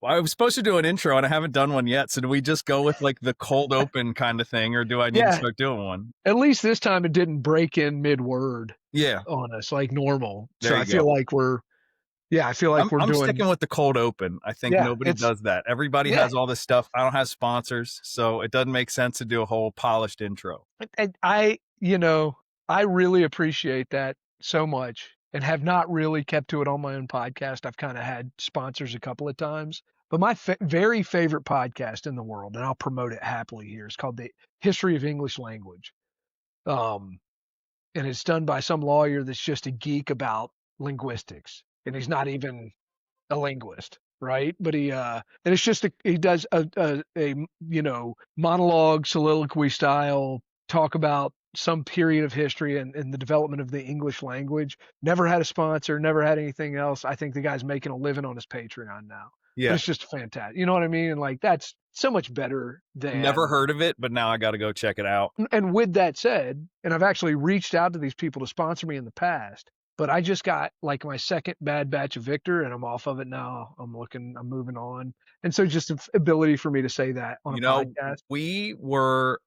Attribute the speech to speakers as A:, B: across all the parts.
A: I was supposed to do an intro and I haven't done one yet. So do we just go with like the cold open kind of thing, or do I need to
B: Yeah,
A: start doing one?
B: at least this time it didn't break in mid-word
A: Yeah,
B: on us like normal. So
A: there
B: I
A: you
B: feel
A: go.
B: like we're
A: I'm
B: doing
A: sticking with the cold open. I think
B: yeah,
A: nobody
B: it's
A: does that. Everybody
B: yeah.
A: has all this stuff. I don't have sponsors, so it doesn't make sense to do a whole polished intro.
B: And I really appreciate that so much and have not really kept to it on my own podcast. I've kind of had sponsors a couple of times, but my very favorite podcast in the world, and I'll promote it happily here, is called The History of English Language. Um, and it's done by some lawyer that's just a geek about linguistics, and he's not even a linguist, right? But and it's just he does a monologue soliloquy style talk about some period of history and the development of the English language. Never had a sponsor, never had anything else. I think the guy's making a living on his Patreon now, but
A: Yeah,
B: it's just fantastic. You know what I mean? And like that's so much better
A: never
B: than.
A: heard of it, but now I got to go check it out.
B: And with that said, and I've actually reached out to these people to sponsor me in the past, but I just got like my second bad batch of Victor and I'm off of it now. I'm moving on. And so just the ability for me to say that on a
A: You know,
B: podcast.
A: we were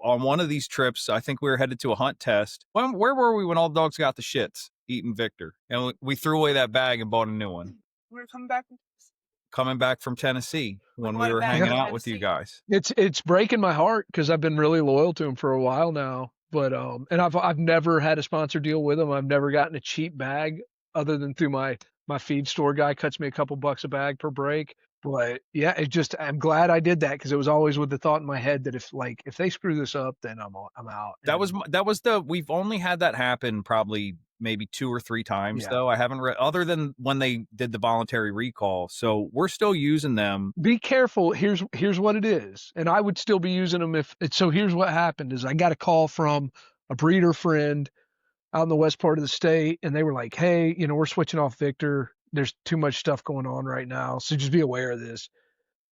A: on one of these trips. I think we were headed to a hunt test. Where were we when all dogs got the shits eating Victor? And we threw away that bag and bought a new one.
C: We're coming back
A: From Tennessee when we
C: bought a
A: were
C: bag
A: hanging
C: from
A: out with you
C: Tennessee.
A: guys.
B: It's breaking my heart because I've been really loyal to him for a while now. But and I've never had a sponsor deal with him. I've never gotten a cheap bag other than through my feed store guy cuts me a couple bucks a bag per break. But yeah, I'm glad I did that because it was always with the thought in my head that if they screw this up, then I'm out.
A: We've only had that happen probably maybe 2 or 3 times
B: Yeah.
A: though. I haven't other than when they did the voluntary recall. So we're still using them.
B: Be careful. Here's what it is, and I would still be using them if. So here's what happened: is I got a call from a breeder friend out in the west part of the state, and they were like, "Hey, we're switching off Victor. There's too much stuff going on right now, so just be aware of this."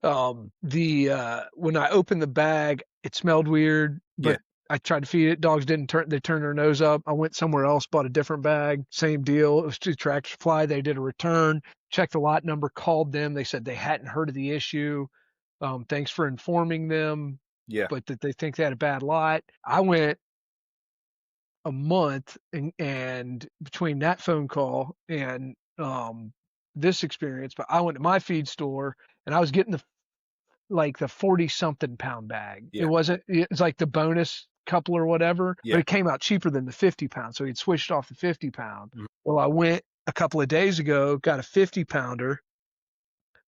B: The when I opened the bag, it smelled weird,
A: Yeah.
B: but I tried to feed it. Dogs didn't turn. They turned their nose up. I went somewhere else, bought a different bag. Same deal. It was to Tractor Supply. They did a return. Checked the lot number. Called them. They said they hadn't heard of the issue. Thanks for informing them,
A: Yeah.
B: but that they think they had a bad lot. I went a month and between that phone call and this experience, but I went to my feed store and I was getting the 40 something pound bag.
A: Yeah.
B: It's like the bonus couple or whatever,
A: Yeah.
B: but it came out cheaper than the 50 pound. So he'd switched off the 50 pound.
A: Mhm.
B: Well, I went a couple of days ago, got a 50 pounder,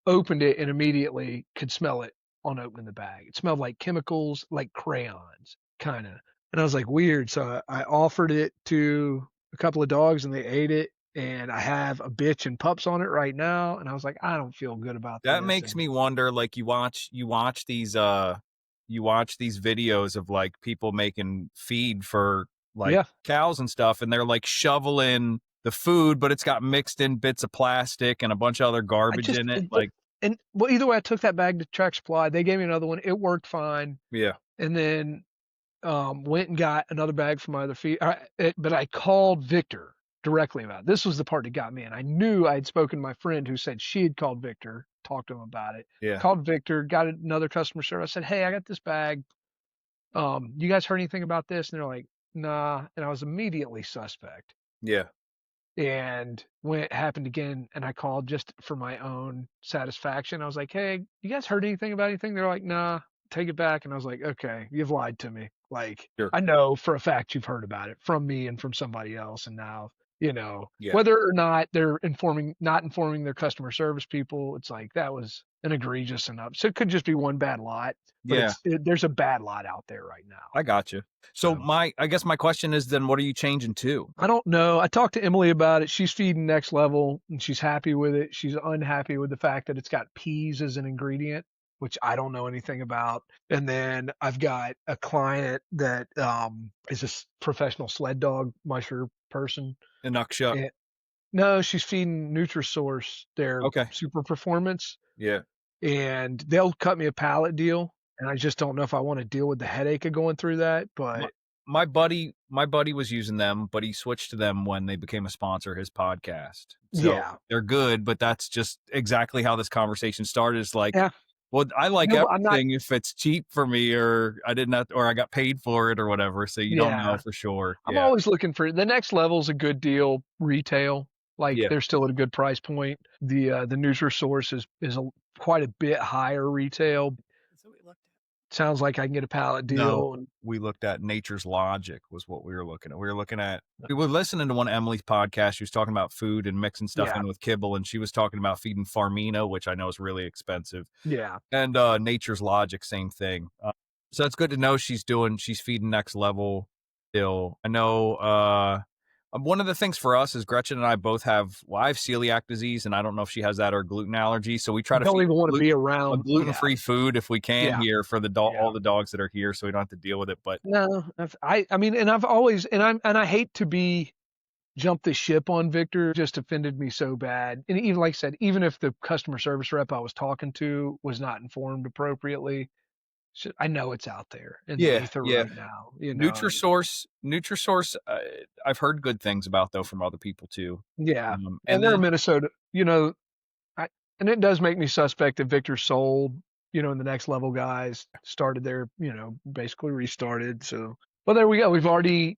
B: opened it and immediately could smell it on opening the bag. It smelled like chemicals, like crayons, kind of. And I was like, weird. So I offered it to a couple of dogs and they ate it. And I have a bitch and pups on it right now. And I was like, I don't feel good about
A: That
B: this.
A: makes
B: And
A: me wonder, like you watch these videos of like people making feed for like
B: yeah,
A: cows and stuff, and they're like shoveling the food, but it's got mixed in bits of plastic and a bunch of other garbage in it. Like,
B: well, either way, I took that bag to Track Supply. They gave me another one. It worked fine.
A: yeah,
B: And then went and got another bag from my other feed. But I called Victor directly about it. This was the part that got me. And I knew I had spoken to my friend who said she had called Victor, talked to him about it.
A: yeah,
B: Called Victor, got another customer service. I said, hey, I got this bag. You guys heard anything about this? And they're like, nah. And I was immediately suspect.
A: yeah.
B: And when it happened again, and I called just for my own satisfaction, I was like, hey, you guys heard anything about anything? They're like, nah, take it back. And I was like, okay, you've lied to me. Like,
A: Sure.
B: I know for a fact you've heard about it from me and from somebody else. And now,
A: Yeah.
B: whether or not they're not informing their customer service people, it's like that was an egregious enough. So it could just be one bad lot, but
A: Yeah.
B: there's a bad lot out there right now.
A: I got you. So I guess my question is then, what are you changing to?
B: I don't know. I talked to Emily about it. She's feeding Next Level and she's happy with it. She's unhappy with the fact that it's got peas as an ingredient, which I don't know anything about. And then I've got a client that is a professional sled dog musher person.
A: Inuksha.
B: No, she's feeding Nutrisource their
A: Okay.
B: super performance.
A: Yeah.
B: And they'll cut me a pallet deal. And I just don't know if I want to deal with the headache of going through that. But
A: my buddy was using them, but he switched to them when they became a sponsor of his podcast. So
B: Yeah.
A: they're good, but that's just exactly how this conversation started. It's like,
B: Yeah.
A: well, I like
B: No, but I'm not.
A: everything if it's cheap for me, or I didn't have, or I got paid for it or whatever. So you don't know
B: Yeah.
A: for sure.
B: I'm
A: Yeah.
B: always looking for the next level's a good deal retail. Like
A: Yeah.
B: they're still at a good price point. The Nutrisource is quite a bit higher retail.
C: That's what we looked
B: Sounds like I can get a pallet
A: No,
B: deal. And
A: we looked at Nature's Logic was what we were looking at. We were listening to one of Emily's podcast. She was talking about food and mixing stuff
B: yeah,
A: in with kibble, and she was talking about feeding Farmina, which I know is really expensive.
B: yeah,
A: And Nature's Logic, same thing. So it's good to know she's feeding next level still. I know one of the things for us is Gretchen and I both I have celiac disease, and I don't know if she has that or gluten allergy. So we try to
B: don't
A: feed
B: even want to be
A: a
B: around.
A: gluten-free food if we can
B: Yeah,
A: here for
B: yeah.
A: all the dogs that are here, so we don't have to deal with it. But
B: No, I mean, and I've always, and I hate to be jump the ship on Victor. It just offended me so bad. And even like I said, even if the customer service rep I was talking to was not informed appropriately, I know it's out there in the
A: yeah,
B: ether
A: yeah.
B: right now. You know, and
A: Nutrisource, I've heard good things about though from other people too.
B: yeah, and
A: And
B: they're in
A: then
B: Minnesota. You know, and it does make me suspect that Victor sold. You know, and the next level guys started there. You know, basically restarted. So, well, there we go. We've already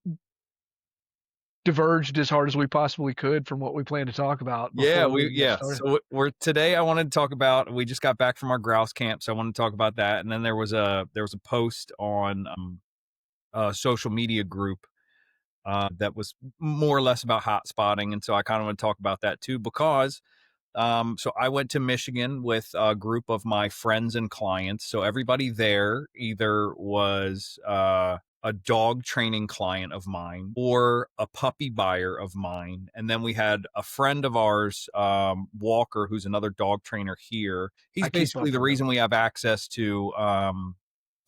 B: diverged as hard as we possibly could from what we planned to talk about before we get started.
A: So we're today. I wanted to talk about. We just got back from our grouse camp, so I wanted to talk about that. And then there was a post on a social media group that was more or less about hot spotting, and so I kind of want to talk about that too because so I went to Michigan with a group of my friends and clients. So everybody there either was a dog training client of mine or a puppy buyer of mine. And then we had a friend of ours, Walker, who's another dog trainer here. He's
B: I keep
A: basically
B: up
A: the
B: with
A: reason
B: them.
A: we have access to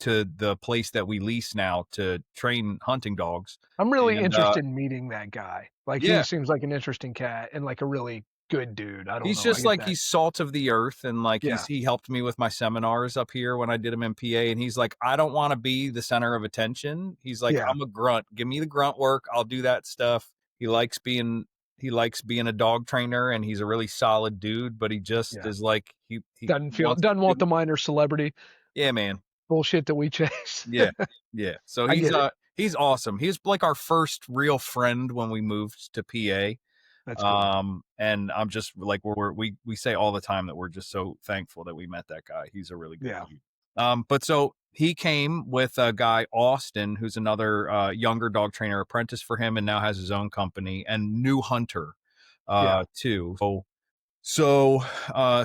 A: the place that we lease now to train hunting dogs.
B: I'm really
A: And
B: interested in meeting that guy. Like he
A: yeah,
B: seems like an interesting cat and like a really good dude. I don't
A: he's
B: know. I
A: just
B: get
A: like
B: that.
A: he's salt of the earth, and like
B: Yeah.
A: he helped me with my seminars up here when I did them in PA, and he's like, I don't want to be the center of attention. He's like,
B: Yeah.
A: I'm a grunt. Give me the grunt work. I'll do that stuff. He likes being a dog trainer, and he's a really solid dude, but he just
B: Yeah.
A: is like he wants
B: Doesn't
A: to
B: want
A: do,
B: the minor celebrity
A: yeah, man.
B: bullshit that we chase.
A: Yeah. Yeah. So
B: I get it.
A: he's awesome. He's like our first real friend when we moved to PA.
B: That's cool.
A: And I'm just like we say all the time that we're just so thankful that we met that guy. He's a really good
B: Yeah.
A: dude. But so he came with a guy, Austin, who's another younger dog trainer apprentice for him, and now has his own company, and new hunter
B: Yeah.
A: too. So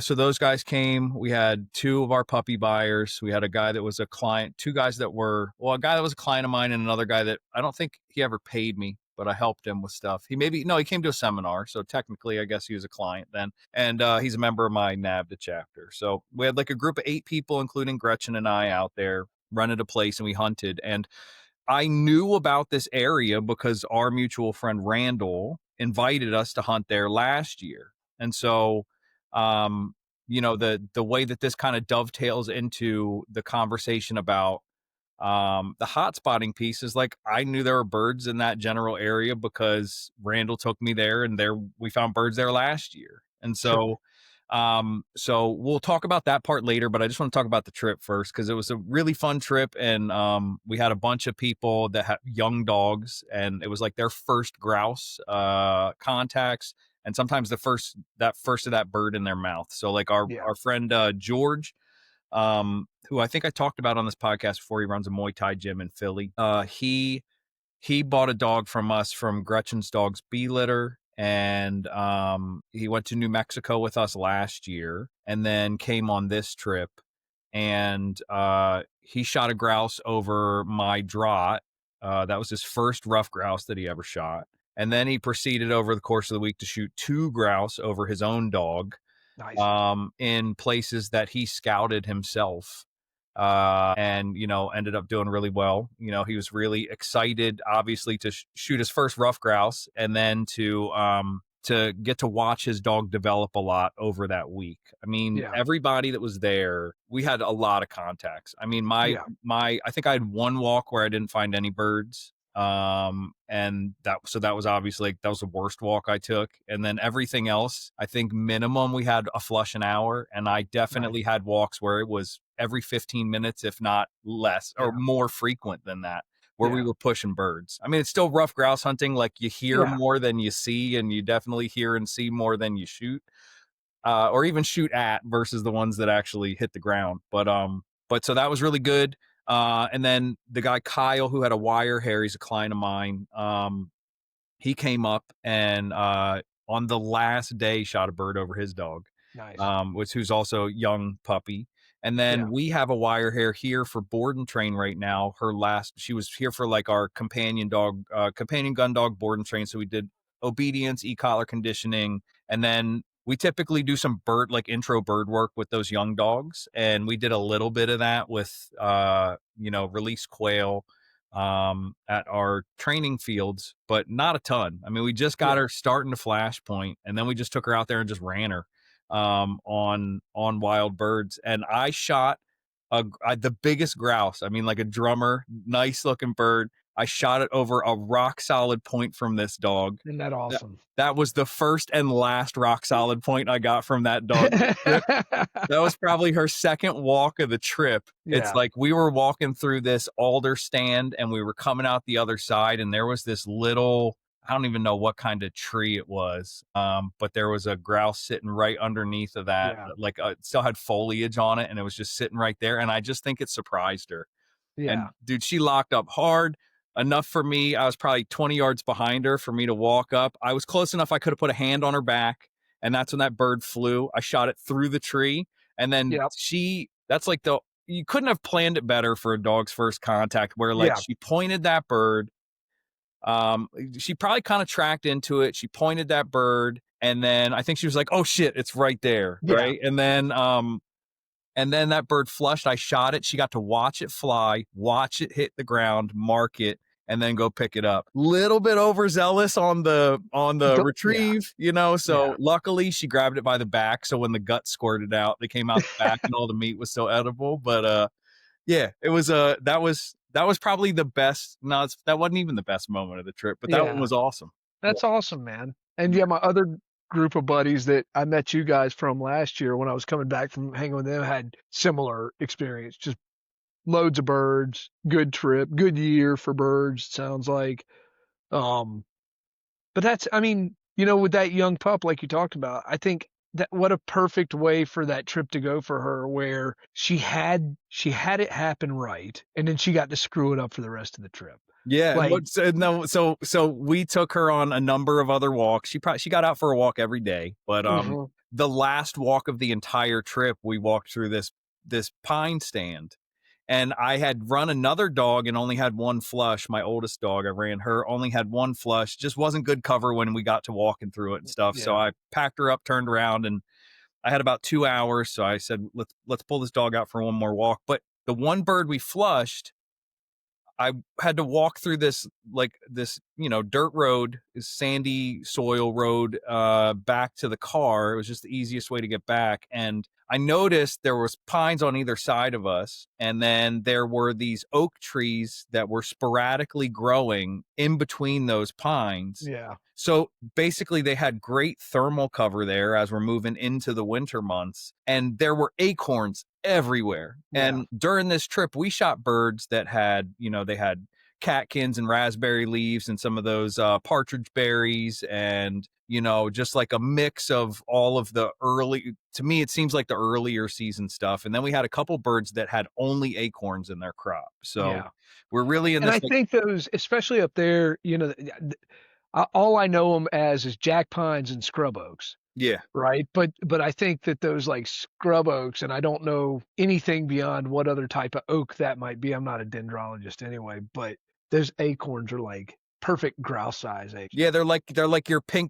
A: those guys came. We had two of our puppy buyers. We had a guy that was a client, two guys that were, well, a guy that was a client of mine, and another guy that I don't think he ever paid me, but I helped him with stuff. He came to a seminar. So technically, I guess he was a client then. And he's a member of my NAVDA chapter. So we had like a group of 8 people, including Gretchen and I, out there running a place, and we hunted. And I knew about this area because our mutual friend Randall invited us to hunt there last year. And so, the way that this kind of dovetails into the conversation about the hot spotting piece is like, I knew there were birds in that general area because Randall took me there, and there we found birds there last year. And
B: Sure.
A: so we'll talk about that part later, but I just want to talk about the trip first because it was a really fun trip, and we had a bunch of people that have young dogs, and it was like their first grouse contacts, and sometimes the first of that bird in their mouth. So like our
B: Yeah.
A: friend George, who I think I talked about on this podcast before. He runs a Muay Thai gym in Philly. He bought a dog from us from Gretchen's Dogs B Litter, and he went to New Mexico with us last year, and then came on this trip, and he shot a grouse over my draught. That was his first rough grouse that he ever shot. And then he proceeded over the course of the week to shoot 2 grouse over his own dog,
B: Nice.
A: in places that he scouted himself, and ended up doing really well. He was really excited, obviously, to shoot his first rough grouse, and then to get to watch his dog develop a lot over that week. I mean,
B: Yeah.
A: everybody that was there, we had a lot of contacts. I mean,
B: Yeah.
A: I think I had one walk where I didn't find any birds. And that was obviously, that was the worst walk I took. And then everything else, I think minimum we had a flush an hour, and I
B: Nice.
A: definitely had walks where it was every 15 minutes, if not less or
B: Yeah.
A: more frequent than that, where we
B: Yeah.
A: were pushing birds. I mean, it's still rough grouse hunting. Like, you hear
B: Yeah.
A: more than you see, and you definitely hear and see more than you shoot, or even shoot at, versus the ones that actually hit the ground. But so that was really good. And then the guy Kyle, who had a wire hair, he's a client of mine. He came up and on the last day shot a bird over his dog,
B: Nice.
A: who's also a young puppy. And then
B: Yeah.
A: we have a wire hair here for board and train right now. She was here for like our companion gun dog board and train. So we did obedience, e-collar conditioning, and then we typically do some intro bird work with those young dogs. And we did a little bit of that with, release quail, at our training fields, but not a ton. I mean, we just got
B: Yeah.
A: her starting to flash point, and then we just took her out there and just ran her, on wild birds. And I shot the biggest grouse. I mean, like a drummer, nice looking bird. I shot it over a rock solid point from this dog.
B: Isn't that awesome?
A: That was the first and last rock solid point I got from that dog trip. That was probably her second walk of the trip. It's
B: Yeah.
A: like we were walking through this alder stand, and we were coming out the other side, and there was this little, I don't even know what kind of tree it was, but there was a grouse sitting right underneath of that.
B: Yeah.
A: Like, it still had foliage on it, and it was just sitting right there. And I just think it surprised her.
B: Yeah.
A: And dude, she locked up hard enough for me. I was probably 20 yards behind her for me to walk up. I was close enough I could have put a hand on her back, and that's when that bird flew. I shot it through the tree, and then
B: Yep.
A: that's like you couldn't have planned it better for a dog's first contact, where like
B: Yeah.
A: she pointed that bird. She probably kind of tracked into it. She pointed that bird, and then I think she was like, "Oh shit, it's right there."
B: Yeah.
A: Right. And then that bird flushed. I shot it. She got to watch it fly, watch it hit the ground, mark it, and then go pick it up. Little bit overzealous on the
B: Yeah.
A: retrieve, So
B: Yeah.
A: luckily she grabbed it by the back. So when the gut squirted out, they came out the back, and all the meat was still edible. But yeah, it was that was probably the best. No, that wasn't even the best moment of the trip, but that one
B: Yeah.
A: was awesome.
B: That's awesome, man. And yeah, my other group of buddies that I met you guys from last year when I was coming back from hanging with them had similar experience. Just loads of birds, good trip, good year for birds, sounds like. Um, but that's, I mean, with that young pup, like you talked about, I think that what a perfect way for that trip to go for her, where she had it happen right, and then she got to screw it up for the rest of the trip.
A: Yeah,
B: Like,
A: so we took her on a number of other walks. She got out for a walk every day, but
B: mhm,
A: the last walk of the entire trip, we walked through this pine stand, and I had run another dog and only had one flush. My oldest dog, I ran her, only had one flush. Just wasn't good cover when we got to walking through it and stuff. So
B: yeah,
A: I packed her up, turned around, and I had about 2 hours. So I said, let's pull this dog out for one more walk. But the one bird we flushed, I had to walk through this dirt road, sandy soil road, back to the car. It was just the easiest way to get back. And I noticed there was pines on either side of us, and then there were these oak trees that were sporadically growing in between those pines.
B: yeah,
A: So basically, they had great thermal cover there as we're moving into the winter months, and there were acorns everywhere.
B: yeah,
A: And during this trip, we shot birds that had, they had catkins and raspberry leaves and some of those partridge berries, and just like a mix of all of the early, to me it seems like the earlier season stuff. And then we had a couple birds that had only acorns in their crop. So
B: yeah.
A: we're really in
B: And
A: this
B: I
A: like,
B: think those, especially up there, all I know them as is jack pines and scrub oaks,
A: yeah.
B: right? But I think that those like scrub oaks, and I don't know anything beyond what other type of oak that might be. I'm not a dendrologist anyway, but those acorns are like perfect grouse size acorns.
A: Yeah, they're like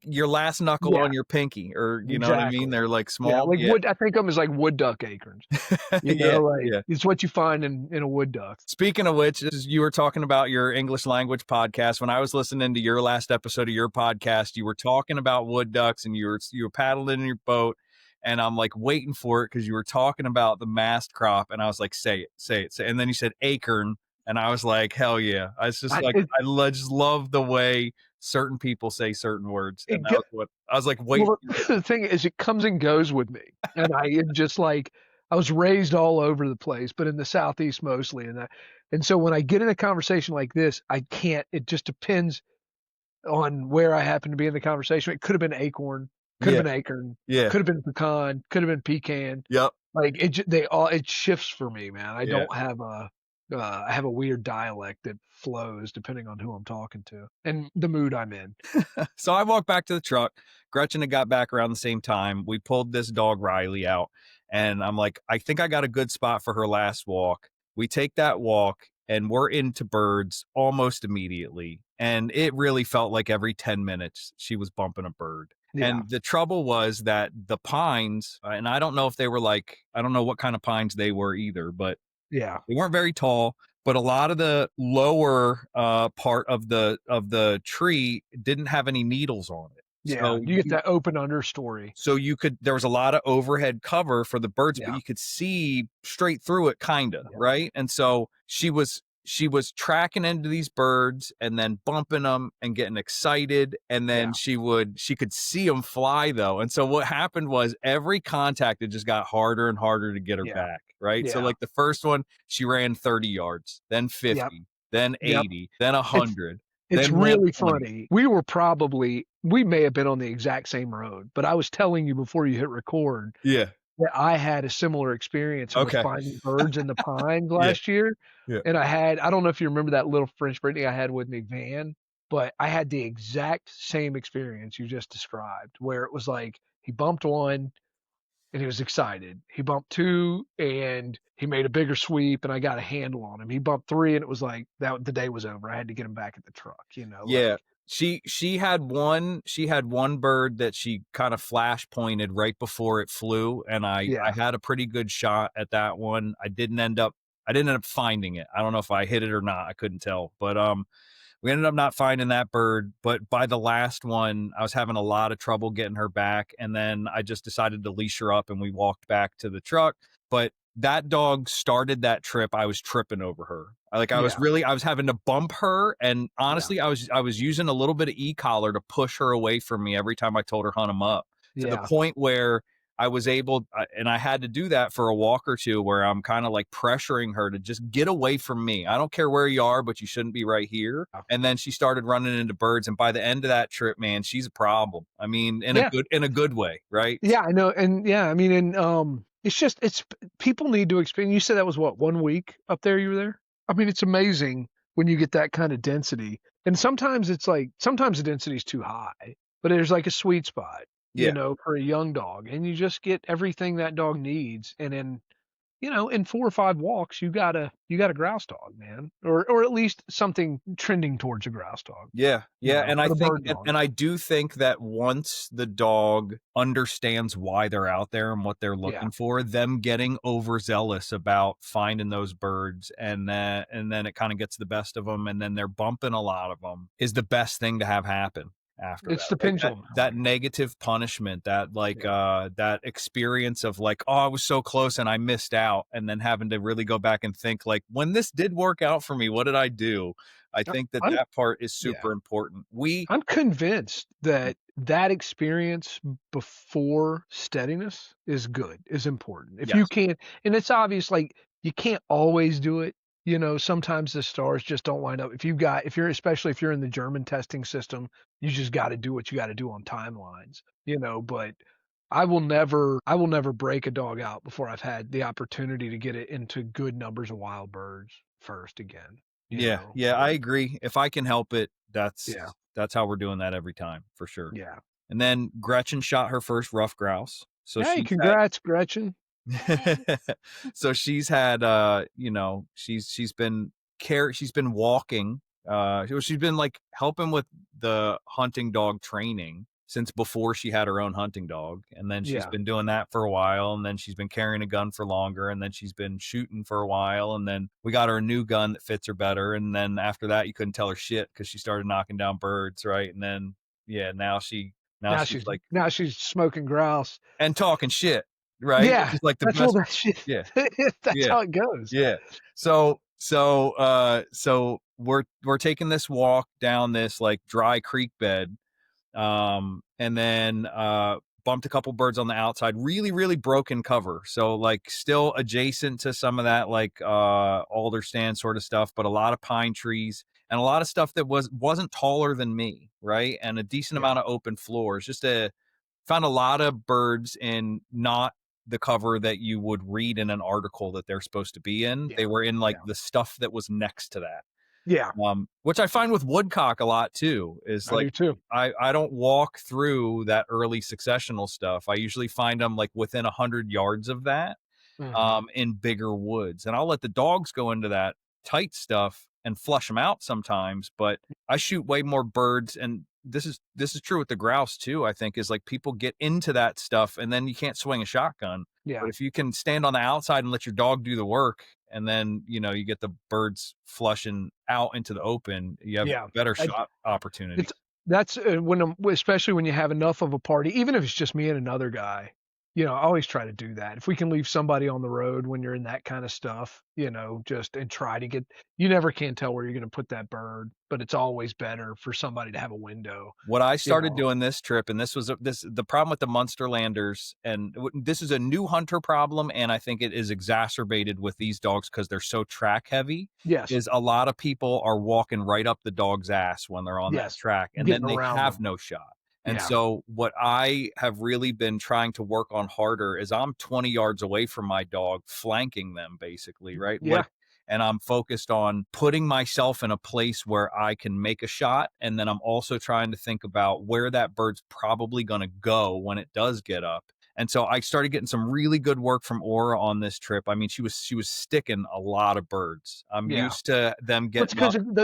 A: your last knuckle
B: Yeah,
A: on your pinky, or you know what I mean?
B: exactly.
A: They're like
B: Yeah,
A: small.
B: like
A: Yeah.
B: wood. I think of them as like wood duck acorns.
A: Yeah,
B: Like
A: yeah.
B: it's what you find in a wood duck.
A: Speaking of which, you were talking about your English language podcast. When I was listening to your last episode of your podcast, you were talking about wood ducks, and you were paddling in your boat, and I'm like waiting for it because you were talking about the mast crop, and I was like, say it, say it, say it. And then you said acorn, And I was like, hell yeah. I was just
B: I
A: like,
B: it
A: just love the way certain people say certain words. And
B: it
A: that
B: go
A: was what I was like, wait.
B: well, the thing is it comes and goes with me, and I am just like I was raised all over the place, but in the Southeast mostly, and so when I get in a conversation like this, I can't it just depends on where I happen to be in the conversation. It could have been acorn, could have
A: Yeah.
B: been acorn,
A: Yeah.
B: could have been pecan, could have been pecan.
A: Yep.
B: Like it shifts for me, man. I
A: Yeah.
B: don't have I have a weird dialect that flows depending on who I'm talking to and the mood I'm in.
A: So I walked back to the truck. Gretchen had got back around the same time. We pulled this dog Riley out, and I'm like, I think I got a good spot for her last walk. We take that walk, and we're into birds almost immediately. And it really felt like every 10 minutes she was bumping a bird.
B: Yeah,
A: And the trouble was that the pines, and I don't know if they were like, I don't know what kind of pines they were either, but
B: yeah,
A: they weren't very tall, but a lot of the lower part of the tree didn't have any needles on it.
B: yeah. You get that open understory.
A: So you could there was a lot of overhead cover for the birds, but
B: Yeah,
A: you could see straight through it kinda,
B: yeah,
A: right? And so she was tracking into these birds and then bumping them and getting excited, and then
B: yeah,
A: she could see them fly though. And so what happened was every contact, it just got harder and harder to get her
B: yeah,
A: back, right? So
B: yeah.
A: like the first one, she ran 30 yards, then
B: Yep,
A: 50, then
B: yep.
A: 80, then
B: It's
A: 100,
B: it's
A: then
B: really
A: 120.
B: funny. We may have been on the exact same road, but I was telling you before you hit record
A: Yeah.
B: that I had a similar experience and was
A: Okay.
B: finding birds in the pines
A: Yeah.
B: last year.
A: Yeah.
B: And I don't know if you remember that little French Brittany I had with me, Van, but I had the exact same experience you just described, where it was like he bumped one and he was excited. He bumped two and he made a bigger sweep and I got a handle on him. He bumped three and it was like that the day was over. I had to get him back at the truck,
A: Yeah.
B: like
A: She had one bird that she kind of flash pointed right before it flew, and I
B: yeah,
A: had a pretty good shot at that one. I didn't end up finding it. I don't know if I hit it or not. I couldn't tell. But we ended up not finding that bird, but by the last one, I was having a lot of trouble getting her back. And then I just decided to leash her up and we walked back to the truck. But that dog started that trip. I was tripping over her.
B: yeah,
A: I was having to bump her. And
B: yeah,
A: honestly, I was using a little bit of e-collar to push her away from me every time I told her hunt him up, to the
B: yeah.
A: point where I was able, and I had to do that for a walk or two where I'm kind of like pressuring her to just get away from me. I don't care where you are, but you shouldn't be right here. And then she started running into birds. And by the end of that trip, man, she's a problem. I mean,
B: Yeah.
A: in a good way, right?
B: Yeah, I know. And yeah, I mean, it's just, people need to experience. You said that was what, 1 week up there you were there? I mean, it's amazing when you get that kind of density. And sometimes it's like, sometimes the density is too high, but there's like a sweet spot,
A: Yeah.
B: for a young dog. And you just get everything that dog needs. And in 4 or 5 walks, you got a grouse dog, man, or at least something trending towards a grouse dog,
A: Yeah, yeah, and I
B: or a
A: think
B: bird dog.
A: and I do think that once the dog understands why they're out there and what they're
B: Yeah.
A: looking for, them getting overzealous about finding those birds, and then it kind of gets the best of them, and then they're bumping a lot of them, is the best thing to have happen after
B: It's
A: that,
B: the
A: right? That
B: pendulum
A: that
B: swing.
A: negative punishment, that like
B: Yeah.
A: that experience of like, oh, I was so close and I missed out, and then having to really go back and think like, when this did work out for me, what did I do? I
B: I-
A: think that
B: I'm
A: that part is
B: yeah.
A: super important.
B: I'm convinced that that experience before steadiness is good, is important. If you
A: Yes.
B: can't, and it's obvious, like you can't always do it. Sometimes the stars just don't line up. Especially if you're in the German testing system, you just got to do what you got to do on timelines, but I will never break a dog out before I've had the opportunity to get it into good numbers of wild birds first again,
A: Yeah, yeah, I
B: like,
A: agree. If I can help it,
B: yeah,
A: that's how we're doing that every time, for sure.
B: yeah.
A: And then Gretchen shot her first rough grouse. So
B: Hey,
A: she's
B: congrats, Gretchen.
A: had so she's had she's been walking, she's been like helping with the hunting dog training since before she had her own hunting dog, and then she's
B: Yeah.
A: been doing that for a while, and then she's been carrying a gun for longer, and then she's been shooting for a while, and then we got her a new gun that fits her better, and then after that you couldn't tell her shit because she started knocking down birds, right? And then yeah, now
B: Now
A: she's
B: she's
A: like,
B: now she's smoking grouse.
A: and talking shit, right? Which
B: Yeah,
A: is like the
B: that's all
A: best.
B: that shit.
A: Yeah,
B: That's
A: yeah,
B: how it goes.
A: yeah. So So we're taking this walk down this like dry creek bed, and then bumped a couple birds on the outside. Really, really broken cover, so like still adjacent to some of that like alder stand sort of stuff, but a lot of pine trees and a lot of stuff that wasn't taller than me, right? And a decent
B: Yeah.
A: amount of open floors. Found a lot of birds in not the cover that you would read in an article that they're supposed to be in.
B: Yeah.
A: They were in like
B: Yeah.
A: the stuff that was next to that.
B: Yeah.
A: Which I find with woodcock a lot too, is
B: I
A: like
B: do too.
A: I don't walk through that early successional stuff. I usually find them like within 100 yards of that,
B: Hmm.
A: in bigger woods. And I'll let the dogs go into that tight stuff and flush them out sometimes, but I shoot way more birds. And this is true with the grouse too, I think, is like people get into that stuff and then you can't swing a shotgun.
B: Yeah.
A: But if you can stand on the outside and let your dog do the work, and then you get the birds flushing out into the open, you have
B: Yeah.
A: better
B: I,
A: shot opportunity.
B: It's that's when especially when you have enough of a party, even if it's just me and another guy. I always try to do that. If we can leave somebody on the road when you're in that kind of stuff, just and try to get. You never can tell where you're going to put that bird, but it's always better for somebody to have a window.
A: What I
B: You
A: started
B: know.
A: doing this trip, and this the problem with the Munsterlanders, and this is a new hunter problem, and I think it is exacerbated with these dogs because they're so track heavy.
B: Yes.
A: Is a lot of people are walking right up the dog's ass when they're on that
B: Yes.
A: track, and then
B: Getting
A: they
B: around
A: have
B: them.
A: no shot. And
B: Yeah.
A: so, what I have really been trying to work on harder is I'm 20 yards away from my dog, flanking them, basically, right?
B: Yeah.
A: And I'm focused on putting myself in a place where I can make a shot. And then I'm also trying to think about where that bird's probably going to go when it does get up. And so I started getting some really good work from Aura on this trip. I mean, she was sticking a lot of birds. I'm
B: Yeah.
A: used to them
B: Well, it's
A: getting
B: because
A: up.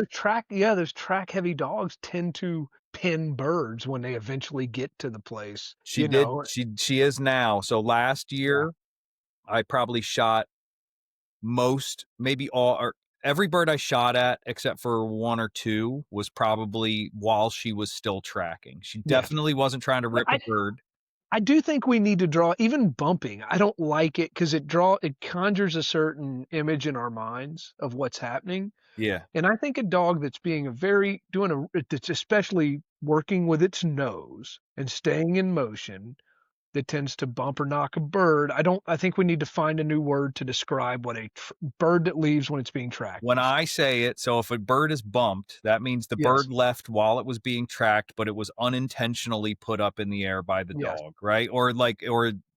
B: those track heavy dogs tend to pin birds when they eventually get to the place.
A: She did. She is now. So last
B: Yeah.
A: year, I probably shot most, maybe all, or every bird I shot at, except for one or two, was probably while she was still tracking. She
B: Yes.
A: definitely wasn't trying to
B: Yeah,
A: rip a bird.
B: I do think we need to draw even bumping. I don't like it because it conjures a certain image in our minds of what's happening.
A: Yeah.
B: And I think a dog that's being that's especially working with its nose and staying in motion that tends to bump or knock a bird. I think we need to find a new word to describe what a bird that leaves when it's being tracked
A: When
B: is.
A: I say it, so if a bird is bumped, that means the
B: Yes.
A: bird left while it was being tracked, but it was unintentionally put up in the air by the
B: Yes.
A: dog, right? Or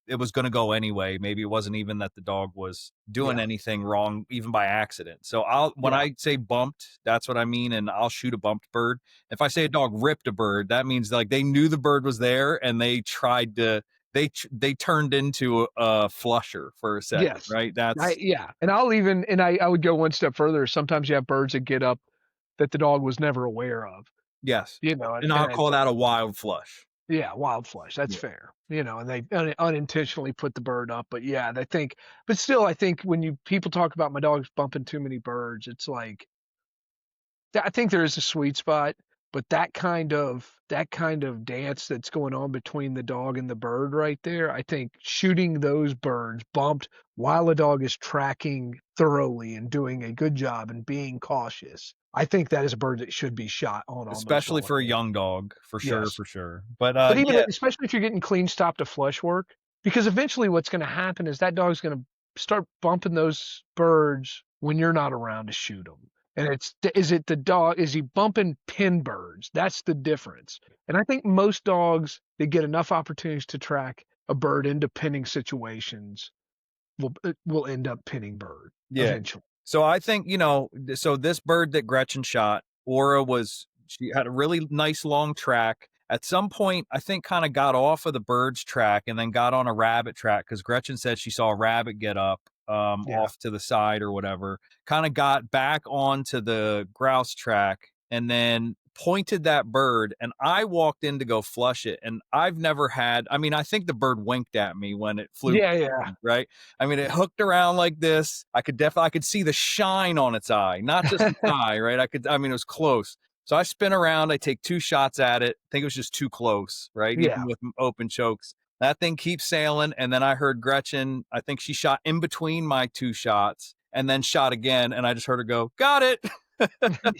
A: it was going to go anyway. Maybe it wasn't even that the dog was doing
B: Yeah.
A: anything wrong, even by accident. So when
B: Yeah.
A: I say bumped, that's what I mean, and I'll shoot a bumped bird. If I say a dog ripped a bird, that means like they knew the bird was there and they tried to. They turned into a flusher for a second,
B: Yes.
A: right? That's
B: Yeah. And I would go one step further. Sometimes you have birds that get up that the dog was never aware of,
A: yes,
B: and,
A: and
B: and
A: I'll
B: it's
A: call that a wild flush.
B: yeah, wild flush. That's
A: Yeah.
B: fair. And they unintentionally put the bird up. But yeah, but still, I think when people talk about my dog's bumping too many birds, it's like, I think there is a sweet spot, but that kind of dance that's going on between the dog and the bird right there, I think shooting those birds bumped while a dog is tracking thoroughly and doing a good job and being cautious. I think that is a bird that should be shot on almost
A: Especially
B: all
A: for a
B: occasions.
A: young dog, for sure,
B: Yes.
A: for sure. But,
B: But even
A: yeah,
B: especially if you're getting clean stop to flush work, because eventually what's going to happen is that dog's going to start bumping those birds when you're not around to shoot them. And is it the dog? Is he bumping pin birds? That's the difference. And I think most dogs that get enough opportunities to track a bird into pinning situations will end up pinning bird
A: yeah.
B: eventually.
A: So I think, so this bird that Gretchen shot, she had a really nice long track. At some point, I think kind of got off of the bird's track and then got on a rabbit track because Gretchen said she saw a rabbit get up
B: Yeah.
A: off to the side or whatever. Kind of got back onto the grouse track and then pointed that bird. And I walked in to go flush it. And I've never had, I mean, I think the bird winked at me when it flew.
B: Yeah. Yeah.
A: Right. I mean, it hooked around like this. I could see the shine on its eye, not just its eye, right? It was close. So I spin around, I take two shots at it. I think it was just too close, right? Even
B: Yeah.
A: with open chokes. That thing keeps sailing. And then I heard Gretchen, I think she shot in between my two shots. and then shot again. And I just heard her go, got it.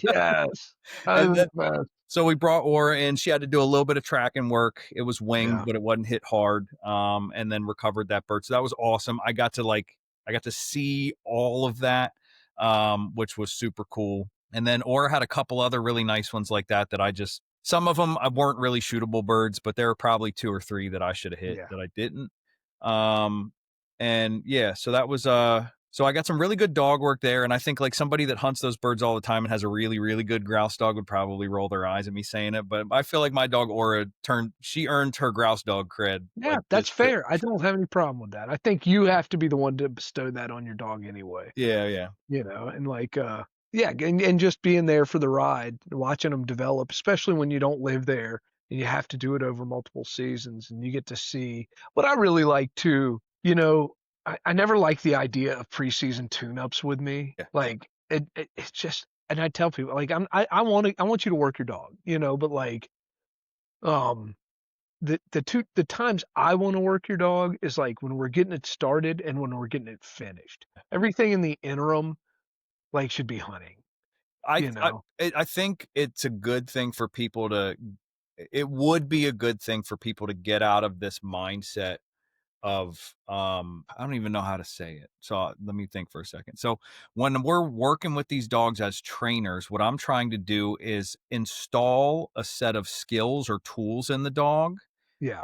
B: Yes.
A: And then,
B: Best.
A: so we brought Aura in. She had to do a little bit of tracking work. It was winged,
B: Yeah.
A: but it wasn't hit hard. And then recovered that bird. So that was awesome. I got to see all of that, which was super cool. And then Aura had a couple other really nice ones like that some of them weren't really shootable birds, but there were probably 2 or 3 that I should have hit
B: Yeah.
A: that I didn't. And yeah, so that was so I got some really good dog work there, and I think like somebody that hunts those birds all the time and has a really, really good grouse dog would probably roll their eyes at me saying it, but I feel like my dog Aura she earned her grouse dog cred.
B: Yeah,
A: Like
B: that's fair. I don't have any problem with that. I think you have to be the one to bestow that on your dog anyway.
A: yeah, yeah.
B: And like, yeah, and just being there for the ride, watching them develop, especially when you don't live there and you have to do it over multiple seasons and you get to see what I really like too. I never like the idea of preseason tune-ups with me.
A: Yeah.
B: Like it's just, and I tell people like, I want you to work your dog, but like, um, the times I want to work your dog is like when we're getting it started and when we're getting it finished. Everything in the interim like should be hunting,
A: I
B: you
A: I
B: know?
A: I think it's a good thing for people to it would be a good thing for people to get out of this mindset of I don't even know how to say it. So let me think for a second. So when we're working with these dogs as trainers, what I'm trying to do is install a set of skills or tools in the dog,
B: Yeah.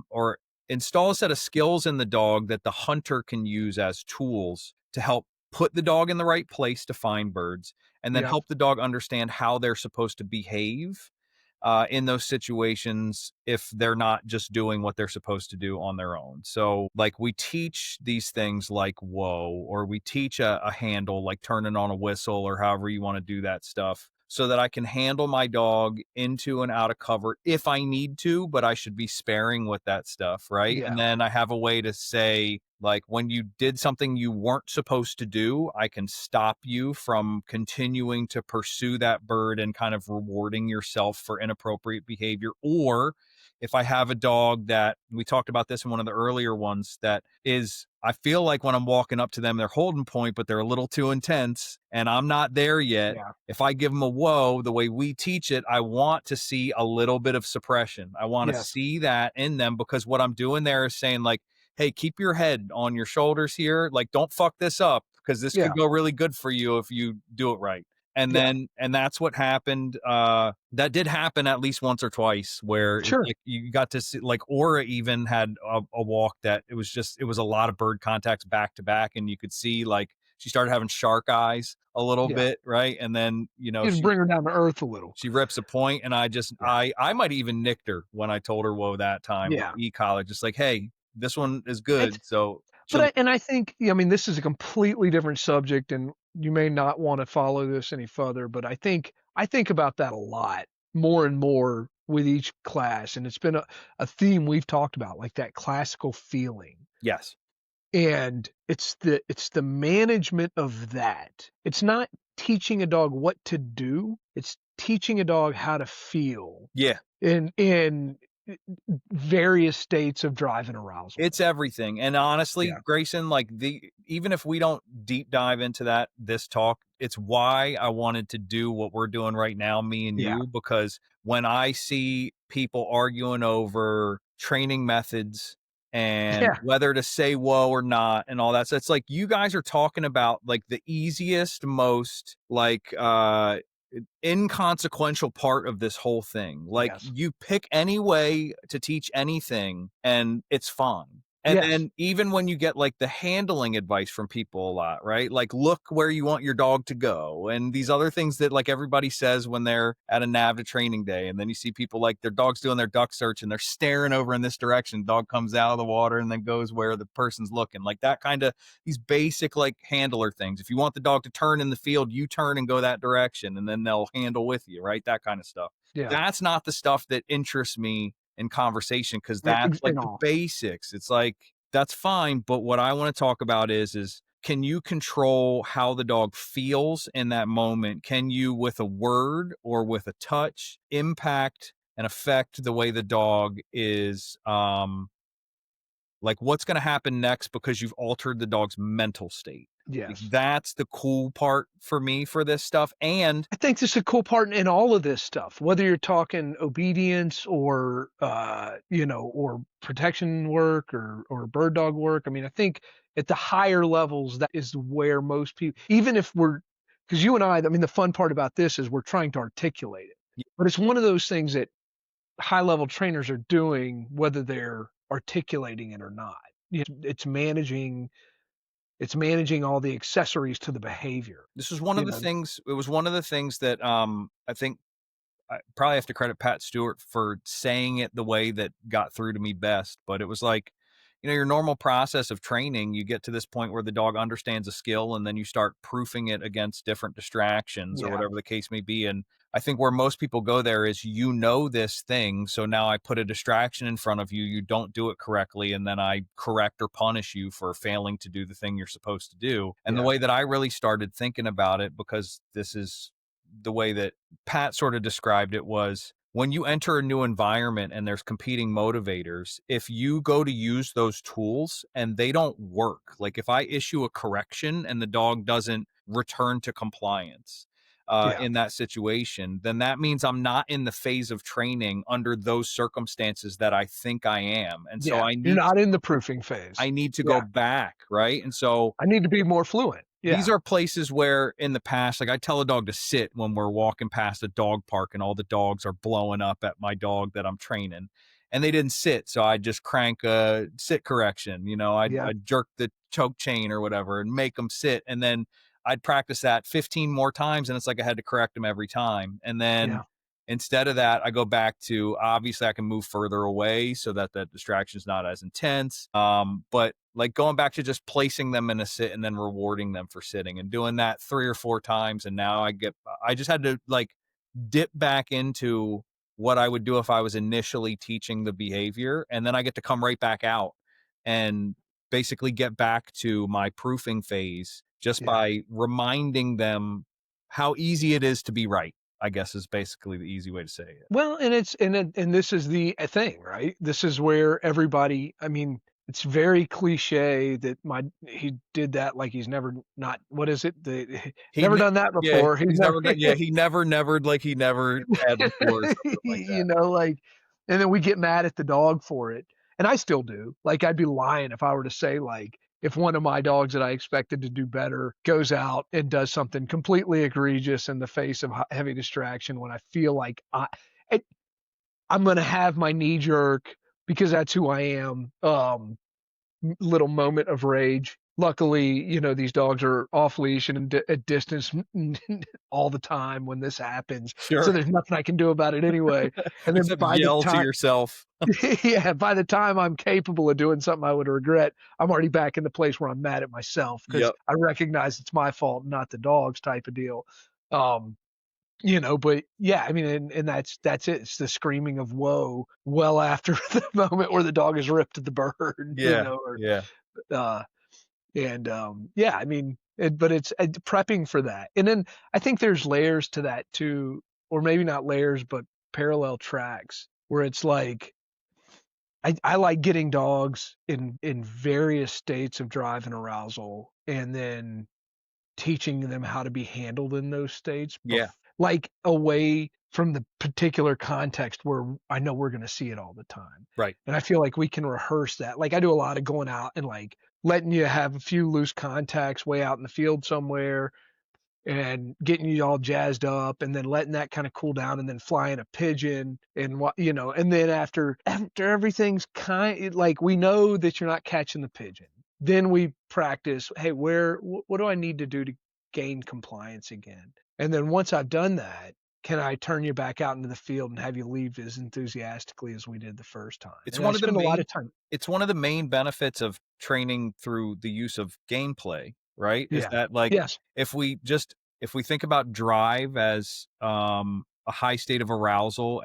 A: or install a set of skills in the dog that the hunter can use as tools to help put the dog in the right place to find birds, and then
B: Yep.
A: help the dog understand how they're supposed to behave in those situations if they're not just doing what they're supposed to do on their own. So, like, we teach these things like whoa, or we teach a handle like turning on a whistle, or however you want to do that stuff, so that I can handle my dog into and out of cover if I need to, but I should be sparing with that stuff, right?
B: Yeah.
A: And then I have a way to say, like, when you did something you weren't supposed to do, I can stop you from continuing to pursue that bird and kind of rewarding yourself for inappropriate behavior. Or if I have a dog that we talked about this in one of the earlier ones that is, I feel like when I'm walking up to them, they're holding point, but they're a little too intense and I'm not there yet.
B: Yeah.
A: If I give them a whoa, the way we teach it, I want to see a little bit of suppression. I want to
B: Yes.
A: see that in them, because what I'm doing there is saying, like, hey, keep your head on your shoulders here. Like, don't fuck this up, because this
B: Yeah.
A: could go really good for you if you do it right.
B: Yeah.
A: And that's what happened. That did happen at least once or twice, where it's
B: Sure.
A: like you got to see, like, Aura even had a walk that it was a lot of bird contacts back to back, and you could see like she started having shark eyes a little
B: Yeah.
A: bit, right? And then
B: Just bring her down to earth a little.
A: she rips a point, and
B: Yeah.
A: I might even nicked her when I told her whoa that time with
B: Yeah.
A: the e-collar, just like, hey, this one is
B: It's
A: good, so
B: but
A: she'll
B: I think, I mean, this is a completely different subject and you may not want to follow this any further, but I think about that a lot more and more with each class. And it's been a theme we've talked about, like that classical feeling.
A: yes,
B: And it's the management of that. It's not teaching a dog what to do, it's teaching a dog how to feel
A: yeah.
B: in various states of drive and arousal.
A: It's everything. And honestly,
B: Yeah.
A: Grayson, like even if we don't deep dive into this talk, it's why I wanted to do what we're doing right now, me and
B: Yeah.
A: you, because when I see people arguing over training methods and
B: Yeah.
A: whether to say whoa or not and all that, so it's like you guys are talking about like the easiest, most like inconsequential part of this whole thing. Like,
B: Yes.
A: you pick any way to teach anything and it's fine. And
B: Yes.
A: then even when you get like the handling advice from people a lot, right? Like, look where you want your dog to go, and these other things that like everybody says when they're at a NAVTA training day, and then you see people like their dog's doing their duck search and they're staring over in this direction. Dog comes out of the water and then goes where the person's looking. Like that kind of these basic like handler things. If you want the dog to turn in the field, you turn and go that direction, and then they'll handle with you, right? That kind of stuff.
B: Yeah.
A: That's not the stuff that interests me in conversation, because that's like
B: In
A: the
B: all.
A: basics. It's like that's fine, but what I want to talk about is can you control how the dog feels in that moment? Can you, with a word or with a touch, impact and affect the way the dog is like what's going to happen next because you've altered the dog's mental state? Like,
B: Yes.
A: that's the cool part for me for this stuff. And
B: I think this is a cool part in all of this stuff, whether you're talking obedience or, or protection work or bird dog work. I mean, I think at the higher levels, that is where most people, even if because you and I mean, the fun part about this is we're trying to articulate it, but it's one of those things that high level trainers are doing, whether they're articulating it or not. It's managing all the accessories to the behavior.
A: this was one of
B: You
A: the
B: know,
A: things, it was one of the things that I think I probably have to credit Pat Stewart for saying it the way that got through to me best. But it was like, your normal process of training, you get to this point where the dog understands a skill and then you start proofing it against different distractions or
B: yeah,
A: whatever the case may be. And I think where most people go there is, this thing. So now I put a distraction in front of you. You don't do it correctly. And then I correct or punish you for failing to do the thing you're supposed to do. And the
B: yeah,
A: way that I really started thinking about it, because this is the way that Pat sort of described it, was when you enter a new environment and there's competing motivators, if you go to use those tools and they don't work, like if I issue a correction and the dog doesn't return to compliance
B: yeah.
A: in that situation, then that means I'm not in the phase of training under those circumstances that I think I am. And so
B: Yeah, you're not in the proofing phase.
A: I need to go
B: Yeah,
A: back, right? And so
B: I need to be more fluent.
A: these
B: Yeah,
A: are places where in the past, like I tell a dog to sit when we're walking past a dog park and all the dogs are blowing up at my dog that I'm training, and they didn't sit. So I'd just crank a sit correction,
B: yeah,
A: I'd jerk the choke chain or whatever and make them sit. And then I'd practice that 15 more times. And it's like I had to correct them every time. And then
B: yeah,
A: instead of that, I go back to, obviously I can move further away so that the distraction is not as intense. But like going back to just placing them in a sit and then rewarding them for sitting and doing that 3 or 4 times. And now I just had to like dip back into what I would do if I was initially teaching the behavior. And then I get to come right back out and basically get back to my proofing phase just
B: yeah.
A: by reminding them how easy it is to be right, I guess, is basically the easy way to say it.
B: Well, and this is the thing, right? This is where everybody. I mean, it's very cliche that he did that like he's never not. What is it?
A: He
B: Never
A: ne
B: done that
A: Yeah,
B: before. He's
A: he's
B: never.
A: never done he nevered like he never had before or something like that.
B: Like, and then we get mad at the dog for it, and I still do. Like, I'd be lying if I were to say like, if one of my dogs that I expected to do better goes out and does something completely egregious in the face of heavy distraction, when I feel like it, I'm gonna have my knee jerk because that's who I am. Little moment of rage. Luckily, these dogs are off leash and at distance all the time when this happens. So
A: Sure.
B: there's nothing I can do about it anyway. And then
A: Except
B: by the
A: yell to
B: time,
A: yourself.
B: yeah, by the time I'm capable of doing something I would regret, I'm already back in the place where I'm mad at myself because
A: Yep.
B: I recognize it's my fault, not the dog's type of deal. Um, but yeah, I mean, and that's it. It's the screaming of woe well after the moment where the dog has ripped the bird,
A: Yeah,
B: or
A: yeah.
B: uh, yeah, I mean, but it's prepping for that. And then I think there's layers to that too, or maybe not layers, but parallel tracks where it's like, I like getting dogs in various states of drive and arousal and then teaching them how to be handled in those states,
A: Yeah,
B: like away from the particular context where I know we're going to see it all the time.
A: right.
B: And I feel like we can rehearse that. Like, I do a lot of going out and like letting you have a few loose contacts way out in the field somewhere and getting you all jazzed up and then letting that kind of cool down and then flying a pigeon and and then after everything's like, we know that you're not catching the pigeon, then we practice, hey, what do I need to do to gain compliance again? And then once I've done that, can I turn you back out into the field and have you leave as enthusiastically as we did the first time?
A: It's
B: And I
A: one of the
B: spend a lot
A: main
B: of time.
A: it's one of the main benefits of training through the use of gameplay, right? Is
B: Yeah.
A: that like
B: Yes.
A: if we think about drive as a high state of arousal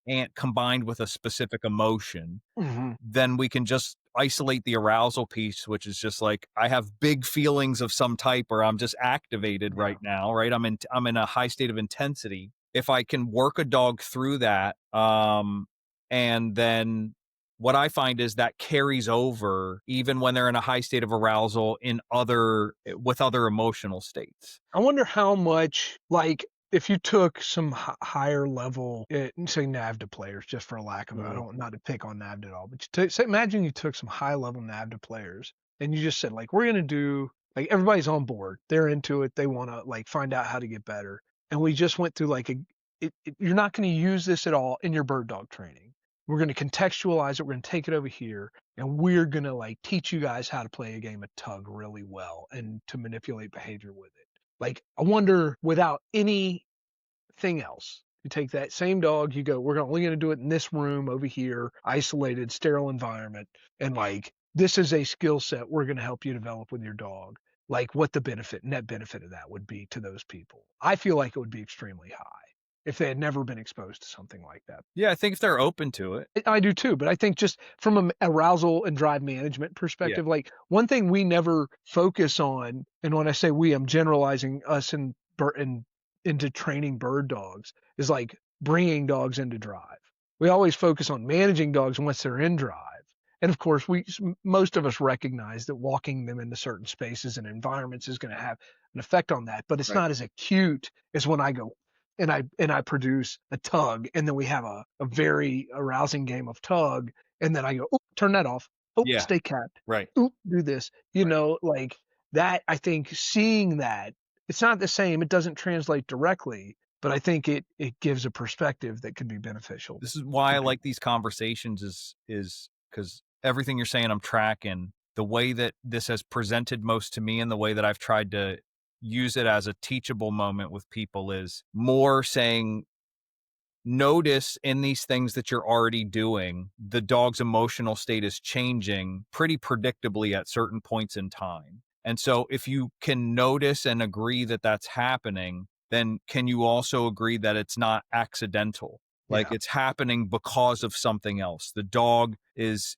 A: and combined with a specific emotion,
B: Hmm.
A: then we can just isolate the arousal piece, which is just like I have big feelings of some type or I'm just activated
B: Yeah.
A: right now, right? I'm in a high state of intensity. If I can work a dog through that, and then what I find is that carries over even when they're in a high state of arousal with other emotional states.
B: I wonder how much, like, if you took some higher level, say NAVDA players, just for a lack of, I don't not to pick on NAVDA at all, but say, imagine you took some high level NAVDA players and you just said, like, we're gonna do, like, everybody's on board, they're into it, they want to like find out how to get better, and we just went through like you're not going to use this at all in your bird dog training. We're going to contextualize it. We're going to take it over here, and we're going to like teach you guys how to play a game of tug really well and to manipulate behavior with it. Like, I wonder, without anything else, you take that same dog, you go, we're only going to do it in this room over here, isolated, sterile environment. And like, this is a skill set we're going to help you develop with your dog. Like, what the net benefit of that would be to those people. I feel like it would be extremely high if they had never been exposed to something like that.
A: Yeah, I think if they're open to it.
B: I do too, but I think just from an arousal and drive management perspective, like, one thing we never focus on, and when I say we, I'm generalizing us into training bird dogs, is like bringing dogs into drive. We always focus on managing dogs once they're in drive. And of course, most of us recognize that walking them into certain spaces and environments is going to have an effect on that, but it's not as acute as when I go and I produce a tug, and then we have a very arousing game of tug, and then I go, oh, turn that off. Oh, stay capped.
A: Right.
B: Oh, do this. You know, like that. I think seeing that, it's not the same. It doesn't translate directly, but I think it gives a perspective that can be beneficial.
A: This is why I like these conversations is because everything you're saying I'm tracking. The way that this has presented most to me and the way that I've tried to use it as a teachable moment with people is more saying, notice in these things that you're already doing, the dog's emotional state is changing pretty predictably at certain points in time. And so if you can notice and agree that that's happening, then can you also agree that it's not accidental? Like, it's happening because of something else. The dog is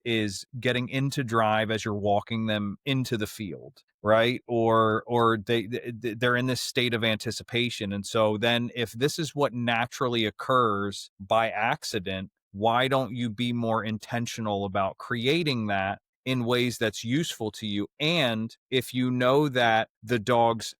A: getting into drive as you're walking them into the field, right? Or they're in this state of anticipation. And so then if this is what naturally occurs by accident, why don't you be more intentional about creating that in ways that's useful to you? And if you know that the dog's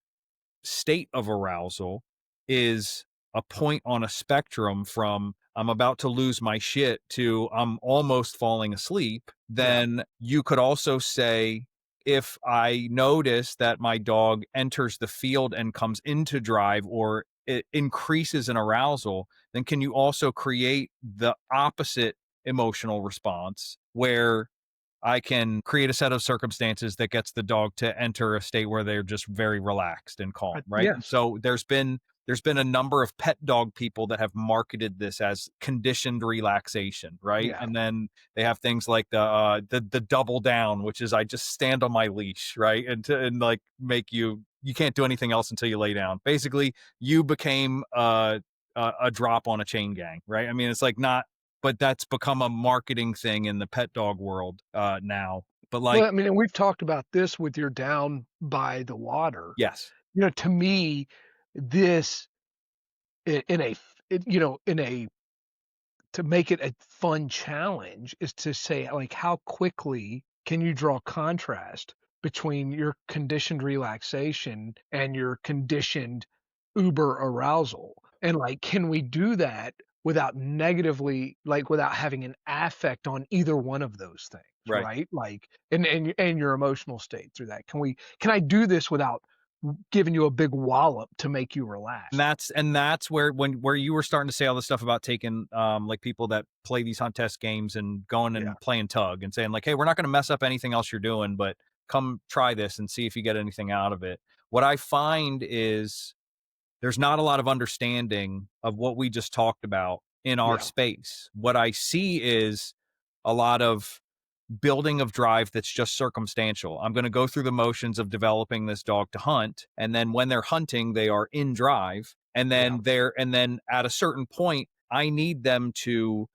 A: state of arousal is a point on a spectrum from I'm about to lose my shit to I'm almost falling asleep, then you could also say, if I notice that my dog enters the field and comes into drive or it increases in arousal, then can you also create the opposite emotional response where I can create a set of circumstances that gets the dog to enter a state where they're just very relaxed and calm, right?
B: Yes.
A: So there's been a number of pet dog people that have marketed this as conditioned relaxation, right?
B: Yeah.
A: And then they have things like the double down, which is I just stand on my leash, right? And like make you can't do anything else until you lay down. Basically, you became a drop on a chain gang, right? I mean, it's like not, but that's become a marketing thing in the pet dog world now. But like,
B: Well, I mean, and we've talked about this with your down by the water.
A: yes,
B: You know, to me, this in a, you know, in a, to make it a fun challenge is to say, like, how quickly can you draw contrast between your conditioned relaxation and your conditioned uber arousal? And like, can we do that without negatively, like, without having an affect on either one of those things,
A: right.
B: right? Like, and your emotional state through that. Can I do this without giving you a big wallop to make you relax?
A: And that's where where you were starting to say all this stuff about taking like people that play these hunt test games and going and playing tug and saying like, hey, we're not going to mess up anything else you're doing, but come try this and see if you get anything out of it. What I find is there's not a lot of understanding of what we just talked about in our space. What I see is a lot of building of drive that's just circumstantial. I'm going to go through the motions of developing this dog to hunt, and then when they're hunting, they are in drive, and then at a certain point, I need them to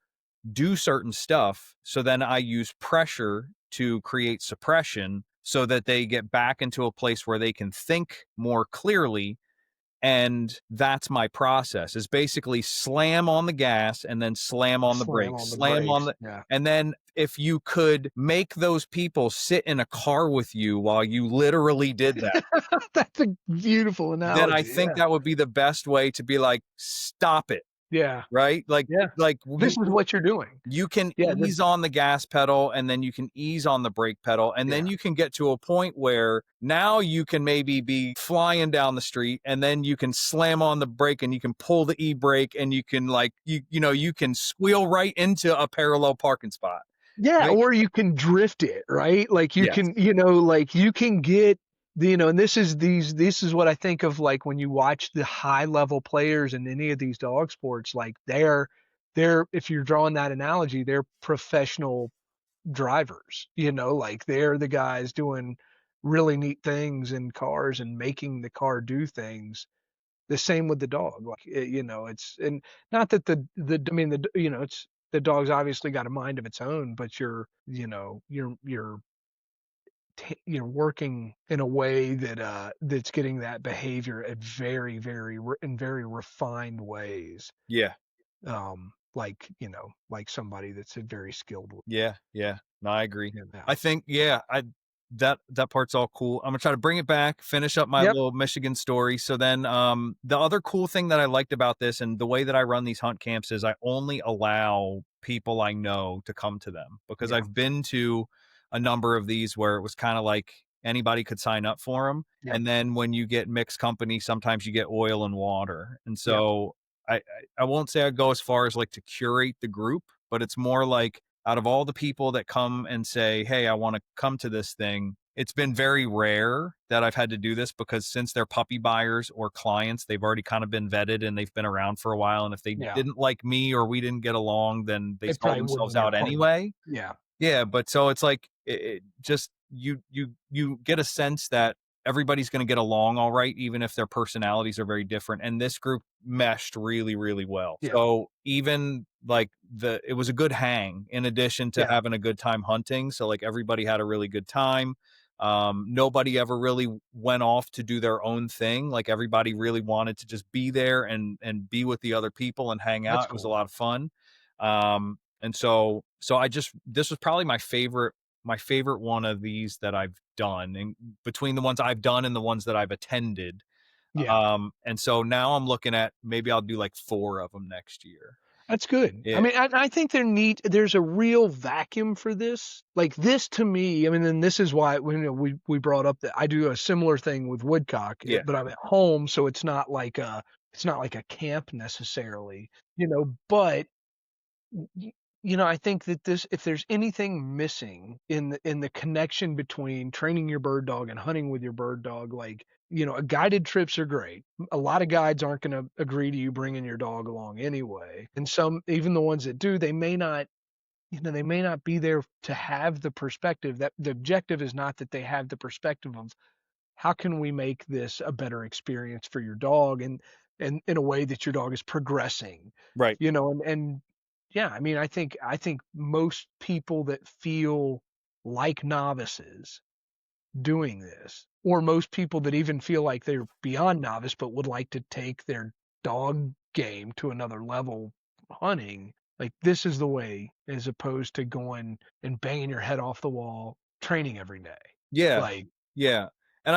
A: do certain stuff. So then I use pressure to create suppression so that they get back into a place where they can think more clearly. And that's my process, is basically slam on the gas and then slam on the
B: Slam
A: brakes,
B: on the
A: slam on
B: brakes.
A: the,
B: Yeah.
A: and then if you could make those people sit in a car with you while you literally did that,
B: That's a beautiful
A: then I
B: analogy.
A: think
B: Yeah.
A: that would be the best way to be like, stop it,
B: Yeah.
A: right?
B: Yeah.
A: Like
B: This is what you're doing.
A: you can
B: Yeah.
A: ease on the gas pedal and then you can ease on the brake pedal. And then
B: Yeah.
A: you can get to a point where now you can maybe be flying down the street and then you can slam on the brake and you can pull the e-brake and you can like, you can squeal right into a parallel parking spot.
B: Yeah,
A: Right?
B: or you can drift it, right? Like you
A: Yes.
B: can, like you can get and this is what I think of like when you watch the high level players in any of these dog sports, like they're if you're drawing that analogy, they're professional drivers, like they're the guys doing really neat things in cars and making the car do things. The same with the dog. Like, it's, and not that I mean, it's, the dog's obviously got a mind of its own, but you're working in a way that, that's getting that behavior at very, in very refined ways.
A: Yeah.
B: Like somebody that's a very skilled with,
A: Yeah. Yeah. No, I agree.
B: yeah.
A: I think, yeah, that part's all cool. I'm gonna try to bring it back, finish up my
B: Yep.
A: little Michigan story. So then, the other cool thing that I liked about this and the way that I run these hunt camps is I only allow people I know to come to them, because
B: Yeah.
A: I've been to a number of these where it was kind of like anybody could sign up for them.
B: Yep.
A: And then when you get mixed company, sometimes you get oil and water. And
B: Yep.
A: so I won't say I'd go as far as like to curate the group, but it's more like, out of all the people that come and say, hey, I want to come to this thing, it's been very rare that I've had to do this, because since they're puppy buyers or clients, they've already kind of been vetted and they've been around for a while. And if they
B: Yeah.
A: didn't like me or we didn't get along, then they
B: They
A: sold
B: probably wouldn't
A: themselves
B: be a
A: out
B: part of it.
A: anyway.
B: Yeah.
A: Yeah, but so it's like, it just, you get a sense that everybody's going to get along all right, even if their personalities are very different. And this group meshed really, really well.
B: Yeah.
A: So even like it was a good hang in addition to
B: Yeah.
A: having a good time hunting. So like everybody had a really good time. Nobody ever really went off to do their own thing. Like everybody really wanted to just be there and be with the other people and hang out.
B: That's
A: It was a
B: cool.
A: lot of fun. And so this was probably my favorite one of these that I've done, and between the ones I've done and the ones that I've attended.
B: Yeah.
A: And so now I'm looking at, maybe I'll do like 4 of them next year.
B: That's good. I
A: Yeah.
B: mean, I think there's a real vacuum for this. Like this to me, I mean, and this is why we brought up that I do a similar thing with woodcock,
A: Yeah.
B: but I'm at home, so it's not like a camp necessarily, but I think that if there's anything missing in the connection between training your bird dog and hunting with your bird dog, like, guided trips are great. A lot of guides aren't going to agree to you bringing your dog along anyway. And some, even the ones that do, they may not, be there to have the perspective. That the objective is not that they have the perspective of how can we make this a better experience for your dog, and in a way that your dog is progressing,
A: Right.
B: and yeah, I mean, I think most people that feel like novices doing this, or most people that even feel like they're beyond novice but would like to take their dog game to another level hunting, like this is the way, as opposed to going and banging your head off the wall training every day.
A: Yeah.
B: Like,
A: Yeah. And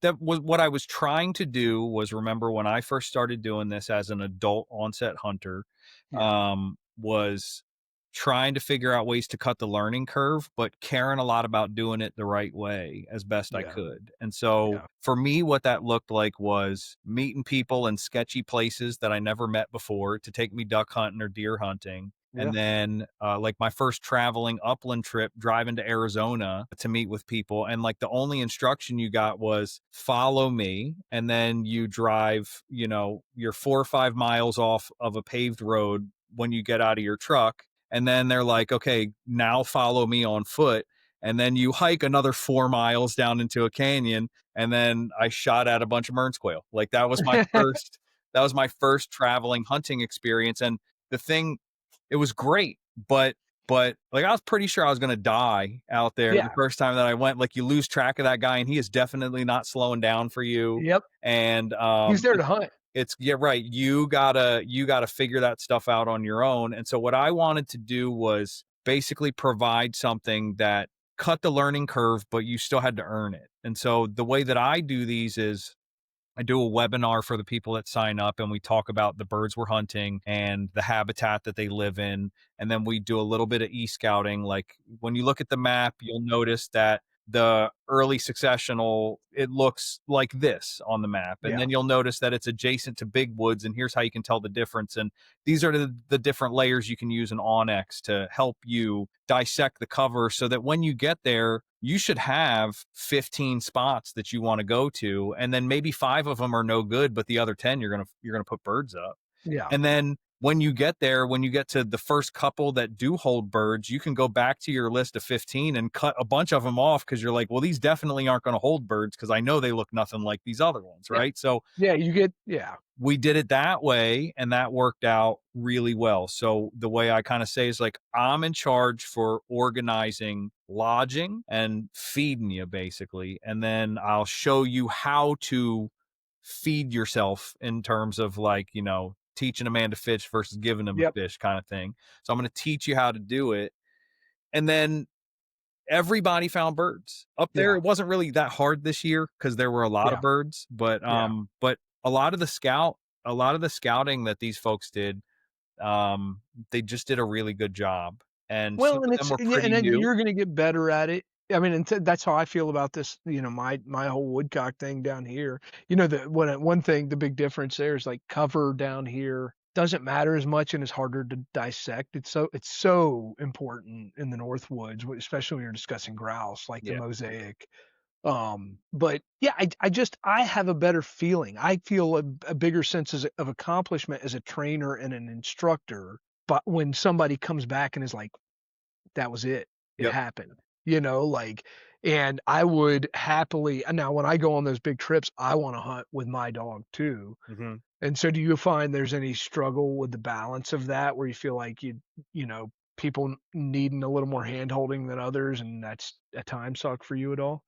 A: that was what I was trying to do, was remember when I first started doing this as an adult onset hunter,
B: yeah,
A: was trying to figure out ways to cut the learning curve, but caring a lot about doing it the right way as best I
B: yeah,
A: could. And so
B: yeah,
A: for me, what that looked like was meeting people in sketchy places that I never met before to take me duck hunting or deer hunting.
B: yeah,
A: And then, like my first traveling upland trip, driving to Arizona to meet with people. And like the only instruction you got was follow me. And then you drive, you're 4 or 5 miles off of a paved road when you get out of your truck. And then they're like, okay, now follow me on foot. And then you hike another 4 miles down into a canyon. And then I shot at a bunch of Mearns quail. Like that was my that was my first traveling hunting experience. And the thing, it was great, but but like I was pretty sure I was gonna die out there the
B: Yeah.
A: first time that I went. Like you lose track of that guy, and he is definitely not slowing down for you.
B: Yep.
A: And
B: He's there to hunt.
A: it's yeah, right. You gotta figure that stuff out on your own. And so what I wanted to do was basically provide something that cut the learning curve, but you still had to earn it. And so the way that I do these is I do a webinar for the people that sign up, and we talk about the birds we're hunting and the habitat that they live in. And then we do a little bit of e-scouting. Like when you look at the map, you'll notice that the early successional, it looks like this on the map. And
B: Yeah.
A: then you'll notice that it's adjacent to big woods. And here's how you can tell the difference. And these are the different layers you can use in Onyx to help you dissect the cover so that when you get there, you should have 15 spots that you want to go to, and then maybe 5 of them are no good, but the other 10 you're going to put birds up.
B: Yeah.
A: And then when you get there, when you get to the first couple that do hold birds, you can go back to your list of 15 and cut a bunch of them off because you're like, well, these definitely aren't going to hold birds because I know they look nothing like these other ones,
B: Yeah.
A: right? So
B: Yeah. You get, yeah.
A: we did it that way, and that worked out really well. So the way I kind of say is like, I'm in charge for organizing lodging and feeding you basically. And then I'll show you how to feed yourself in terms of like, teaching a man to fish versus giving him a
B: Yep.
A: fish kind of thing. So I'm going to teach you how to do it. And then everybody found birds up there.
B: Yeah.
A: It wasn't really that hard this year because there were a lot of
B: Yeah.
A: birds, but
B: Yeah.
A: a lot of the scouting that these folks did, they just did a really good job. And some
B: Well, and
A: of them
B: it's
A: were
B: yeah, and
A: pretty
B: then
A: new.
B: you're gonna get better at it. I mean, and that's how I feel about this, my whole woodcock thing down here. One thing, the big difference there is like cover down here doesn't matter as much and is harder to dissect. It's so important in the North Woods, especially when you're discussing grouse, like the
A: Yeah.
B: mosaic. But yeah, I have a better feeling. I feel a bigger sense of accomplishment as a trainer and an instructor. But when somebody comes back and is like, that was it. It
A: Yep.
B: happened. Like, and I would happily now when I go on those big trips, I want to hunt with my dog too.
A: hmm
B: And so do you find there's any struggle with the balance of that where you feel like people needing a little more hand holding than others and that's a time suck for you at all?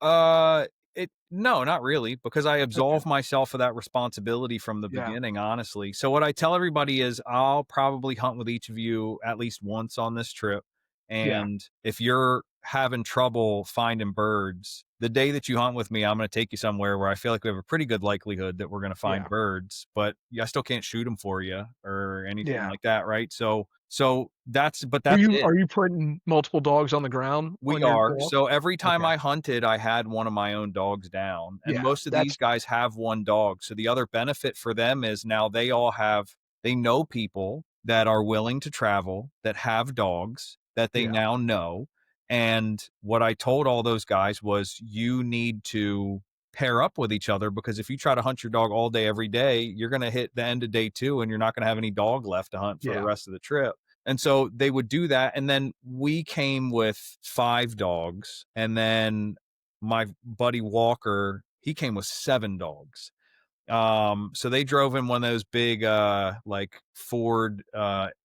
A: No, not really, because I
B: Okay.
A: absolve myself of that responsibility from the
B: Yeah.
A: beginning, honestly. So what I tell everybody is I'll probably hunt with each of you at least once on this trip.
B: Yeah.
A: And if you're having trouble finding birds, the day that you hunt with me, I'm going to take you somewhere where I feel like we have a pretty good likelihood that we're going to find
B: Yeah.
A: birds, but I still can't shoot them for you or anything
B: Yeah.
A: like that, right? So but
B: Are
A: that's
B: you
A: it.
B: are you putting multiple dogs on the ground
A: We
B: on your
A: are.
B: walk?
A: So every time
B: Okay.
A: I hunted, I had one of my own dogs down, and
B: Yeah.
A: most of these guys have one dog. So the other benefit for them is now they know people that are willing to travel, that have dogs that they
B: Yeah.
A: now know. And what I told all those guys was you need to pair up with each other because if you try to hunt your dog all day, every day, you're going to hit the end of day 2 and you're not going to have any dog left to hunt for the
B: Yeah.
A: rest of the trip. And so they would do that. And then we came with 5 dogs. And then my buddy Walker, he came with 7 dogs. So they drove in one of those big, like Ford,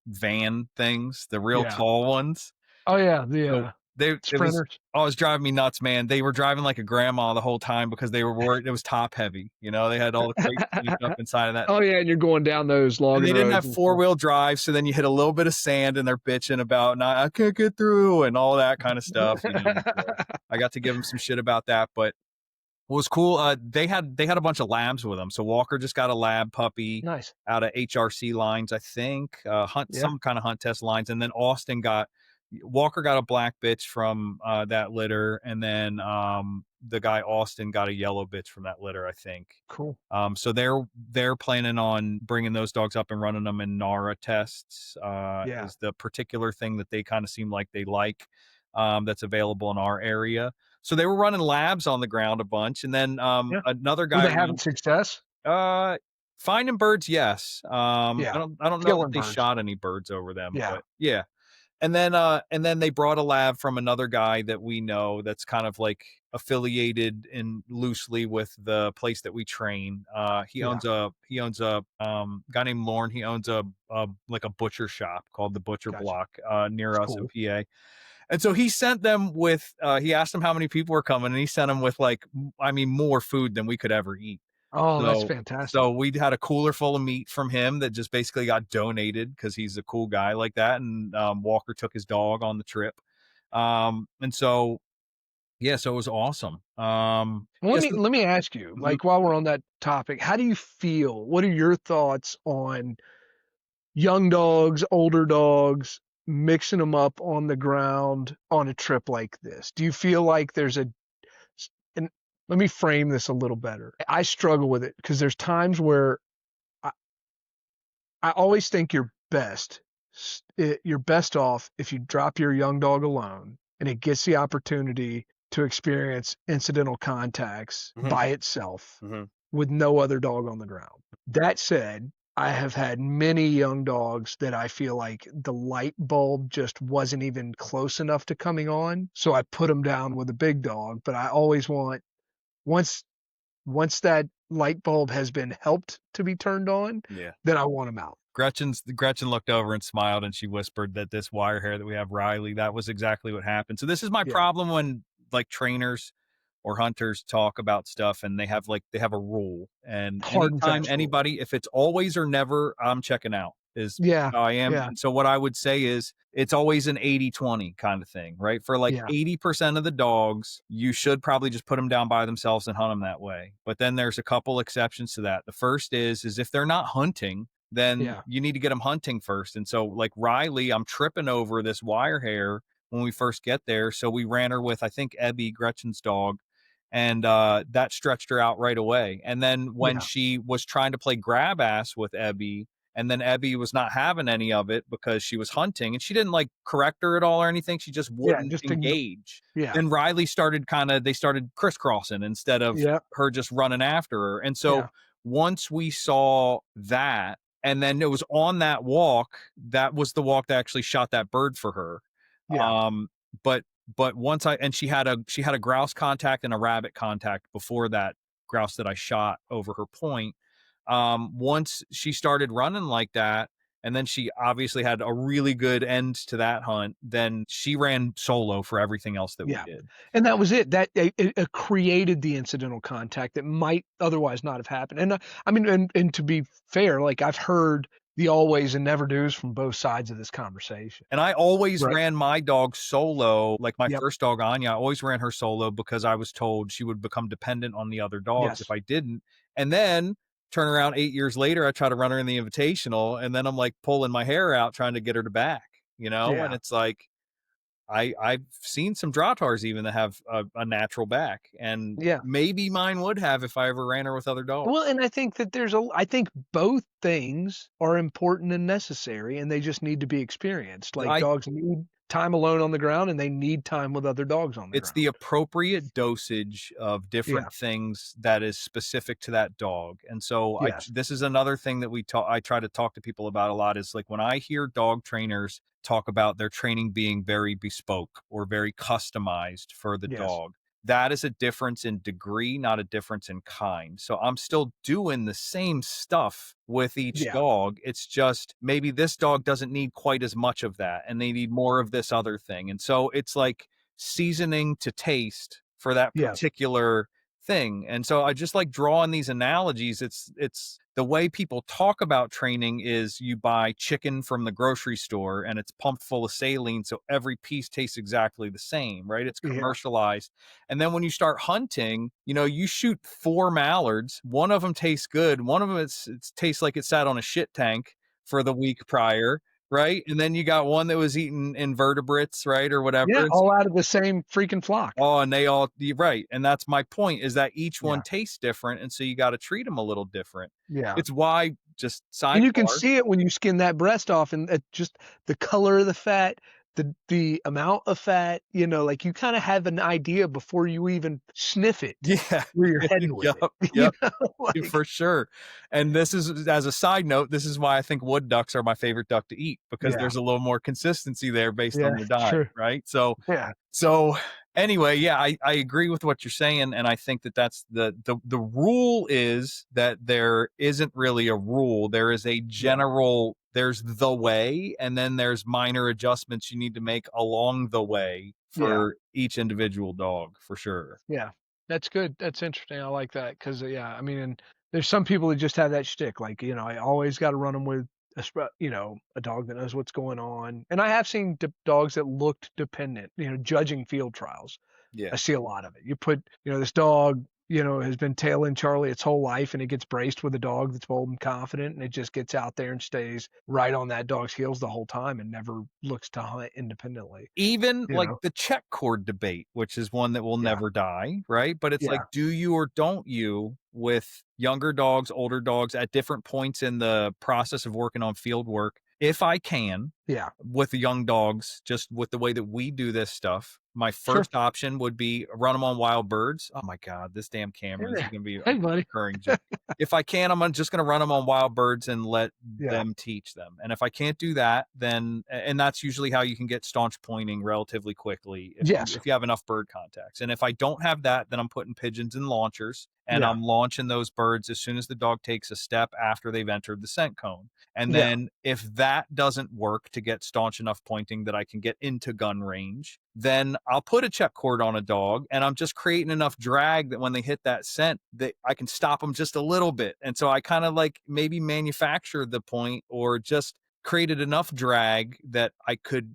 A: van things, the real
B: Yeah.
A: tall ones.
B: Oh yeah,
A: So
B: the
A: it was,
B: sprinters.
A: oh, it was driving me nuts, man. They were driving like a grandma the whole time because they were worried it was top heavy. They had all the crates stacked up inside of that.
B: Oh yeah, and you're going down those
A: And
B: logging
A: they didn't
B: roads
A: have
B: and stuff.
A: four-wheel drive, so then you hit a little bit of sand and they're bitching about, I can't get through and all that kind of stuff, So I got to give them some shit about that, but what was cool, they had a bunch of labs with them. So Walker just got a lab puppy
B: Nice.
A: out of HRC lines, I think,
B: Yeah.
A: some kind of hunt test lines, and then Walker got a black bitch from that litter, and then the guy Austin got a yellow bitch from that litter, I think.
B: Cool.
A: So they're planning on bringing those dogs up and running them in NARA tests.
B: Yeah.
A: Is the particular thing that they kind of seem like they like, that's available in our area. So they were running labs on the ground a bunch, and then
B: Yeah.
A: another
B: Were
A: guy
B: they having success?
A: finding birds. Yes.
B: Yeah.
A: I don't know that
B: Killing
A: they
B: birds.
A: shot any birds over them,
B: Yeah.
A: but yeah. And then they brought a lab from another guy that we know that's kind of like affiliated in loosely with the place that we train. He
B: Yeah.
A: owns a guy named Lorne. He owns a like a butcher shop called the Butcher
B: Gotcha.
A: Block near
B: It's
A: us in
B: cool.
A: PA. And so he sent them with he asked them how many people were coming, and he sent them with like I mean more food than we could ever eat.
B: Oh, that's
A: So
B: fantastic.
A: so we had a cooler full of meat from him that just basically got donated because he's a cool guy like that. And Walker took his dog on the trip. And so yeah, so it was awesome.
B: Well,
A: Yes.
B: let me ask you,
A: Mhm.
B: like while we're on that topic, how do you feel? What are your thoughts on young dogs, older dogs, mixing them up on the ground on a trip like this? Do you feel like there's a, and let me frame this a little better. I struggle with it because there's times where I, I always think you're best off if you drop your young dog alone and it gets the opportunity to experience incidental contacts
D: Mhm.
B: by itself
D: Mhm.
B: with no other dog on the ground. That said, I have had many young dogs that I feel like the light bulb just wasn't even close enough to coming on. So I put them down with a big dog. But I always want, once once that light bulb has been helped to be turned on,
A: Yeah.
B: then I want them out.
A: Gretchen looked over and smiled, and she whispered that this wire hair that we have, Riley, that was exactly what happened. So this is my
B: Yeah.
A: problem when like trainers or hunters talk about stuff and they have a rule. And
B: Hard and
A: anytime
B: fast rule.
A: anybody, if it's always or never, I'm checking out is
B: Yeah.
A: how I am.
B: Yeah.
A: And so what I would say is it's always an 80-20 kind of thing, right? For like
B: Yeah.
A: 80% of the dogs, you should probably just put them down by themselves and hunt them that way. But then there's a couple exceptions to that. The first is if they're not hunting, then
B: Yeah.
A: you need to get them hunting first. And so like Riley, I'm tripping over this wire hair when we first get there. So we ran her with, I think, Ebby, Gretchen's dog, and that stretched her out right away. And then when
B: Yeah.
A: she was trying to play grab ass with Ebby, and then Ebby was not having any of it because she was hunting, and she didn't like correct her at all or anything. She just
B: Yeah.
A: wouldn't
B: Just
A: engage.
B: yeah.
A: Then Riley they started crisscrossing instead of
B: Yeah.
A: her just running after her. And so
B: Yeah.
A: once we saw that, and then it was on that walk, that was the walk that actually shot that bird for her.
B: Yeah.
A: Um, but once she had a grouse contact and a rabbit contact before that grouse that I shot over her point. Once she started running like that, and then she obviously had a really good end to that hunt, then she ran solo for everything else that we
B: Yeah.
A: did.
B: And that was it. That it created the incidental contact that might otherwise not have happened. And I mean, and to be fair, like I've heard the always and never do's from both sides of this conversation.
A: And I always
B: Right.
A: ran my dog solo. Like my
B: Yep.
A: first dog, Anya, I always ran her solo because I was told she would become dependent on the other dogs if
B: Yes.
A: I didn't. And then turn around 8 years later, I try to run her in the invitational, and then I'm like pulling my hair out trying to get her to back, you know? And
B: Yeah.
A: it's like I've seen some Drottars even that have a natural back, and
B: Yeah.
A: maybe mine would have if I ever ran her with other dogs.
B: Well, and I think that I think both things are important and necessary, and they just need to be experienced. Like
A: I
B: dogs need time alone on the ground, and they need time with other dogs on the
A: It's the
B: ground.
A: appropriate dosage of
B: Yeah.
A: different things that is specific to that dog. And so
B: Yes.
A: this is another thing that I try to talk to people about a lot is like when I hear dog trainers talk about their training being very bespoke or very customized for the
B: Yes.
A: dog. That is a difference in degree, not a difference in kind. So I'm still doing the same stuff with each
B: Yeah.
A: dog. It's just maybe this dog doesn't need quite as much of that and they need more of this other thing. And so it's like seasoning to taste for that
B: Yes.
A: particular thing. And so I just like drawing these analogies. It's the way people talk about training is you buy chicken from the grocery store and it's pumped full of saline so every piece tastes exactly the same, right? It's
B: Yeah.
A: commercialized. And then when you start hunting, you shoot 4 mallards, one of them tastes good, one of them it tastes like it sat on a shit tank for the week prior, right? And then you got one that was eating invertebrates, right, or whatever.
B: Yeah.
A: And
B: All out of the same freaking flock.
A: oh, and you're right. And that's my point is that each one
B: Yeah.
A: tastes different. And so you got to treat them a little different.
B: Yeah.
A: It's why just
B: And you can
A: sidebar.
B: see it when you skin that breast off, and just the color of the fat, the amount of fat, you know, like you kind of have an idea before you even sniff it
A: Yeah.
B: where you're heading with
A: Yep,
B: it. You
A: yep.
B: know,
A: For
B: like
A: sure. And this is, as a side note, this is why I think wood ducks are my favorite duck to eat, because
B: yeah,
A: there's a little more consistency there based
B: yeah,
A: on their diet,
B: true.
A: right? So
B: Yeah,
A: so anyway, yeah, I agree with what you're saying, and I think that that's the rule is that there isn't really a rule. There is a
B: yeah,
A: general, there's the way, and then there's minor adjustments you need to make along the way
B: yeah.
A: for each individual dog, for sure.
B: Yeah, that's good. That's interesting. I like that because yeah, I mean, and there's some people that just have that shtick. Like, you know, I always got to run them with you know, a dog that knows what's going on. And I have seen dogs that looked dependent. You know, judging field trials.
A: Yeah.
B: I see a lot of it. You put, you know, this dog, you know, has been tailing Charlie its whole life, and it gets braced with a dog that's bold and confident, and it just gets out there and stays right on that dog's heels the whole time and never looks to hunt independently.
A: Even
B: You
A: like
B: know?
A: the check cord debate, which is one that will
B: Yeah,
A: never die, right? But it's like,
B: yeah,
A: do you or don't you with younger dogs, older dogs at different points in the process of working on field work? If I can,
B: yeah.
A: with the young dogs, just with the way that we do this stuff, my
B: Sure.
A: first option would be run them on wild birds. Oh my God, this damn camera, this is going to be a
B: Hey, buddy.
A: recurring joke. If I can, I'm just going to run them on wild birds and let
B: Yeah.
A: them teach them. And if I can't do that, then, and that's usually how you can get staunch pointing relatively quickly
B: Yes.
A: if you have enough bird contacts. And if I don't have that, then I'm putting pigeons in launchers, and
B: Yeah.
A: I'm launching those birds as soon as the dog takes a step after they've entered the scent cone. And
B: Yeah.
A: then if that doesn't work to get staunch enough pointing that I can get into gun range, then I'll put a check cord on a dog, and I'm just creating enough drag that when they hit that scent that I can stop them just a little bit. And so I kind of like maybe manufactured the point, or just created enough drag that I could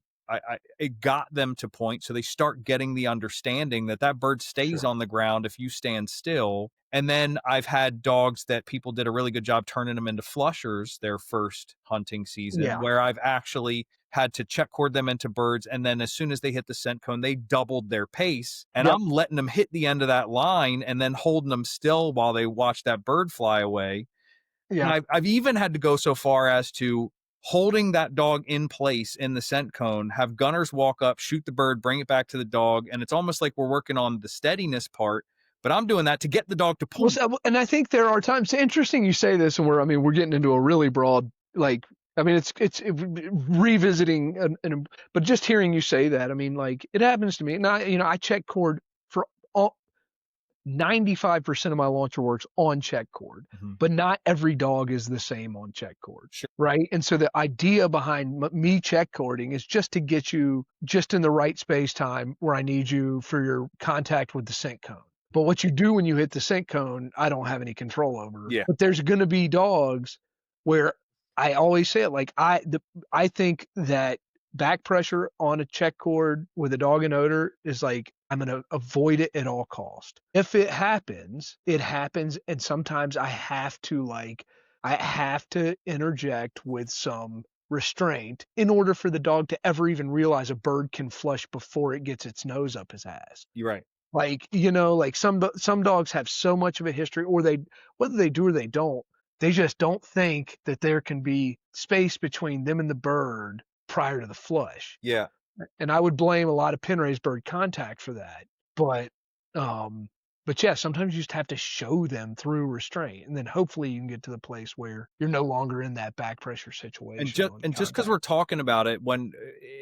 A: it got them to point, so they start getting the understanding that that bird stays
B: Sure.
A: on the ground if you stand still. And then I've had dogs that people did a really good job turning them into flushers their first hunting season,
B: Yeah.
A: where I've actually had to check cord them into birds, and then as soon as they hit the scent cone, they doubled their pace, and
B: Yep.
A: I'm letting them hit the end of that line and then holding them still while they watch that bird fly away. And
B: Yeah.
A: I've even had to go so far as to holding that dog in place in the scent cone, have gunners walk up, shoot the bird, bring it back to the dog, and it's almost like we're working on the steadiness part, but I'm doing that to get the dog to
B: Well,
A: point.
B: and I think there are times. Interesting you say this, and we're getting into a really broad, like, I mean, it's revisiting, but just hearing you say that, I mean, like, it happens to me. And I check cord for all 95% of my launcher works on check cord,
A: Mhm.
B: but not every dog is the same on check cord,
A: Sure.
B: right? And so the idea behind me check cording is just to get you just in the right space time where I need you for your contact with the scent cone. But what you do when you hit the scent cone, I don't have any control over.
A: Yeah.
B: But there's going to be dogs where I always say it like I think that back pressure on a check cord with a dog and odor is like I'm going to avoid it at all cost. If it happens, it happens, and sometimes I have to interject with some restraint in order for the dog to ever even realize a bird can flush before it gets its nose up his ass.
A: You're right.
B: Like, you know, like some dogs have so much of a history, or whether they do or they don't, they just don't think that there can be space between them and the bird prior to the flush.
A: Yeah.
B: And I would blame a lot of pen raised bird contact for that. But um but yeah, sometimes you just have to show them through restraint, and then hopefully you can get to the place where you're no longer in that back pressure situation.
A: And just because we're talking about it, when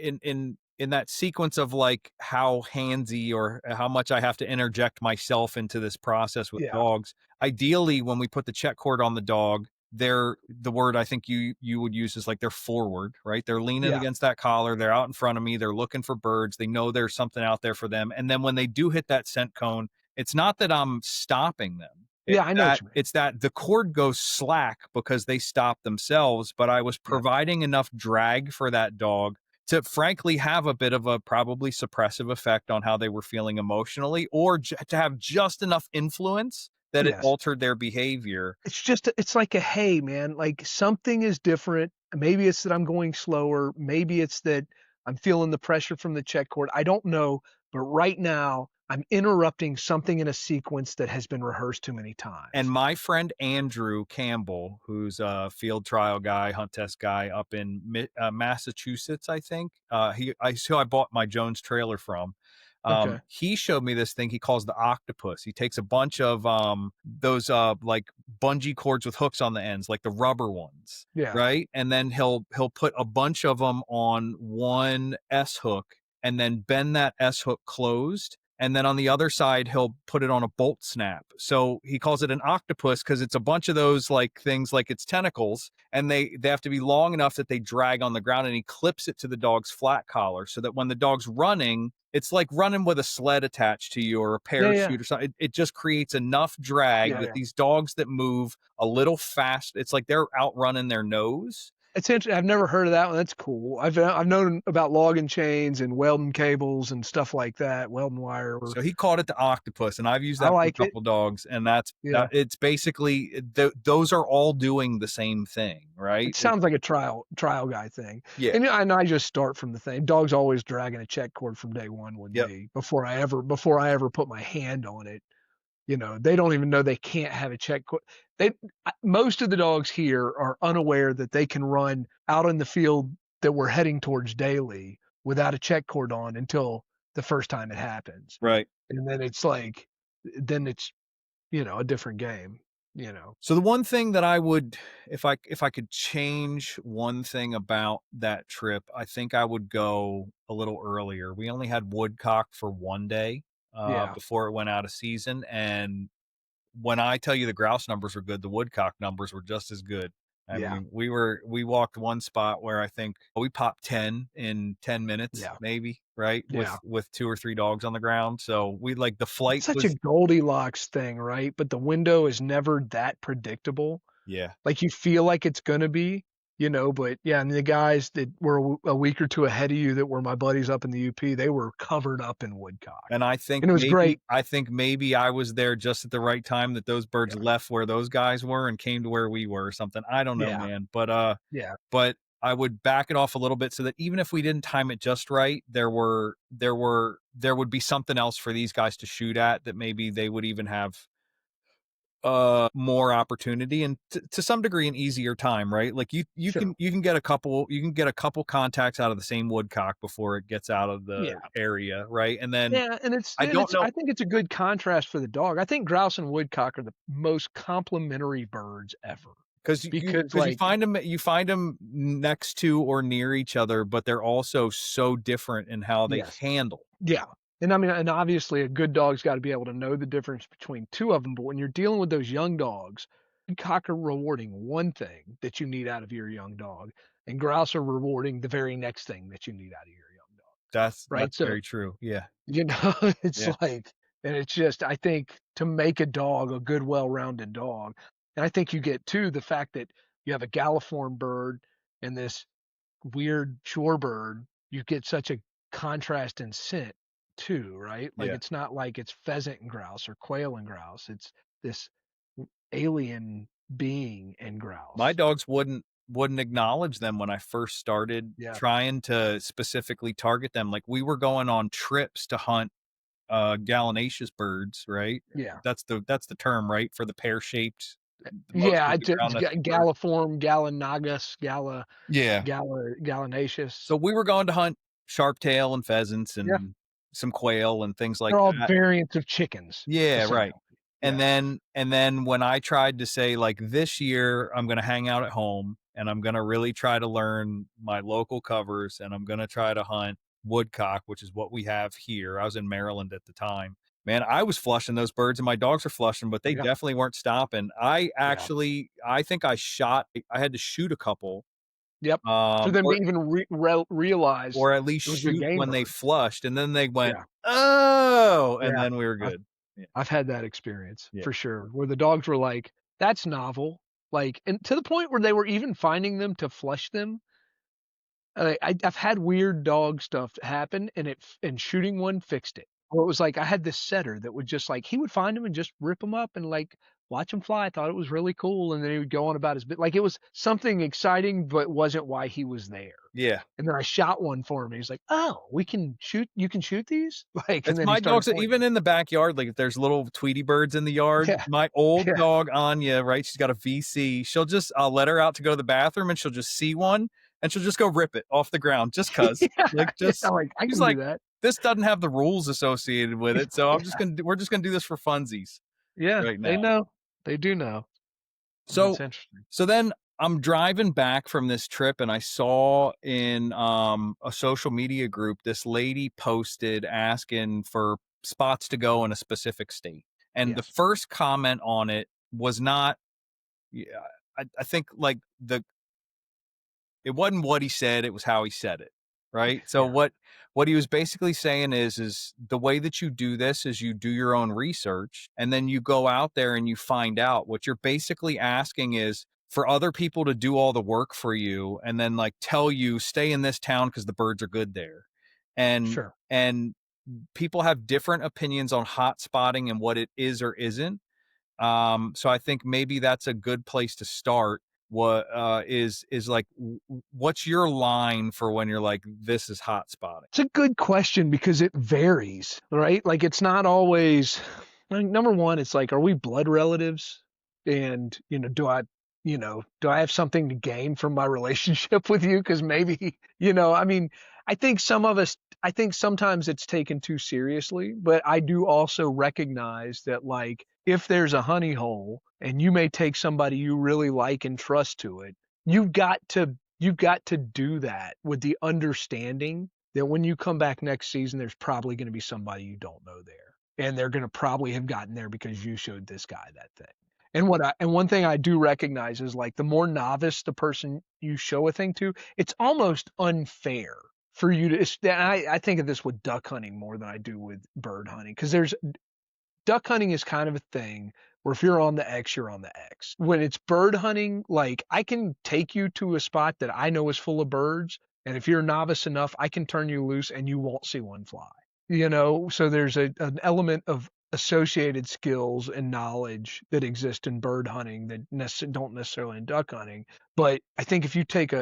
A: in that sequence of like how handsy or how much I have to interject myself into this process with
B: Yeah.
A: dogs, ideally when we put the check cord on the dog, they're, the word I think you would use is like they're forward, right? They're leaning
B: Yeah.
A: against that collar, they're out in front of me, they're looking for birds, they know there's something out there for them. And then when they do hit that scent cone, it's not that I'm stopping them.
B: Yeah, I know what you mean.
A: It's that the cord goes slack because they stop themselves, but I was providing enough drag for that dog to frankly have a bit of a probably suppressive effect on how they were feeling emotionally, or to have just enough influence that it
B: Yes.
A: altered their behavior.
B: It's like a, hey man, like something is different. Maybe it's that I'm going slower, maybe it's that I'm feeling the pressure from the check cord. I don't know, but right now I'm interrupting something in a sequence that has been rehearsed too many
A: And
B: times.
A: my friend Andrew Campbell, who's a field trial guy, hunt test guy up in Massachusetts, I think. Who I bought my Jones trailer from.
B: Okay.
A: He showed me this thing he calls the octopus. He takes a bunch of those like bungee cords with hooks on the ends, like the rubber ones,
B: Yeah.
A: right? And then he'll put a bunch of them on one S hook and then bend that S hook closed. And then on the other side, he'll put it on a bolt snap. So he calls it an octopus because it's a bunch of those like things like its tentacles, and they have to be long enough that they drag on the ground. And he clips it to the dog's flat collar so that when the dog's running, it's like running with a sled attached to you or a
B: Yeah. Yeah.
A: parachute or something. It just creates enough drag
B: Yeah.
A: that
B: Yeah.
A: these dogs that move a little fast, it's like they're outrunning their nose.
B: It's interesting. I've never heard of that one. That's cool. I've known about logging chains and welding cables and stuff like that, welding wire.
A: So he called it the octopus, and I've used
B: I
A: that for a
B: like it.
A: couple dogs, and that's
B: Yeah.
A: it's basically those are all doing the same thing, right?
B: It sounds like a trial guy thing.
A: Yeah.
B: And I just start from the thing. Dog's always dragging a check cord from day one with
A: Yep.
B: me before I ever put my hand on it. You know, they don't even know they can't have a check cord. Most of the dogs here are unaware that they can run out in the field that we're heading towards daily without a check cord on until the first time it happens.
A: Right.
B: And then it's like, then it's, a different game, you know.
A: So the one thing that I would, if I could change one thing about that trip, I think I would go a little earlier. We only had woodcock for one day
B: Yeah.
A: before it went out of season, and when I tell you the grouse numbers were good, the woodcock numbers were just as good. I
B: Yeah.
A: mean, we walked one spot where I think we popped 10 in 10 minutes,
B: Yeah.
A: maybe, right?
B: Yeah.
A: With 2 or 3 dogs on the ground. So we like the flight
B: It's such a
A: was
B: Goldilocks thing, right? But the window is never that predictable.
A: yeah.
B: Like you feel like it's gonna be, but yeah, and the guys that were a week or two ahead of you that were my buddies up in the UP, they were covered up in woodcock.
A: And
B: And it was great.
A: I think maybe I was there just at the right time that those birds
B: Yeah.
A: left where those guys were and came to where we were or something. I don't know,
B: Yeah.
A: man.
B: Yeah.
A: But I would back it off a little bit so that even if we didn't time it just right, there would be something else for these guys to shoot at that maybe they would even have more opportunity and to some degree an easier time, right? Like
B: Sure.
A: you can get a couple contacts out of the same woodcock before it gets out of the
B: Yeah.
A: area, right? And then
B: Yeah, and
A: I don't know
B: I think it's a good contrast for the dog. I think grouse and woodcock are the most complementary birds ever.
A: because
B: Because
A: you find them next to or near each other, but they're also so different in how they
B: yes.
A: handle.
B: Yeah. And I mean, and obviously a good dog's got to be able to know the difference between two of them. But when you're dealing with those young dogs, cock are rewarding one thing that you need out of your young dog, and grouse are rewarding the very next thing that you need out of your young dog. Right.
A: That's
B: So,
A: very true. Yeah.
B: it's
A: Yeah.
B: like, and it's just, I think to make a dog a good, well rounded dog, and I think you get too the fact that you have a galliform bird and this weird shorebird, you get such a contrast in scent too, right? Like
A: Yeah.
B: it's not like it's pheasant and grouse or quail and grouse. It's this alien being and
A: My
B: grouse.
A: dogs wouldn't acknowledge them when I first started
B: Yeah.
A: trying to specifically target them. Like we were going on trips to hunt gallinaceous birds, right?
B: Yeah.
A: That's the term, right? For the pear-shaped the most
B: Yeah.
A: of the ground nesting bird.
B: Galliform, gallinagus,
A: Yeah.
B: gallinaceous.
A: So we were going to hunt sharptail and pheasants
B: Yeah.
A: and some quail and things like
B: They're all
A: that.
B: variants of chickens,
A: Yeah, right.
B: essentially. Yeah.
A: And then when I tried to say like this year I'm going to hang out at home and I'm going to really try to learn my local covers and I'm going to try to hunt woodcock, which is what we have here. I was in Maryland at the time. Man, I was flushing those birds and my dogs are flushing, but they
B: Yeah.
A: definitely weren't stopping.
B: Yeah.
A: I think I had to shoot a couple,
B: Yep. For them to
A: or
B: even realize
A: at least
B: it was a
A: shoot
B: game
A: when they
B: bird.
A: flushed and then they went,
B: Yeah.
A: "Oh," and
B: Yeah.
A: then we were
B: I've
A: good. Yeah.
B: I've had that experience
A: Yeah.
B: for sure, where the dogs were like, "That's novel." Like, and to the point where they were even finding them to flush them. I've had weird dog stuff happen, and shooting one fixed it. Or it was like I had this setter that would just like he would find them and just rip them up and like watch him fly. I thought it was really cool. And then he would go on about his bit. Like it was something exciting, but wasn't why he was there.
A: Yeah.
B: And then I shot one for him. He's like, "Oh, you can shoot these?" Like, and
A: It's
B: then he
A: my
B: started
A: dogs,
B: pointing.
A: even in the backyard, like if there's little Tweety birds in the yard,
B: Yeah.
A: my old
B: Yeah.
A: dog Anya, right? She's got a VC. I'll let her out to go to the bathroom and she'll just see one and she'll just go rip it off the ground just cause.
B: Yeah.
A: Like
B: Yeah,
A: just
B: like I
A: she's
B: can do
A: like,
B: that.
A: this doesn't have the rules associated with it. So
B: Yeah.
A: we're just gonna do this for funsies
B: Yeah.
A: right now.
B: They know. They do know.
A: So
B: That's interesting.
A: so then I'm driving back from this trip and I saw in a social media group this lady posted asking for spots to go in a specific state. And the
B: Yes.
A: first comment on it was not, yeah, I think like it wasn't what he said, it was how he said it. Right. So
B: Yeah.
A: what he was basically saying is the way that you do this is you do your own research and then you go out there and you find out. What you're basically asking is for other people to do all the work for you and then like tell you stay in this town because the birds are good there.
B: Sure.
A: And people have different opinions on hot spotting and what it is or isn't. So I think maybe that's a good place to start. What is like, what's your line for when you're like, this is hot spotting?
B: It's a good question because it varies, right? Like it's not always like, number one, it's like, are we blood relatives? And, do I have something to gain from my relationship with you? Because maybe, I mean, I think sometimes it's taken too seriously, but I do also recognize that like if there's a honey hole and you may take somebody you really like and trust to it, you've got to do that with the understanding that when you come back next season, there's probably going to be somebody you don't know there. And they're going to probably have gotten there because you showed this guy that thing. And one thing I do recognize is like the more novice the person you show a thing to, it's almost unfair for you to. And I think of this with duck hunting more than I do with bird hunting because there's duck hunting is kind of a thing where if you're on the X, you're on the X. When it's bird hunting, like I can take you to a spot that I know is full of birds, and if you're novice enough, I can turn you loose and you won't see one fly. So there's an element of associated skills and knowledge that exist in bird hunting that don't necessarily in duck hunting. But I think if you take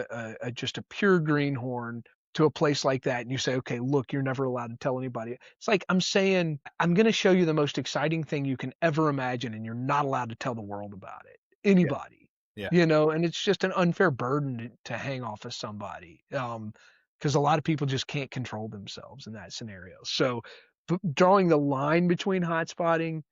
B: just a pure greenhorn to a place like that and you say, okay, look, you're never allowed to tell anybody. It's like I'm saying, I'm going to show you the most exciting thing you can ever imagine, and you're not allowed to tell the world about it. Anybody.
A: Yeah.
B: And it's just an unfair burden to hang off of somebody. Because a lot of people just can't control themselves in that scenario. So drawing the line between hot spotting,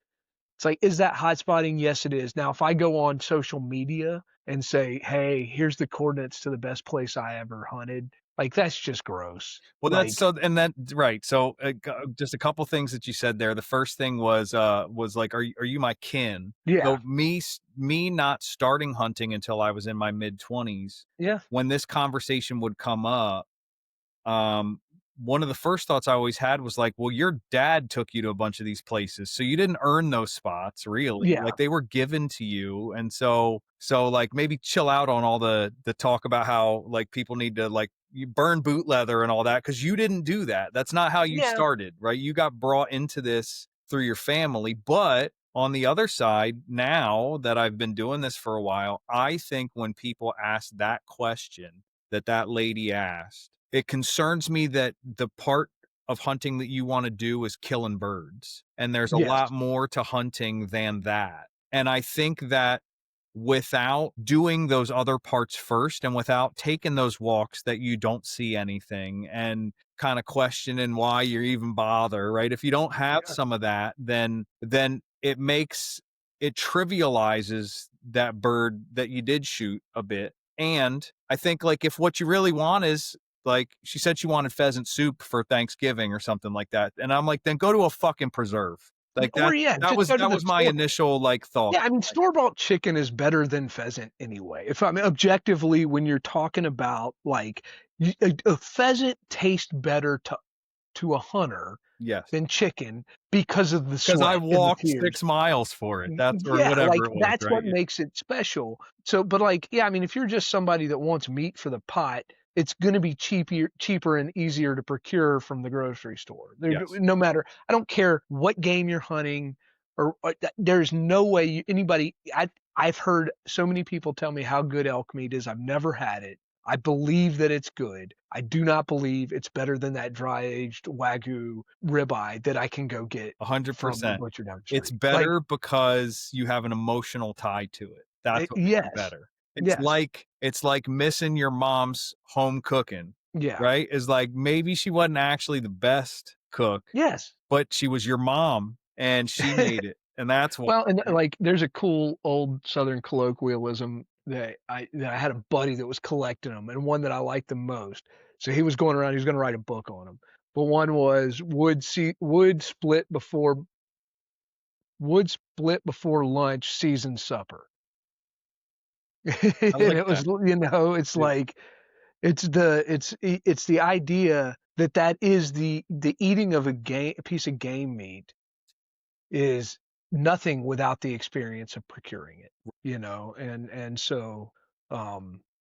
B: it's like, is that hot spotting? Yes, it is. Now, if I go on social media and say, hey, here's the coordinates to the best place I ever hunted, like that's just gross.
A: Well,
B: Like,
A: that's so, and that right. So, just a couple things that you said there. The first thing was like, are you my kin?
B: yeah,
A: So me not starting hunting until I was in my mid-20s.
B: yeah,
A: When this conversation would come up, one of the first thoughts I always had was like, well, your dad took you to a bunch of these places, so you didn't earn those spots, really.
B: yeah,
A: Like they were given to you, and so like maybe chill out on all the talk about how like people need to like you burn boot leather and all that because you didn't do that. That's not how you
B: yeah,
A: started, right? You got brought into this through your family, but on the other side, now that I've been doing this for a while, I think when people ask that question that lady asked, it concerns me that the part of hunting that you want to do is killing birds. And there's a
B: yes,
A: lot more to hunting than that. And I think that without doing those other parts first and without taking those walks that you don't see anything and kind of questioning why you're even bother, right? If you don't have
B: yeah,
A: some of that, then it trivializes that bird that you did shoot a bit. And I think like if what you really want is like she said she wanted pheasant soup for Thanksgiving or something like that. And I'm like, then go to a fucking preserve. Like
B: or yeah,
A: that
B: just go to the
A: was my
B: store.
A: initial like thought.
B: Yeah, I mean, store-bought chicken is better than pheasant anyway. If I mean, objectively, when you're talking about like a pheasant tastes better to a hunter
A: Yes.
B: than chicken because of the
A: Because I
B: sweat and the
A: walked
B: tears.
A: 6 miles for it. That's or
B: Yeah, like
A: whatever it was,
B: that's
A: right?
B: what makes it special. So, but like, yeah, I mean, if you're just somebody that wants meat for the pot, it's going to be cheaper and easier to procure from the grocery store.
A: Yes.
B: No matter, I don't care what game you're hunting, There's no way anybody. I've heard so many people tell me how good elk meat is. I've never had it. I believe that it's good. I do not believe it's better than that dry aged Wagyu ribeye that I can go get from the
A: 100%.
B: butcher down the
A: It's
B: street. Like,
A: better because you have an emotional tie to it. That's what makes it
B: yes,
A: better.
B: yes,
A: It's like missing your mom's home cooking,
B: yeah,
A: right? Is like maybe she wasn't actually the best cook,
B: yes.
A: but she was your mom and she made it. And that's why.
B: Well, and like, there's a cool old Southern colloquialism that I had a buddy that was collecting them, and one that I liked the most. So he was going around. He was going to write a book on them. But one was would split before lunch, seasoned supper.
A: I
B: And
A: like
B: it was,
A: that.
B: it's
A: Yeah.
B: like it's the idea that that is the eating of a piece of game meat is nothing without the experience of procuring it, and so,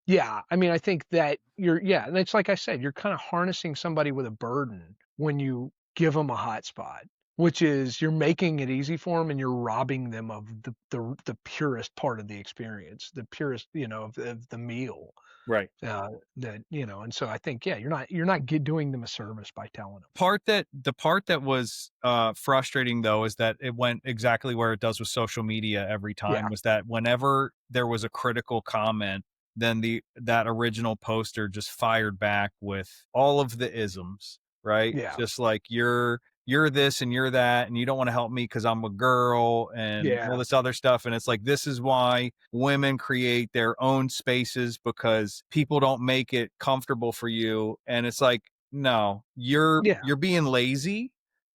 B: yeah, I mean, I think that yeah, and it's like I said, you're kind of harnessing somebody with a burden when you give them a hotspot, which is you're making it easy for them and you're robbing them of the purest part of the experience, the purest, of the meal.
A: Right.
B: And so I think, yeah, you're not doing them a service by telling them.
A: The part that was frustrating though is that it went exactly where it does with social media every time,
B: Yeah,
A: was that whenever there was a critical comment, then that original poster just fired back with all of the isms, right?
B: yeah,
A: Just like you're this and you're that and you don't want to help me because I'm a girl and all
B: yeah,
A: this other stuff. And it's like, this is why women create their own spaces, because people don't make it comfortable for you. And it's like, no,
B: yeah,
A: you're being lazy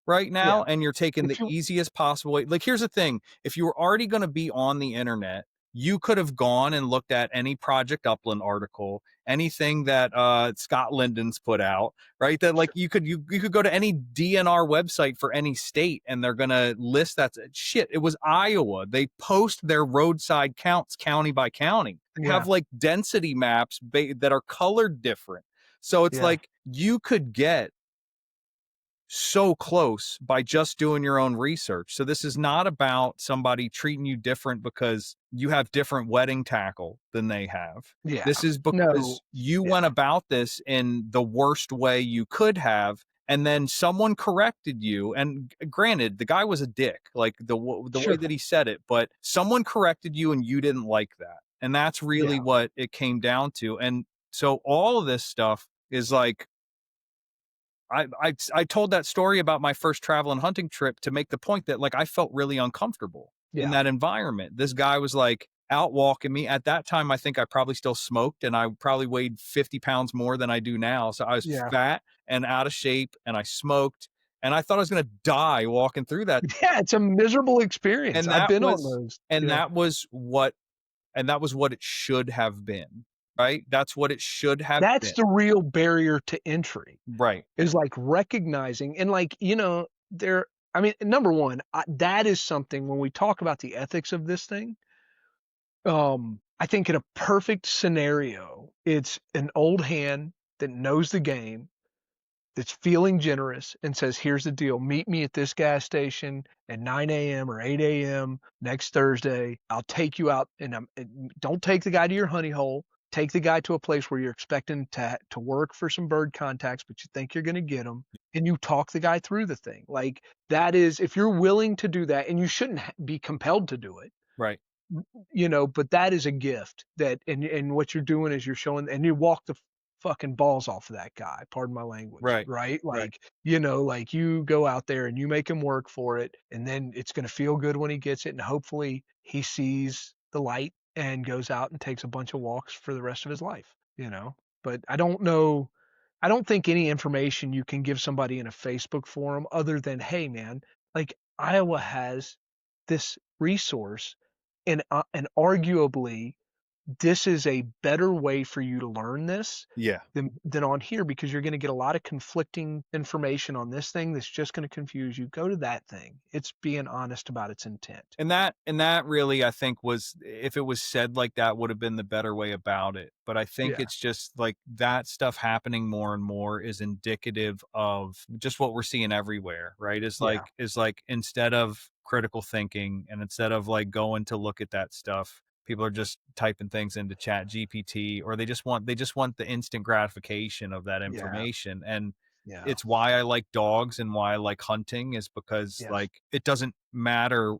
A: right
B: yeah.
A: now and you're taking
B: If
A: the
B: you
A: easiest possible way. Like, here's the thing. If you were already going to be on the internet, you could have gone and looked at any Project Upland article, anything that Scott Linden's put out, right? That like
B: Sure.
A: you could go to any DNR website for any state and they're going to list that shit. It was Iowa. They post their roadside counts county by county. They
B: Yeah,
A: have like density maps that are colored different. So it's
B: yeah,
A: like you could get so close by just doing your own research. So this is not about somebody treating you different because you have different wedding tackle than they have.
B: yeah.
A: This is
B: No,
A: because you
B: yeah,
A: went about this in the worst way you could have, and then someone corrected you. And granted, the guy was a dick, like the way
B: sure.
A: that he said it, but someone corrected you and you didn't like that. And that's really
B: Yeah,
A: what it came down to. And so all of this stuff is like, I told that story about my first travel and hunting trip to make the point that like I felt really uncomfortable in
B: yeah,
A: that environment. This guy was like out walking me. At that time, I think I probably still smoked and I probably weighed 50 pounds more than I do now. So I was
B: yeah.
A: fat and out of shape and I smoked and I thought I was going to die walking through that.
B: Yeah, it's a miserable experience.
A: And
B: I've been on those.
A: and
B: Yeah.
A: that was what, and that was what it should have been, right? That's what it should have
B: That's
A: been.
B: the real barrier to entry,
A: Right.
B: is like recognizing and like, there, I mean, number one, that is something when we talk about the ethics of this thing. I think in a perfect scenario, it's an old hand that knows the game, that's feeling generous and says, "Here's the deal. Meet me at this gas station at 9 a.m. or 8 a.m. next Thursday. I'll take you out, and don't take the guy to your honey hole. Take the guy to a place where you're expecting to work for some bird contacts, but you think you're going to get them, and you talk the guy through the thing. Like that is, if you're willing to do that, and you shouldn't be compelled to do it,
A: Right.
B: but that is a gift that, and what you're doing is you're showing, and you walk the fucking balls off of that guy, pardon my language,
A: Right.
B: right?
A: Right.
B: Like, like you go out there and you make him work for it, and then it's going to feel good when he gets it, and hopefully he sees the light and goes out and takes a bunch of walks for the rest of his life. But I don't know, I don't think any information you can give somebody in a Facebook forum other than, hey man, like Iowa has this resource, and arguably this is a better way for you to learn this
A: Yeah.
B: than on here, because you're going to get a lot of conflicting information on this thing that's just going to confuse you. Go to that thing. It's being honest about its intent.
A: And that really, I think, was, if it was said like that, would have been the better way about it. But I think
B: Yeah.
A: it's just like that stuff happening more and more is indicative of just what we're seeing everywhere, right?
B: Yeah.
A: Is like instead of critical thinking and instead of like going to look at that stuff, people are just typing things into Chat GPT, or they just want the instant gratification of that
B: Yeah.
A: information. And
B: Yeah.
A: it's why I like dogs and why I like hunting, is because
B: Yes.
A: like it doesn't matter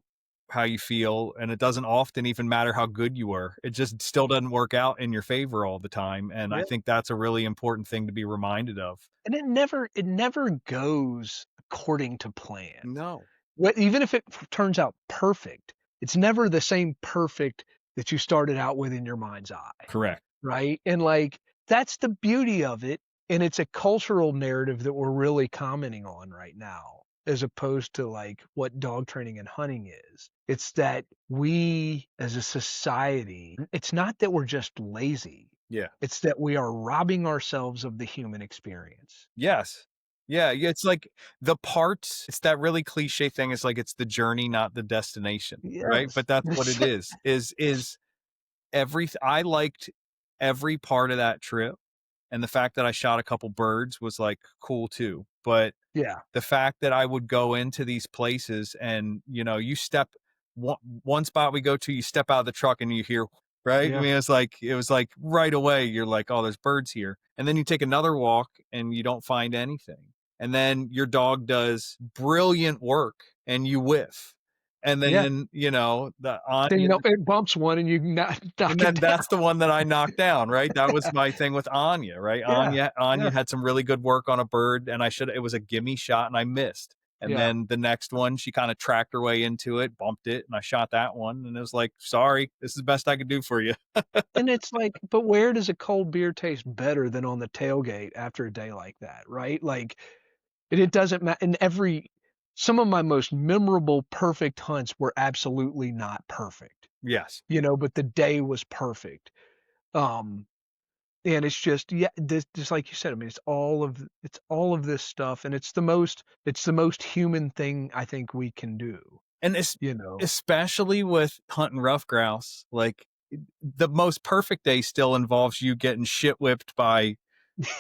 A: how you feel, and it doesn't often even matter how good you were. It just still doesn't work out in your favor all the time, and I
B: Yeah.
A: think that's a really important thing to be reminded of.
B: And it never goes according to plan.
A: No.
B: Even if it turns out perfect, it's never the same perfect that you started out with in your mind's eye.
A: Correct.
B: Right? And like, that's the beauty of it. And it's a cultural narrative that we're really commenting on right now, as opposed to like what dog training and hunting is. It's that we as a society, it's not that we're just lazy.
A: Yeah.
B: It's that we are robbing ourselves of the human experience.
A: Yes. Yeah, it's like the parts, it's that really cliche thing. It's like it's the journey, not the destination, right?
B: Yes.
A: But that's what it is I liked every part of that trip, and the fact that I shot a couple birds was like cool too. But
B: Yeah.
A: the fact that I would go into these places and, you step one spot we go to, you step out of the truck and you hear, right? I
B: Yeah.
A: mean, it was like right away, you're like, oh, there's birds here. And then you take another walk and you don't find anything. And then your dog does brilliant work and you whiff. And
B: Yeah.
A: then, the
B: Then,
A: Anya,
B: it bumps one and you knock
A: and
B: it
A: then
B: down.
A: that's the one that I knocked down, right? That was my thing with Anya, right?
B: Yeah.
A: Anya
B: Yeah.
A: had some really good work on a bird, and it was a gimme shot, and I missed. And
B: Yeah.
A: then the next one, she kind of tracked her way into it, bumped it, and I shot that one. And it was like, sorry, this is the best I could do for you.
B: And it's like, but where does a cold beer taste better than on the tailgate after a day like that, right? Like, it doesn't matter. Some of my most memorable perfect hunts were absolutely not perfect,
A: Yes.
B: but the day was perfect. Um, and it's just, yeah, just like you said, I mean, it's all of this stuff, and it's the most human thing I think we can do,
A: And it's
B: you know.
A: especially with hunting rough grouse, like the most perfect day still involves you getting shit whipped by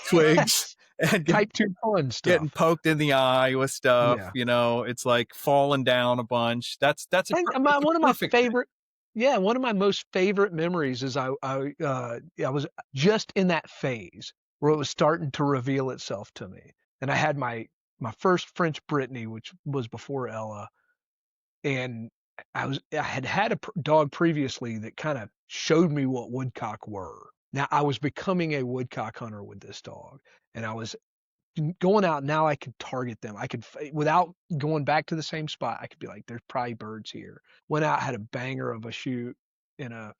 A: twigs
B: Yes.
A: and
B: Type 2 fun
A: getting
B: stuff.
A: poked in the eye with stuff,
B: Yeah.
A: it's like falling down a bunch. That's a
B: I think
A: it's a
B: one of my
A: perfect day.
B: favorite, yeah, one of my most favorite memories is I was just in that phase where it was starting to reveal itself to me, and I had my first French Brittany, which was before Ella, and I had a dog previously that kind of showed me what woodcock were. Now I was becoming a woodcock hunter with this dog, and I was going out. Now I could target them. I could, without going back to the same spot, I could be like, there's probably birds here. Went out, had a banger of a shoot in a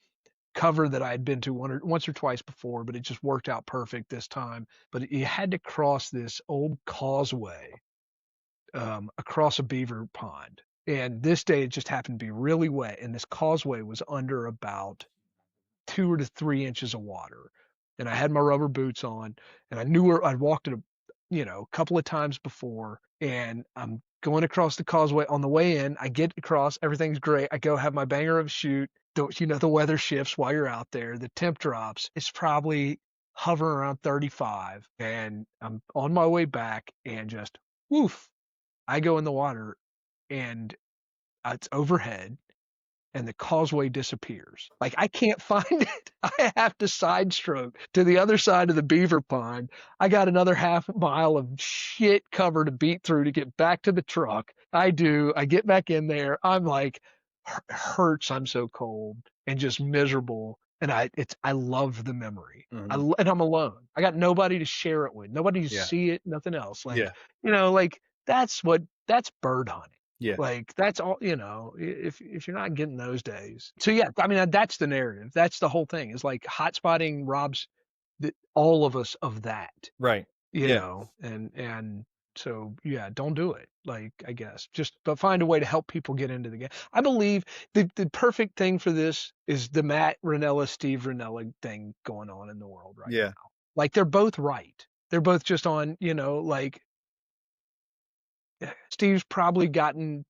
B: cover that I had been to once or twice before, but it just worked out perfect this time. But you had to cross this old causeway across a beaver pond. And this day it just happened to be really wet, and this causeway was under about 2 to 3 inches of water. And I had my rubber boots on, and I knew where I'd walked it a couple of times before, and I'm going across the causeway. On the way in, I get across, everything's great. I go have my banger of a shoot. The weather shifts while you're out there. The temp drops. It's probably hovering around 35, and I'm on my way back, and just woof, I go in the water, and it's overhead, and the causeway disappears. Like, I can't find it. I have to side stroke to the other side of the beaver pond. I got another half mile of shit cover to beat through to get back to the truck. I do. I get back in there. I'm like, hurts. I'm so cold and just miserable. And I love the memory.
A: Mhm.
B: And I'm alone. I got nobody to share it with, nobody to
A: Yeah.
B: see it, nothing else. Like,
A: Yeah.
B: like that's bird hunting.
A: Yeah.
B: Like, that's all, if you're not getting those days. So yeah, I mean, that's the narrative. That's the whole thing. Is like Hotspotting robs all of us of that,
A: Right. Yeah.
B: and So yeah, don't do it. Like, I guess but find a way to help people get into the game. I believe the perfect thing for this is the Matt Ranella, Steve Ranella thing going on in the world right
A: Yeah.
B: now. Like they're both right. They're both just on, like Steve's probably gotten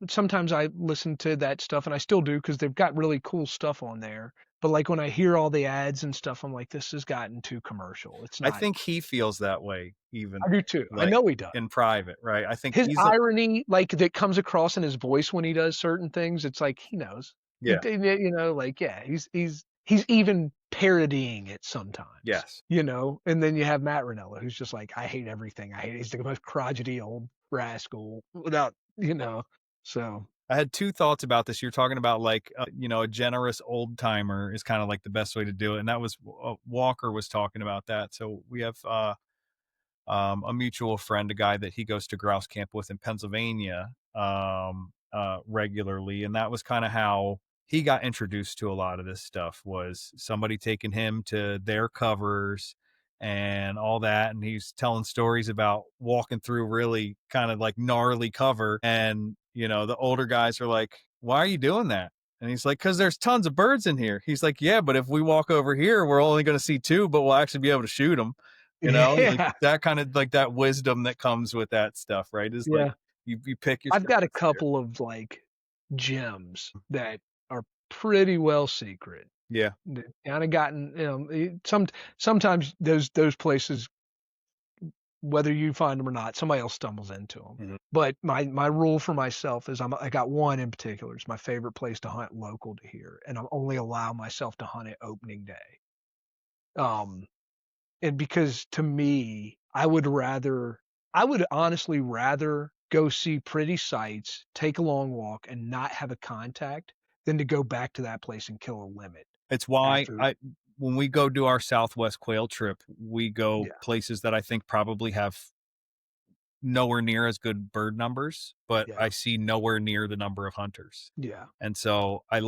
B: sometimes I listen to that stuff and I still do because they've got really cool stuff on there. But like when I hear all the ads and stuff, I'm like, this has gotten too commercial. It's
A: I
B: not.
A: think he feels that way even,
B: I do too. I
A: like,
B: know he does.
A: in private, right? I think
B: His
A: he's
B: irony, like that comes across in his voice when he does certain things. It's like he knows.
A: yeah,
B: Like yeah, he's even parodying it sometimes.
A: yes.
B: And then you have Matt Ranella, who's just like, I hate everything. I hate it. He's the most crotchety old rascal without, so.
A: I had 2 thoughts about this. You're talking about like, a generous old timer is kind of like the best way to do it. And that was Walker was talking about that. So we have a mutual friend, a guy that he goes to grouse camp with in Pennsylvania regularly, and that was kind of how he got introduced to a lot of this stuff. Was somebody taking him to their covers and all that, and he's telling stories about walking through really kind of like gnarly cover, and the older guys are like, "Why are you doing that?" And he's like, "Because there's tons of birds in here." He's like, "Yeah, but if we walk over here, we're only going to see 2, but we'll actually be able to shoot them." Like
B: Yeah.
A: that kind of like that wisdom that comes with that stuff, right? Is like
B: Yeah.
A: you pick your
B: I've got a
A: spots there.
B: couple of like gems that are pretty well secret.
A: Yeah.
B: That kind of gotten, sometimes those places, whether you find them or not, somebody else stumbles into them.
A: Mhm.
B: But my rule for myself is I got one in particular. It's my favorite place to hunt local to here, and I only allow myself to hunt it opening day. And because to me, I would honestly rather go see pretty sights, take a long walk, and not have a contact than to go back to that place and kill a limit
A: It's why
B: after.
A: when we go do our Southwest quail trip, we go
B: Yeah,
A: places that I think probably have nowhere near as good bird numbers, but
B: yeah,
A: I see nowhere near the number of hunters.
B: yeah,
A: And so I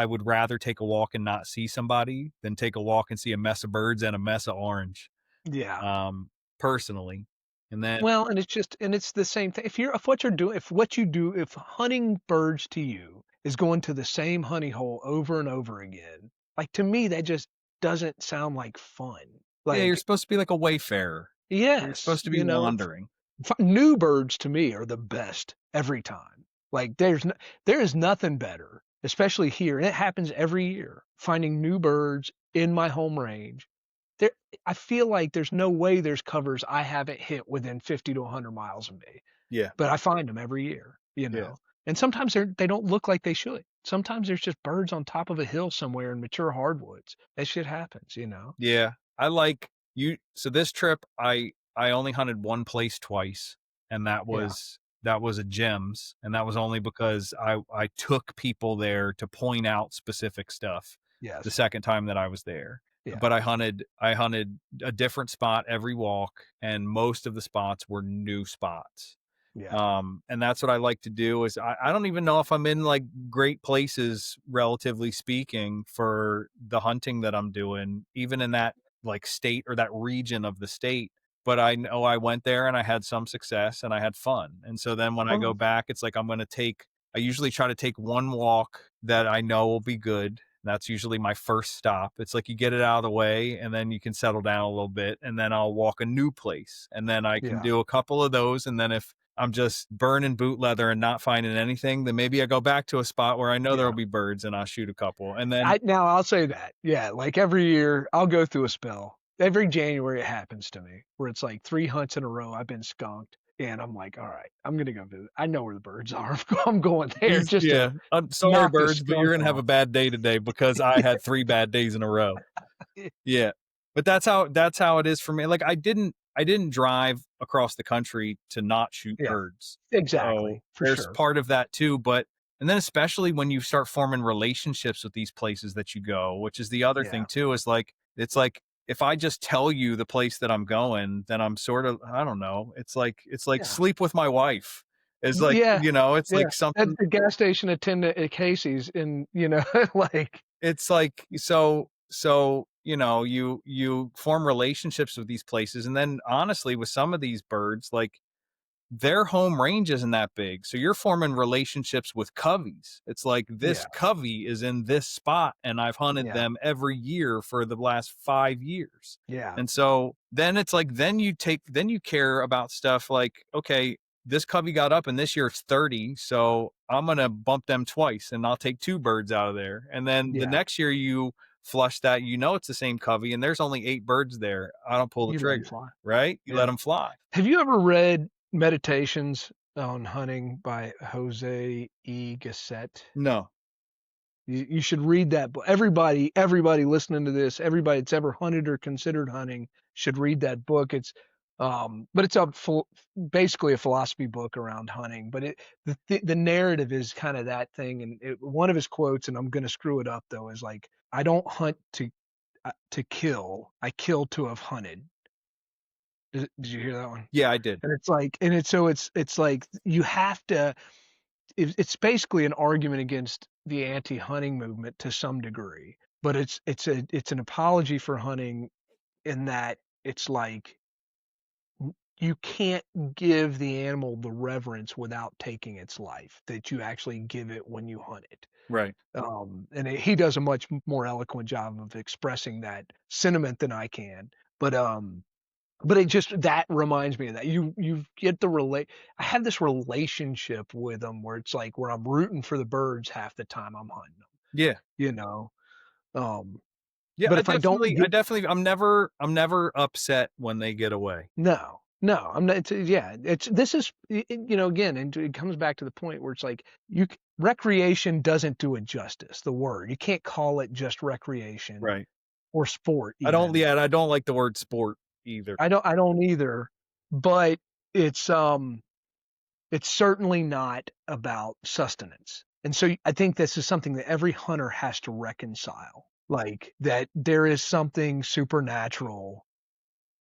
A: would rather take a walk and not see somebody than take a walk and see a mess of birds and a mess of orange.
B: yeah.
A: Personally. And then
B: Well, and it's the same thing. If what you're doing, if what you do, if hunting birds to you is going to the same honey hole over and over again, like to me, that just doesn't sound like fun.
A: yeah, you're
B: Like,
A: supposed to be like a wayfarer. You're
B: yes,
A: supposed to be wandering.
B: New birds to me are the best every time. Like there is nothing better, especially here, and it happens every year. Finding new birds in my home range. There, I feel like there's no way there's covers I haven't hit within 50 to 100 miles of me,
A: Yeah,
B: but I find them every year.
A: yeah.
B: And sometimes they don't look like they should. Sometimes there's just birds on top of a hill somewhere in mature hardwoods. That shit happens.
A: Yeah. I like you so this trip I only hunted one place twice, and
B: Yeah.
A: that was a gems, and that was only because I took people there to point out specific stuff the
B: Yes.
A: second time that I was there.
B: Yeah.
A: But I hunted a different spot every walk, and most of the spots were new spots.
B: Yeah.
A: And that's what I like to do is I don't even know if I'm in like great places, relatively speaking, for the hunting that I'm doing, even in that like state or that region of the state. But I know I went there and I had some success and I had fun. And so then when I go
B: Well,
A: back, it's like I usually try to take one walk that I know will be good. That's usually my first stop. It's like you get it out of the way and then you can settle down a little bit, and then I'll walk a new place. And then I can
B: yeah.
A: do a couple of those. And then if I'm just burning boot leather and not finding anything, then maybe I go back to a spot where I know
B: Yeah.
A: there'll be birds and I'll shoot a couple. And then
B: Now I'll say that. Yeah, like every year I'll go through a spell. Every January it happens to me where it's like 3 hunts in a row I've been skunked and I'm like, all right, I'm gonna go visit. I know where the birds are. I'm going there just to
A: I'm sorry,
B: knock the
A: birds, but you're
B: skunk
A: gonna have a
B: off.
A: bad day today because I had 3 bad days in a row. Yeah. But that's how it is for me. Like I didn't drive across the country to not shoot
B: Yeah,
A: birds. So
B: exactly. For
A: there's
B: sure.
A: part of that too. But and then especially when you start forming relationships with these places that you go, which is the other
B: Yeah.
A: thing too, is like it's like if I just tell you the place that I'm going, then I'm sort of I don't know. It's like
B: Yeah.
A: sleep with my wife. It's like,
B: Yeah.
A: it's
B: Yeah.
A: like
B: That's
A: something
B: the gas station attendant at Casey's and like
A: it's like so you form relationships with these places, and then honestly, with some of these birds, like their home range isn't that big. So you're forming relationships with coveys. It's like
B: Yeah.
A: this covey is in this spot and I've hunted
B: Yeah.
A: them every year for the last 5 years.
B: Yeah.
A: And so then it's like then you care about stuff like, okay, this covey got up and this year it's 30, so I'm going to bump them twice and I'll take 2 birds out of there. And then the
B: Yeah.
A: next year you flush that, it's the same covey and there's only 8 birds there. I don't pull the
B: You let 'em
A: trigger,
B: fly.
A: right? You let
B: Yeah.
A: them fly.
B: Have you ever read Meditations on Hunting by Jose E. Gasset?
A: No.
B: You should read that book. Everybody listening to this, everybody that's ever hunted or considered hunting should read that book. But it's basically a philosophy book around hunting. But the narrative is kind of that thing. And one of his quotes, and I'm going to screw it up though, is like, "I don't hunt to kill. I kill to have hunted." Did you hear that one?
A: Yeah, I did.
B: And it's like you have to. It's basically an argument against the anti-hunting movement to some degree, but it's an apology for hunting in that it's like you can't give the animal the reverence without taking its life that you actually give it when you hunt it.
A: Right.
B: And he does a much more eloquent job of expressing that sentiment than I can. But it just that reminds me of that. You get I have this relationship with them where it's like where I'm rooting for the birds half the time I'm hunting them,
A: Yeah.
B: you know? Um,
A: Yeah,
B: but if I don't get
A: I'm never upset when they get away.
B: no, I'm not. Yeah, this is again, and it comes back to the point where it's like recreation doesn't do it justice. The word you can't call it just recreation
A: Right.
B: or sport.
A: I don't
B: Even.
A: I don't like the word sport either.
B: I don't either, but it's certainly not about sustenance. And so I think this is something that every hunter has to reconcile. Like that there is something supernatural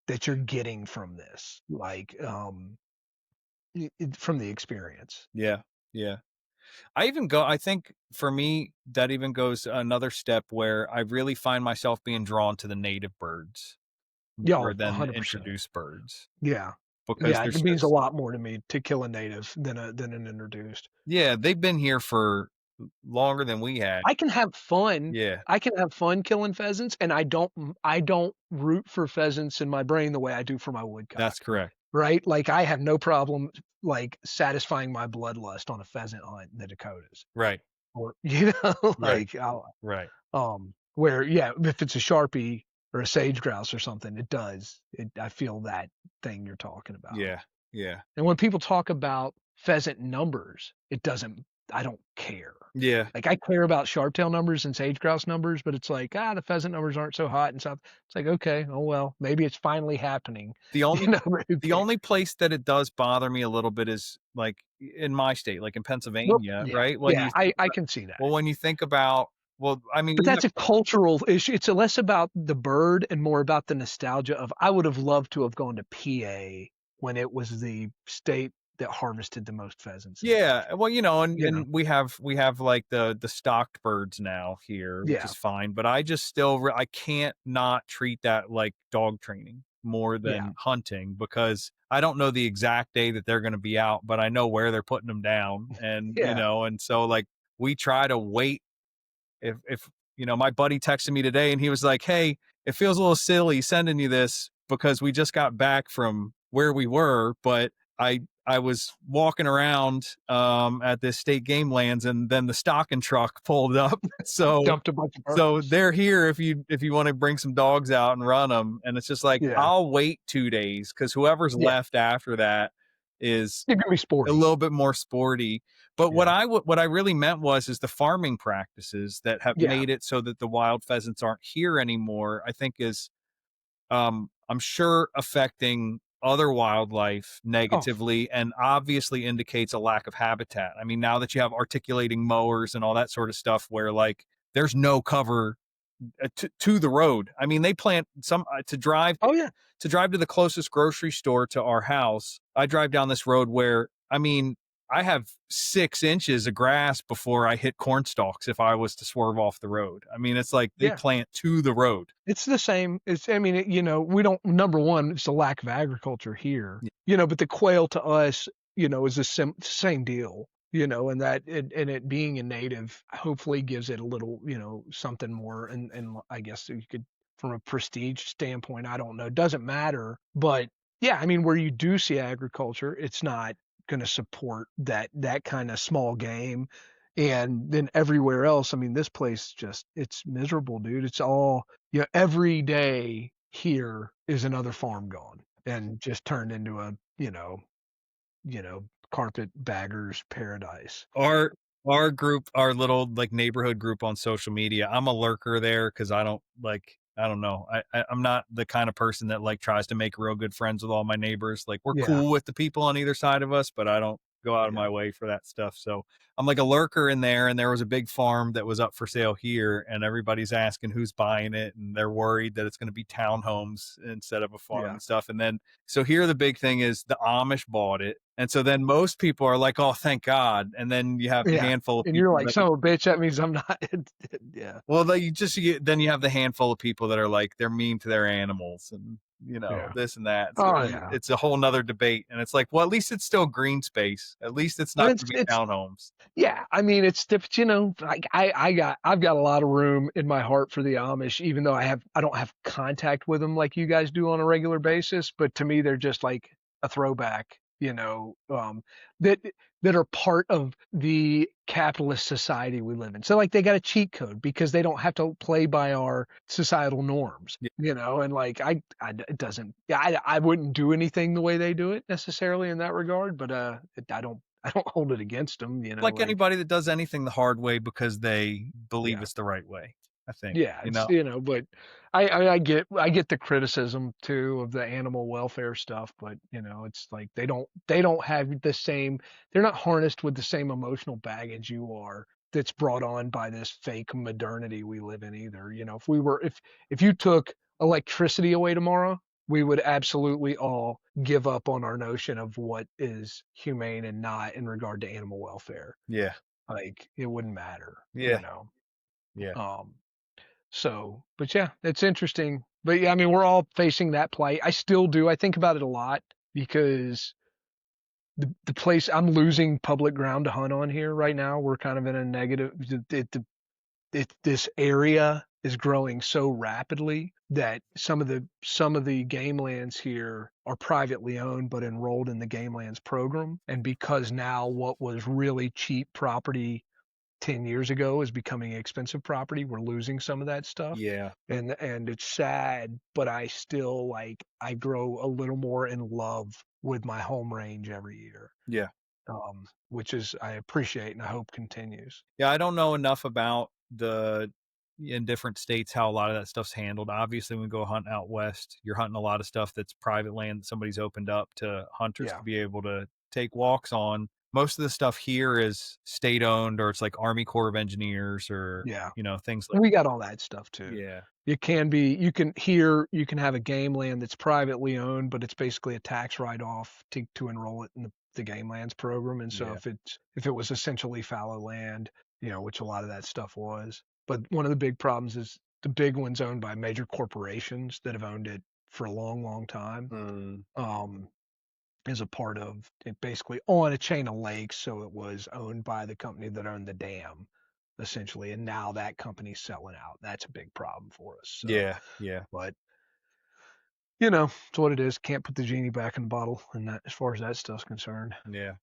B: that you're getting from this, like from the experience.
A: Yeah. Yeah. I think for me that even goes another step where I really find myself being drawn to the native birds
B: Yeah,
A: more than the
B: 100%.
A: introduced birds
B: Yeah.
A: because
B: Yeah,
A: there's
B: it means a
A: just
B: lot more to me to kill a native than an introduced.
A: yeah, they've been here for longer than we had.
B: I can have fun.
A: Yeah,
B: I can have fun killing pheasants, and I don't root for pheasants in my brain the way I do for my woodcock.
A: that's correct.
B: Right? Like I have no problem like satisfying my bloodlust on a pheasant hunt in the Dakotas.
A: Right.
B: Or
A: Right.
B: like I'll,
A: Right.
B: where yeah, if it's a Sharpie or a sage grouse or something, I feel that thing you're talking about.
A: Yeah. Yeah.
B: And when people talk about pheasant numbers, I don't care.
A: Yeah.
B: Like I care about sharptail numbers and sage grouse numbers, but it's like, the pheasant numbers aren't so hot and stuff. It's like, okay, oh well, maybe it's finally happening.
A: The only
B: Who
A: the
B: cares?
A: only place that it does bother me a little bit is like in my state, like in
B: Well,
A: Pennsylvania,
B: yeah,
A: right? When you think
B: I can see that.
A: when you think about I mean,
B: But
A: we
B: that's a cultural issue. It's less about the bird and more about the nostalgia of I would have loved to have gone to PA when it was the state that harvested the most pheasants in the
A: yeah,
B: country.
A: well,
B: You know?
A: and we have like the stocked birds now here, which
B: Yeah,
A: is fine, but I just still I can't not treat that like dog training more
B: yeah,
A: than hunting because I don't know the exact day that they're going to be out, but I know where they're putting them down, and
B: yeah,
A: and so like we try to wait. If my buddy texted me today and he was like, "Hey, it feels a little silly sending you this because we just got back from where we were, but I was walking around at this state game lands and then the stocking truck pulled up. So
B: dumped a bunch of
A: so
B: birds.
A: they're here if you want to bring some dogs out and run them." And it's just like
B: Yeah,
A: I'll wait 2 days cuz whoever's
B: yeah,
A: left after that is
B: it can be
A: a
B: sporty.
A: little bit more sporty. But
B: Yeah,
A: what I really meant is the farming practices that have
B: yeah.
A: made it so that the wild pheasants aren't here anymore, I think is I'm sure affecting other wildlife
B: Oh,
A: negatively and obviously indicates a lack of habitat. I mean, now that you have articulating mowers and all that sort of stuff where like there's no cover to the road. I mean, they plant some
B: oh yeah,
A: to drive to the closest grocery store to our house. I drive down this road where I mean, I have 6 inches of grass before I hit corn stalks if I was to swerve off the road. I mean, it's like they
B: Yeah.
A: plant to the road.
B: It's the same. I mean, we don't, number one, it's a lack of agriculture here,
A: Y
B: but the quail to us, is the same deal, and and it being a native hopefully gives it a little, something more. And I guess you could, from a prestige standpoint, I don't know, it doesn't matter. But yeah, I mean, where you do see agriculture, it's not going to support that kind of small game. And then everywhere else, I mean, this place just, it's miserable, dude. It's all, every day here is another farm gone and just turned into a, carpetbagger's paradise.
A: Our group, our little, like, neighborhood group on social media, I'm a lurker there because I don't know. I'm not the kind of person that, like, tries to make real good friends with all my neighbors. Like, we're
B: Yeah,
A: cool with the people on either side of us, but I don't go out of
B: yeah,
A: my way for that stuff. So I'm like a lurker in there, and there was a big farm that was up for sale here, and everybody's asking who's buying it, and they're worried that it's going to be townhomes instead of a farm
B: yeah,
A: and stuff. And then, so here the big thing is the Amish bought it, and so then most people are like, "Oh, thank God!" And then you have the
B: yeah.
A: handful of
B: And you're
A: people
B: like,
A: that,
B: son of a bitch, that means I'm not. Yeah,
A: well, then you have the handful of people that are like they're mean to their animals and
B: yeah.
A: this and that. So
B: Oh
A: then
B: yeah.
A: it's a whole nother debate, and it's like, well, at least it's still green space. At least it's
B: And
A: not going to be
B: it's
A: townhomes.
B: Yeah, I mean, it's diff like I've got a lot of room in my heart for the Amish, even though I don't have contact with them like you guys do on a regular basis. But to me, they're just like a throwback, that that are part of the capitalist society we live in. So like they got a cheat code because they don't have to play by our societal norms, and like it doesn't, yeah, I wouldn't do anything the way they do it necessarily in that regard, but I don't hold it against them,
A: Like
B: like,
A: anybody that does anything the hard way because they believe
B: yeah.
A: it's the right way, I think,
B: Yeah,
A: you know?
B: but I get the criticism too of the animal welfare stuff, but it's like they don't have the same, they're not harnessed with the same emotional baggage you are that's brought on by this fake modernity we live in either. If you took electricity away tomorrow, we would absolutely all give up on our notion of what is humane and not in regard to animal welfare.
A: Yeah.
B: Like it wouldn't matter,
A: Yeah. Yeah.
B: Um so, but yeah, it's interesting. But yeah, I mean, we're all facing that plight. I still do. I think about it a lot because the place, I'm losing public ground to hunt on here right now. We're kind of in a negative. This area is growing so rapidly that some of the game lands here are privately owned but enrolled in the game lands program. And because now what was really cheap property 10 years ago is becoming expensive property. We're losing some of that stuff.
A: Yeah.
B: And it's sad, but I still I grow a little more in love with my home range every year.
A: Yeah.
B: Which is I appreciate and I hope continues.
A: Yeah, I don't know enough about the in different states how a lot of that stuff's handled. Obviously, when we go hunt out west, you're hunting a lot of stuff that's private land that somebody's opened up to hunters
B: Yeah.
A: to be able to take walks on. Most of the stuff here is state owned, or it's like Army Corps of Engineers, or
B: Yeah.
A: things like
B: We got all that stuff too.
A: yeah,
B: You can have a game land that's privately owned, but it's basically a tax write-off to enroll it in the game lands program. And so
A: yeah,
B: if it was essentially fallow land, which a lot of that stuff was. But one of the big problems is the big ones owned by major corporations that have owned it for a long, long time.
A: mm,
B: Is a part of it, basically on a chain of lakes. So it was owned by the company that owned the dam, essentially. And now that company's selling out. That's a big problem for us. So,
A: yeah, yeah,
B: but it's what it is. Can't put the genie back in the bottle, and that, as far as that stuff's concerned.
A: yeah.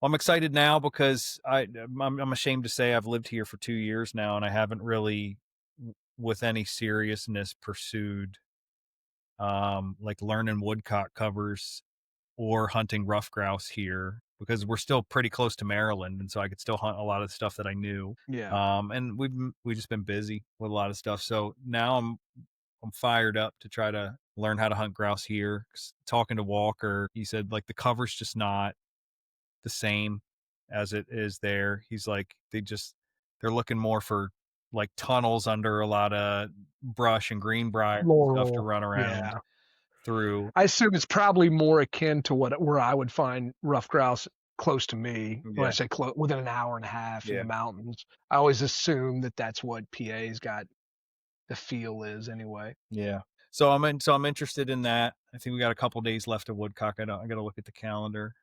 A: Well, I'm excited now because I'm ashamed to say I've lived here for 2 years now, and I haven't really, with any seriousness, pursued like learning woodcock covers or hunting rough grouse here because we're still pretty close to Maryland, and so I could still hunt a lot of stuff that I knew.
B: Yeah,
A: And we've just been busy with a lot of stuff. So now I'm fired up to try to learn how to hunt grouse here. 'Cause talking to Walker, he said like the cover's just not the same as it is there. He's like they're looking more for like tunnels under a lot of brush and greenbrier and stuff to
B: Laurel.
A: run around
B: Yeah,
A: through.
B: I assume it's probably more akin to where I would find rough grouse close to me. When I
A: Yeah.
B: say close, within an hour and a half in
A: Yeah.
B: the mountains. I always assume that that's what PA's got the feel is anyway.
A: Yeah. So I'm interested in that. I think we got a couple days left of woodcock. I got to look at the calendar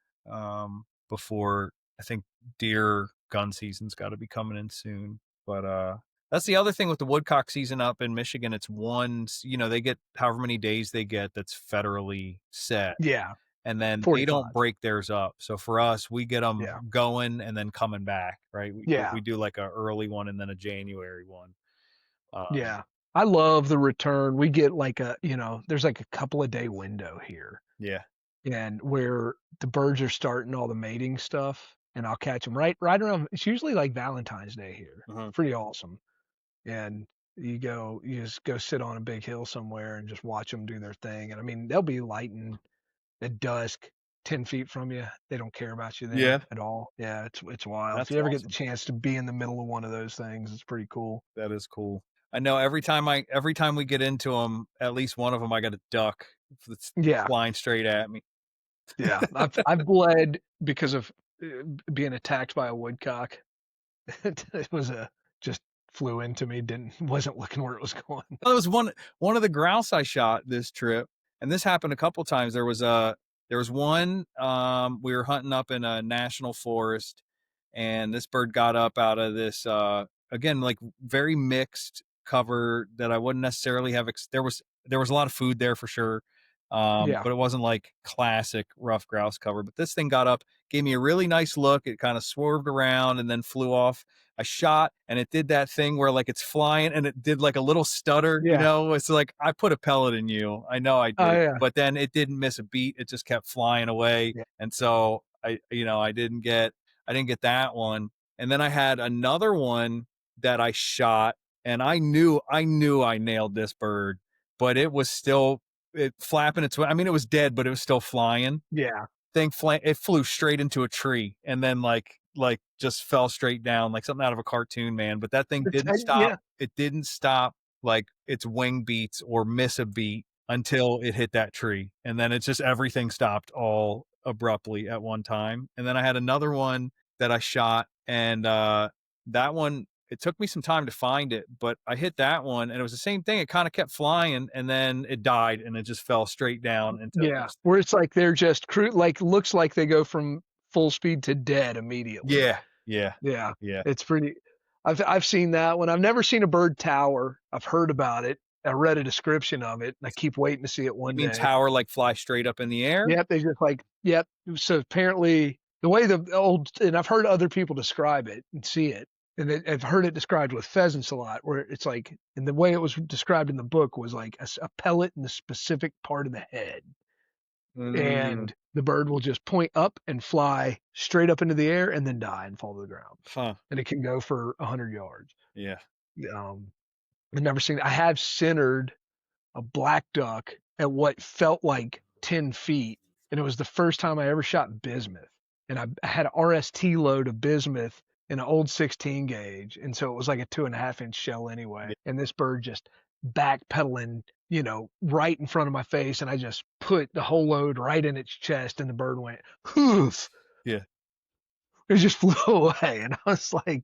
A: before I think deer gun season's got to be coming in soon. But that's the other thing with the woodcock season up in Michigan. It's they get however many days they get that's federally set,
B: Yeah,
A: and then they
B: 45.
A: don't break theirs up. So for us, we get them
B: Yeah,
A: going and then coming back, right?
B: yeah,
A: We do like a early one and then a January one.
B: yeah. I love the return. We get like there's like a couple of day window here,
A: Yeah.
B: and where the birds are starting all the mating stuff, and I'll catch them right around. It's usually like Valentine's Day here.
A: Uh-huh.
B: Pretty awesome. And you just go sit on a big hill somewhere and just watch them do their thing. And I mean, they'll be lighting at dusk, 10 feet from you. They don't care about you then
A: Yeah.
B: at all. Yeah, it's wild. If
A: That's
B: you ever get the
A: awesome.
B: chance to be in the middle of one of those things, it's pretty cool.
A: That is cool. I know every time we get into them, at least one of them, I got a duck that's
B: Yeah,
A: flying straight at me.
B: yeah. I've bled because of being attacked by a woodcock. It was just flew into me. Wasn't looking where it was going.
A: Well, it was one of the grouse I shot this trip, and this happened a couple times. There was one we were hunting up in a national forest, and this bird got up out of this again like very mixed cover that I wouldn't necessarily have. There was a lot of food there for sure,
B: Yeah,
A: but it wasn't like classic rough grouse cover. But this thing got up, gave me a really nice look. It kind of swerved around and then flew off. I shot and it did that thing where like it's flying and it did like a little stutter,
B: yeah.
A: it's like I put a pellet in you. I know I
B: Oh
A: did,
B: yeah,
A: but then it didn't miss a beat. It just kept flying away.
B: yeah,
A: And so I didn't get that one. And then I had another one that I shot and I knew I nailed this bird, but it was still flapping its I mean, it was dead, but it was still flying.
B: yeah.
A: It flew straight into a tree and then like just fell straight down like something out of a cartoon, man. But that thing didn't stop.
B: Yeah,
A: It didn't stop like its wing beats or miss a beat until it hit that tree. And then it's just everything stopped all abruptly at one time. And then I had another one that I shot and that one it took me some time to find it, but I hit that one and it was the same thing. It kind of kept flying and then it died and it just fell straight down into
B: yeah. Where it's like they're just like looks like they go from full speed to dead immediately.
A: yeah, yeah,
B: Yeah,
A: yeah.
B: it's pretty. I've seen that one. I've never seen a bird tower. I've heard about it. I read a description of it, and I keep waiting to see it
A: You
B: one
A: mean
B: day.
A: tower like fly straight up in the air?
B: Yep, they just like yep. So apparently, the way the old and I've heard other people describe it and see it, and I've heard it described with pheasants a lot, where it's like, and the way it was described in the book was like a pellet in the specific part of the head,
A: Mm,
B: and the bird will just point up and fly straight up into the air and then die and fall to the ground,
A: huh.
B: and it can go for 100 yards.
A: Yeah.
B: Um, I've never seen. I have centered a black duck at what felt like 10 feet. And it was the first time I ever shot bismuth. And I had an RST load of bismuth in an old 16 gauge. And so it was like a 2.5 inch shell
A: Yeah.
B: anyway. And this bird just backpedaling, right in front of my face. And I just put the whole load right in its chest. And the bird went, hoof.
A: Yeah.
B: It just flew away. And I was like,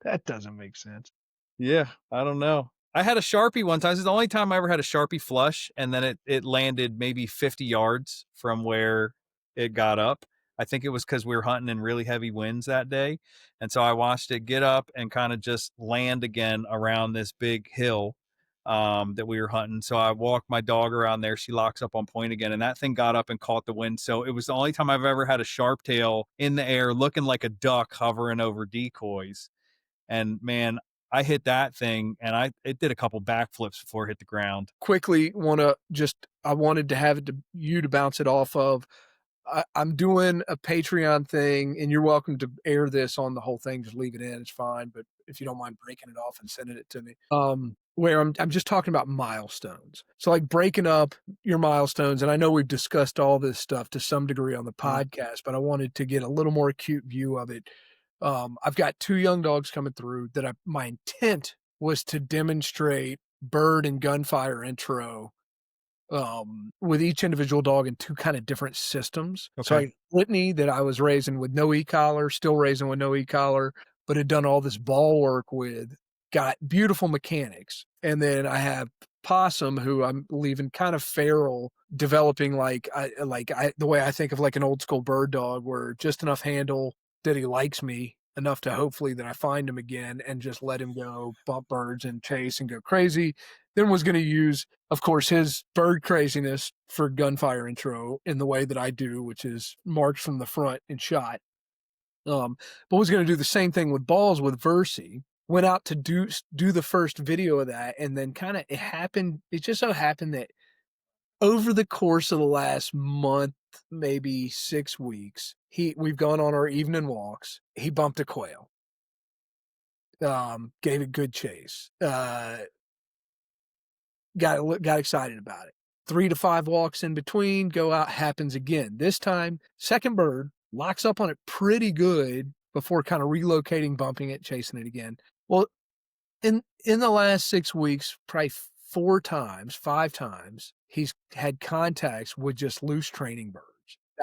B: that doesn't make sense.
A: Yeah. I don't know. I had a Sharpie one time. This is the only time I ever had a Sharpie flush, and then it landed maybe 50 yards from where it got up. I think it was because we were hunting in really heavy winds that day. And so I watched it get up and kind of just land again around this big hill that we were hunting. So I walked my dog around there. She locks up on point again, and that thing got up and caught the wind. So it was the only time I've ever had a sharp tail in the air looking like a duck hovering over decoys. And man, I hit that thing and it did a couple backflips before it hit the ground.
B: Quickly I wanted to have you to bounce it off of. I'm doing a Patreon thing, and you're welcome to air this on the whole thing. Just leave it in; it's fine. But if you don't mind breaking it off and sending it to me, where I'm just talking about milestones. So like breaking up your milestones, and I know we've discussed all this stuff to some degree on the podcast, but I wanted to get a little more acute view of it. I've got 2 young dogs coming through that my intent was to demonstrate bird and gunfire intro with each individual dog in 2 kinda different systems. So
A: Okay.
B: I Whitney that I was raising with no e-collar, still raising with no e-collar, but had done all this ball work with, got beautiful mechanics. And then I have Possum, who I'm leaving kind of feral, developing the way I think of like an old school bird dog, where just enough handle that he likes me enough to hopefully that I find him again and just let him go bump birds and chase and go crazy. Then was gonna use, of course, his bird craziness for gunfire intro in the way that I do, which is marched from the front and shot. Um, but was gonna do the same thing with balls with Versi. Went out to do the first video of that, and then kinda it just so happened that over the course of the last month, maybe 6 weeks, we've gone on our evening walks. He bumped a quail, gave a good chase, got excited about it. 3 to 5 walks in between, go out, happens again. This time, second bird, locks up on it pretty good before kinda relocating, bumping it, chasing it again. Well, in the last 6 weeks, probably 4 times, 5 times, he's had contacts with just loose training birds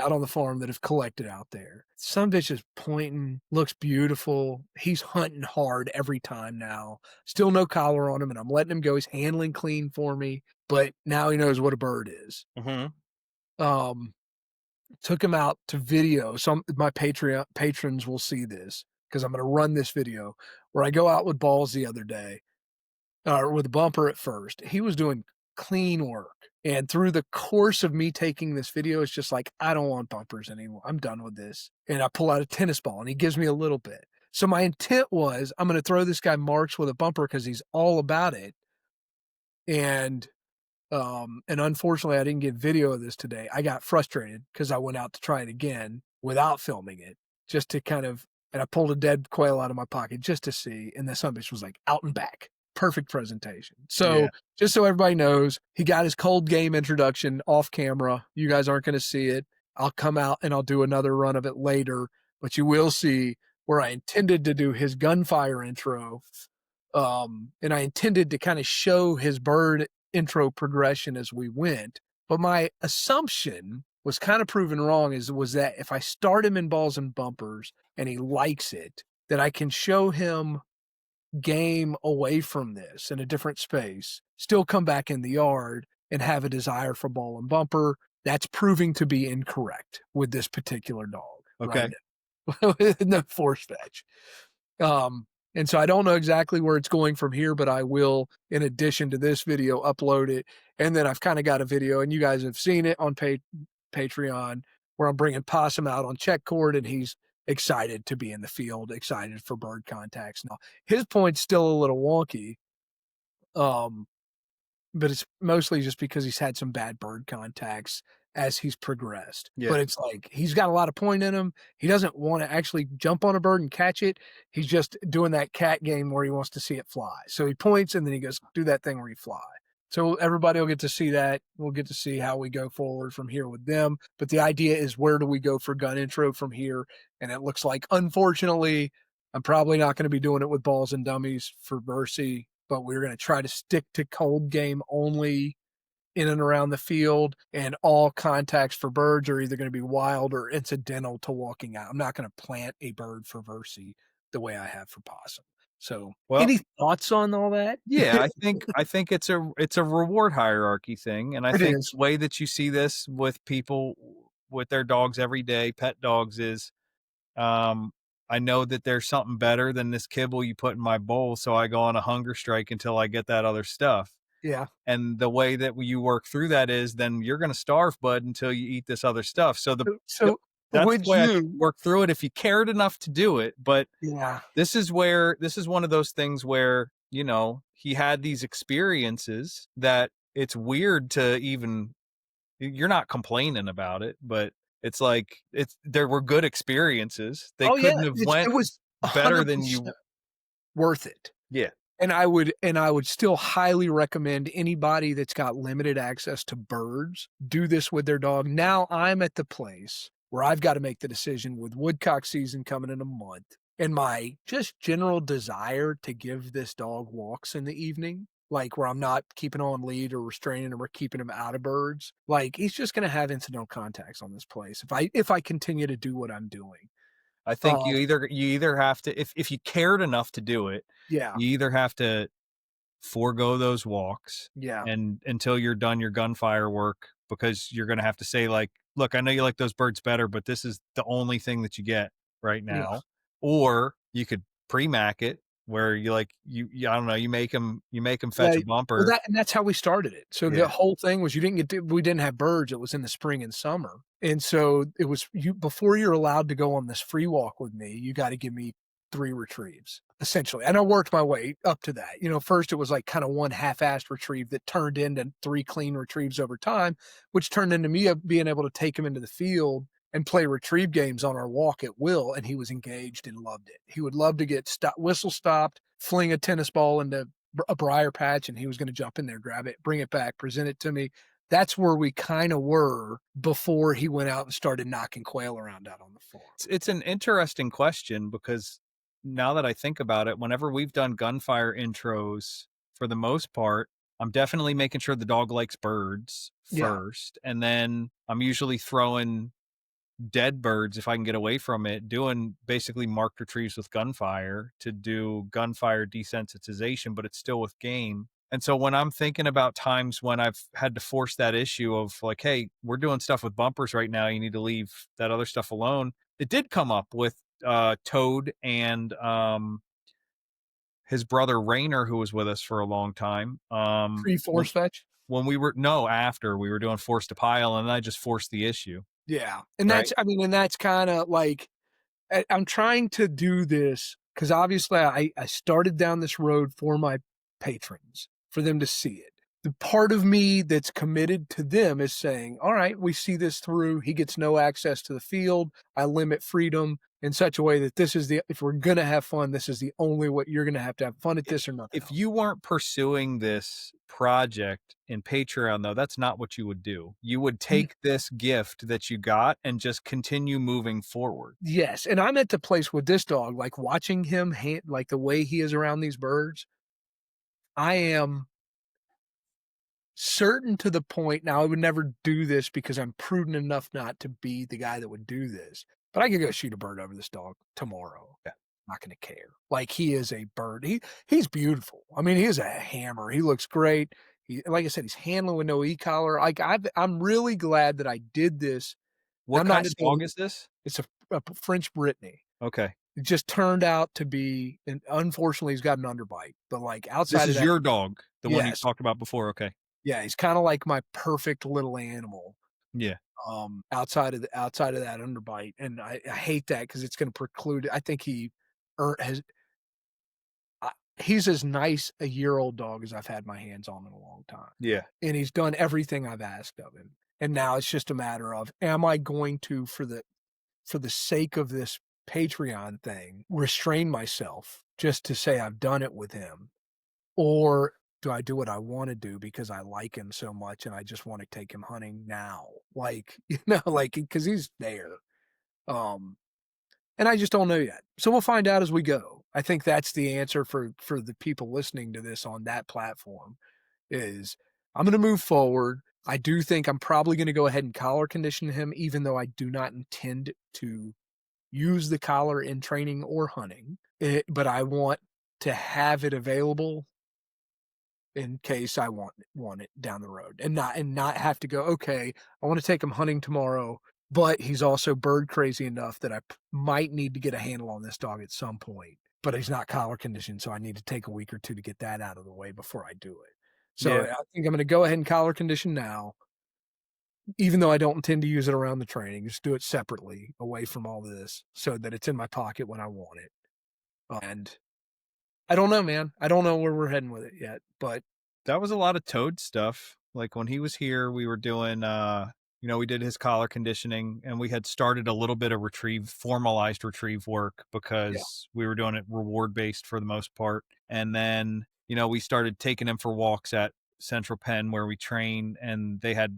B: out on the farm that have collected out there. Some bitch is pointing, looks beautiful. He's hunting hard every time now. Still no collar on him, and I'm letting him go. He's handling clean for me, but now he knows what a bird is.
A: Mhm.
B: Um, Took him out to video. Some my Patreon patrons will see this because I'm gonna run this video where I go out with balls the other day, or with a bumper at first. He was doing clean work. And through the course of me taking this video, it's just like, I don't want bumpers anymore. I'm done with this. And I pull out a tennis ball and he gives me a little bit. So my intent was, I'm going to throw this guy Marks with a bumper because he's all about it. And unfortunately I didn't get video of this today. I got frustrated because I went out to try it again without filming it, just to kind of, and I pulled a dead quail out of my pocket just to see. And the sumbitch was like out and back. Perfect presentation.
A: Yeah.
B: So just so everybody knows, he got his cold game introduction off camera. You guys aren't going to see it. I'll come out and I'll do another run of it later, but you will see where I intended to do his gunfire intro. And I intended to kind of show his bird intro progression as we went. But my assumption was kind of proven wrong was that if I start him in balls and bumpers and he likes it, that I can show him game away from this in a different space, still come back in the yard and have a desire for ball and bumper. That's proving to be incorrect with this particular dog.
A: Okay.
B: Right. No force fetch. And so I don't know exactly where it's going from here, but I will, in addition to this video, upload it. And then I've kind of got a video, and you guys have seen it on Patreon, where I'm bringing Possum out on check cord, and he's excited to be in the field, excited for bird contacts. Now, his point's still a little wonky, but it's mostly just because he's had some bad bird contacts as he's progressed.
A: Yeah.
B: But it's like he's got a lot of point in him. He doesn't want to actually jump on a bird and catch it. He's just doing that cat game where he wants to see it fly. So he points and then he goes, do that thing where you fly. So everybody will get to see that. We'll get to see how we go forward from here with them. But the idea is, where do we go for gun intro from here? And it looks like, unfortunately, I'm probably not going to be doing it with balls and dummies for Mercy, but we're going to try to stick to cold game only in and around the field, and all contacts for birds are either going to be wild or incidental to walking out. I'm not going to plant a bird for Versi the way I have for possum. So,
A: Well,
B: any thoughts on all that?
A: yeah, I think it's a reward hierarchy thing, and I
B: It
A: think
B: is.
A: the way that you see this with people with their dogs every day, pet dogs, is I know that there's something better than this kibble you put in my bowl, so I go on a hunger strike until I get that other stuff.
B: Yeah.
A: And the way that you work through that is, then you're going to starve, bud, until you eat this other stuff. So
B: So
A: that's the
B: would
A: way I think you
B: you?
A: work through it if you cared enough to do it. But
B: Yeah.
A: this is one of those things where, he had these experiences that it's weird to even, you're not complaining about it, but it's like, there were good experiences. They
B: Oh yeah.
A: couldn't have
B: It
A: went
B: was
A: better than
B: 100%
A: you.
B: worth it.
A: Yeah.
B: And I would still highly recommend anybody that's got limited access to birds do this with their dog. Now I'm at the place where I've got to make the decision with woodcock season coming in a month. and my just general desire to give this dog walks in the evening, like where I'm not keeping on lead or restraining him or keeping him out of birds, like he's just gonna have incidental contacts on this place if I continue to do what I'm doing.
A: I think
B: Uh,
A: you either have to, if you cared enough to do it,
B: yeah,
A: you either have to forego those walks
B: yeah,
A: and until you're done your gunfire work, because you're going to have to say, like, look, I know you like those birds better, but this is the only thing that you get right
B: yeah.
A: now. Or you could pre-mac it where you, like, I don't know, you make them
B: Yeah,
A: fetch a
B: well,
A: bumper.
B: that's how we started it. So the
A: Yeah.
B: whole thing was we didn't have birds, it was in the spring and summer, and so it was you before you're allowed to go on this free walk with me, you gotta give me 3 retrieves, essentially, and I worked my way up to that. First it was like kinda one half-assed retrieve that turned into 3 clean retrieves over time, which turned into me, being able to take him into the field and play retrieve games on our walk at will, and he was engaged and loved it. He would love to get whistle stopped, fling a tennis ball into a briar patch, and he was gonna jump in there, grab it, bring it back, present it to me. That's where we kinda were before he went out and started knocking quail around out on the farm.
A: It's an interesting question because now that I think about it, whenever we've done gunfire intros, for the most part, I'm definitely making sure the dog likes birds
B: Yeah,
A: first, and then I'm usually throwing dead birds if I can get away from it, doing basically marked retrieves with gunfire to do gunfire desensitization, but it's still with game. And so when I'm thinking about times when I've had to force that issue of, like, hey, we're doing stuff with bumpers right now, you need to leave that other stuff alone. It did come up with Toad and his brother Rainer, who was with us for a long time.
B: pre-force fetch.
A: When we were no after we were doing force to pile, and I just forced the issue,
B: Yeah, and
A: right?
B: that's kinda like I'm trying to do this because obviously I started down this road for my patrons, for them to see it. The part of me that's committed to them is saying, all right, we see this through. He gets no access to the field. I limit freedom in such a way that if we're going to have fun, this is the only way you're going to have fun at
A: I
B: this or nothing
A: If
B: else.
A: you weren't pursuing this project in Patreon, though, that's not what you would do. You would
B: Ye-
A: take this gift that you got and just continue moving forward.
B: Yes. And I'm at the place with this dog, like watching him, like the way he is around these birds. I am certain to the point now I would never do this because I'm prudent enough not to be the guy that would do this, but I could go shoot a bird over this dog tomorrow.
A: Yeah.
B: Not gonna care. Like, he is a bird. He's beautiful. I mean, he is a hammer. He looks great. Like I said, he's handling with no e-collar. Like, I'm really glad that I did this, and
A: What
B: I'm
A: kind
B: not
A: of
B: saying
A: dog is this?
B: it's a French Brittany.
A: Okay.
B: It just turned out to be, and unfortunately, he's got an underbite, but, like,
A: This
B: outside of
A: is
B: that,
A: your dog, the one you
B: yes.
A: talked about before. Okay.
B: Yeah, he's kinda like my perfect little animal,
A: Yeah.
B: outside of that underbite, and I hate that because it's gonna preclude I think he has he's as nice a year-old dog as I've had my hands on in a long time,
A: Yeah.
B: and he's done everything I've asked of him, and now it's just a matter of, am I going to, for the sake of this Patreon thing, restrain myself just to say I've done it with him? Or do I do what I wanna do because I like him so much and I just wanna take him hunting now? Like, like, because he's there. Um, and I just don't know yet. So we'll find out as we go. I think that's the answer for the people listening to this on that platform is I'm gonna move forward. I do think I'm probably gonna go ahead and collar condition him, even though I do not intend to use the collar in training or hunting. But I want to have it available in case I want it down the road, and not have to go, okay, I want to take him hunting tomorrow, but he's also bird crazy enough that might need to get a handle on this dog at some point, but he's not collar conditioned, so I need to take a week or two to get that out of the way before I do it. So
A: Yeah.
B: I think I'm going to go ahead and collar condition now, even though I don't intend to use it around the training. Just do it separately away from all this so that it's in my pocket when I want it. And I don't know, man. I don't know where we're heading with it yet, but
A: That was a lot of Toad stuff. Like when he was here, we were doing we did his collar conditioning, and we had started a little bit of formalized retrieve work
B: yeah,
A: because we were doing it reward based for the most part. And then, we started taking him for walks at Central Penn where we train, and they have,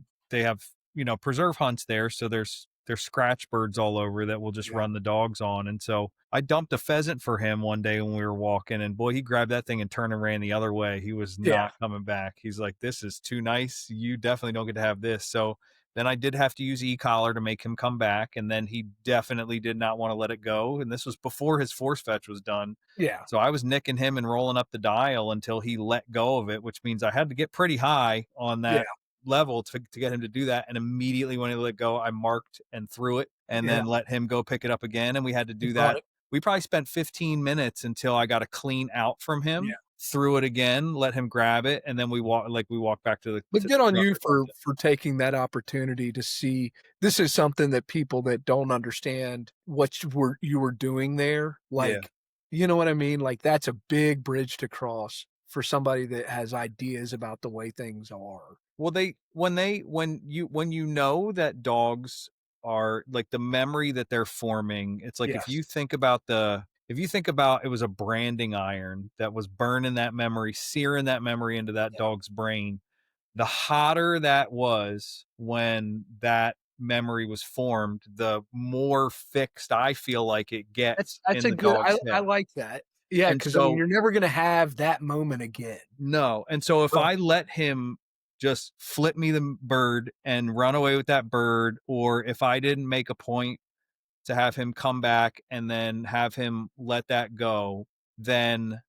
A: preserve hunts there. So there's there's scratch birds all over that will just
B: Yeah.
A: run the dogs on. And so I dumped a pheasant for him one day when we were walking, and boy, he grabbed that thing and turned and ran the other way. He was
B: Yeah.
A: not coming back. He's like, "This is too nice. You definitely don't get to have this." So then I did have to use e-collar to make him come back, and then he definitely did not want to let it go. And this was before his force fetch was done.
B: Yeah.
A: So I was nicking him and rolling up the dial until he let go of it, which means I had to get pretty high on
B: Yeah.
A: that level to get him to do that. And immediately when he let go, I marked and threw it and
B: Yeah.
A: then let him go pick it up again. And we had to
B: You
A: do
B: brought
A: that.
B: it.
A: We probably spent 15 minutes until I got a clean out from
B: Yeah.
A: him, threw it again, let him grab it, and then we walked back to the
B: But
A: to
B: good
A: the
B: on
A: truck
B: you
A: or something.
B: for taking that opportunity to see this is something that people that don't understand what you were doing there,
A: Yeah.
B: like, you know what I mean? Like, that's a big bridge to cross for somebody that has ideas about the way things are.
A: Well, when you know that dogs are like the memory that they're forming, it's like
B: Yes.
A: if you think about it was a branding iron that was burning that memory, searing that memory into that
B: Yeah.
A: dog's brain, the hotter that was when that memory was formed, the more fixed I feel like it gets
B: That's
A: in
B: a
A: the
B: good
A: dog's
B: I
A: head.
B: like that. Yeah,
A: And
B: because I mean,
A: so
B: you're never gonna have that moment again.
A: no. And so if
B: Right.
A: I let him just flip me the bird and run away with that bird, or if I didn't make a point to have him come back and then have him let that go, then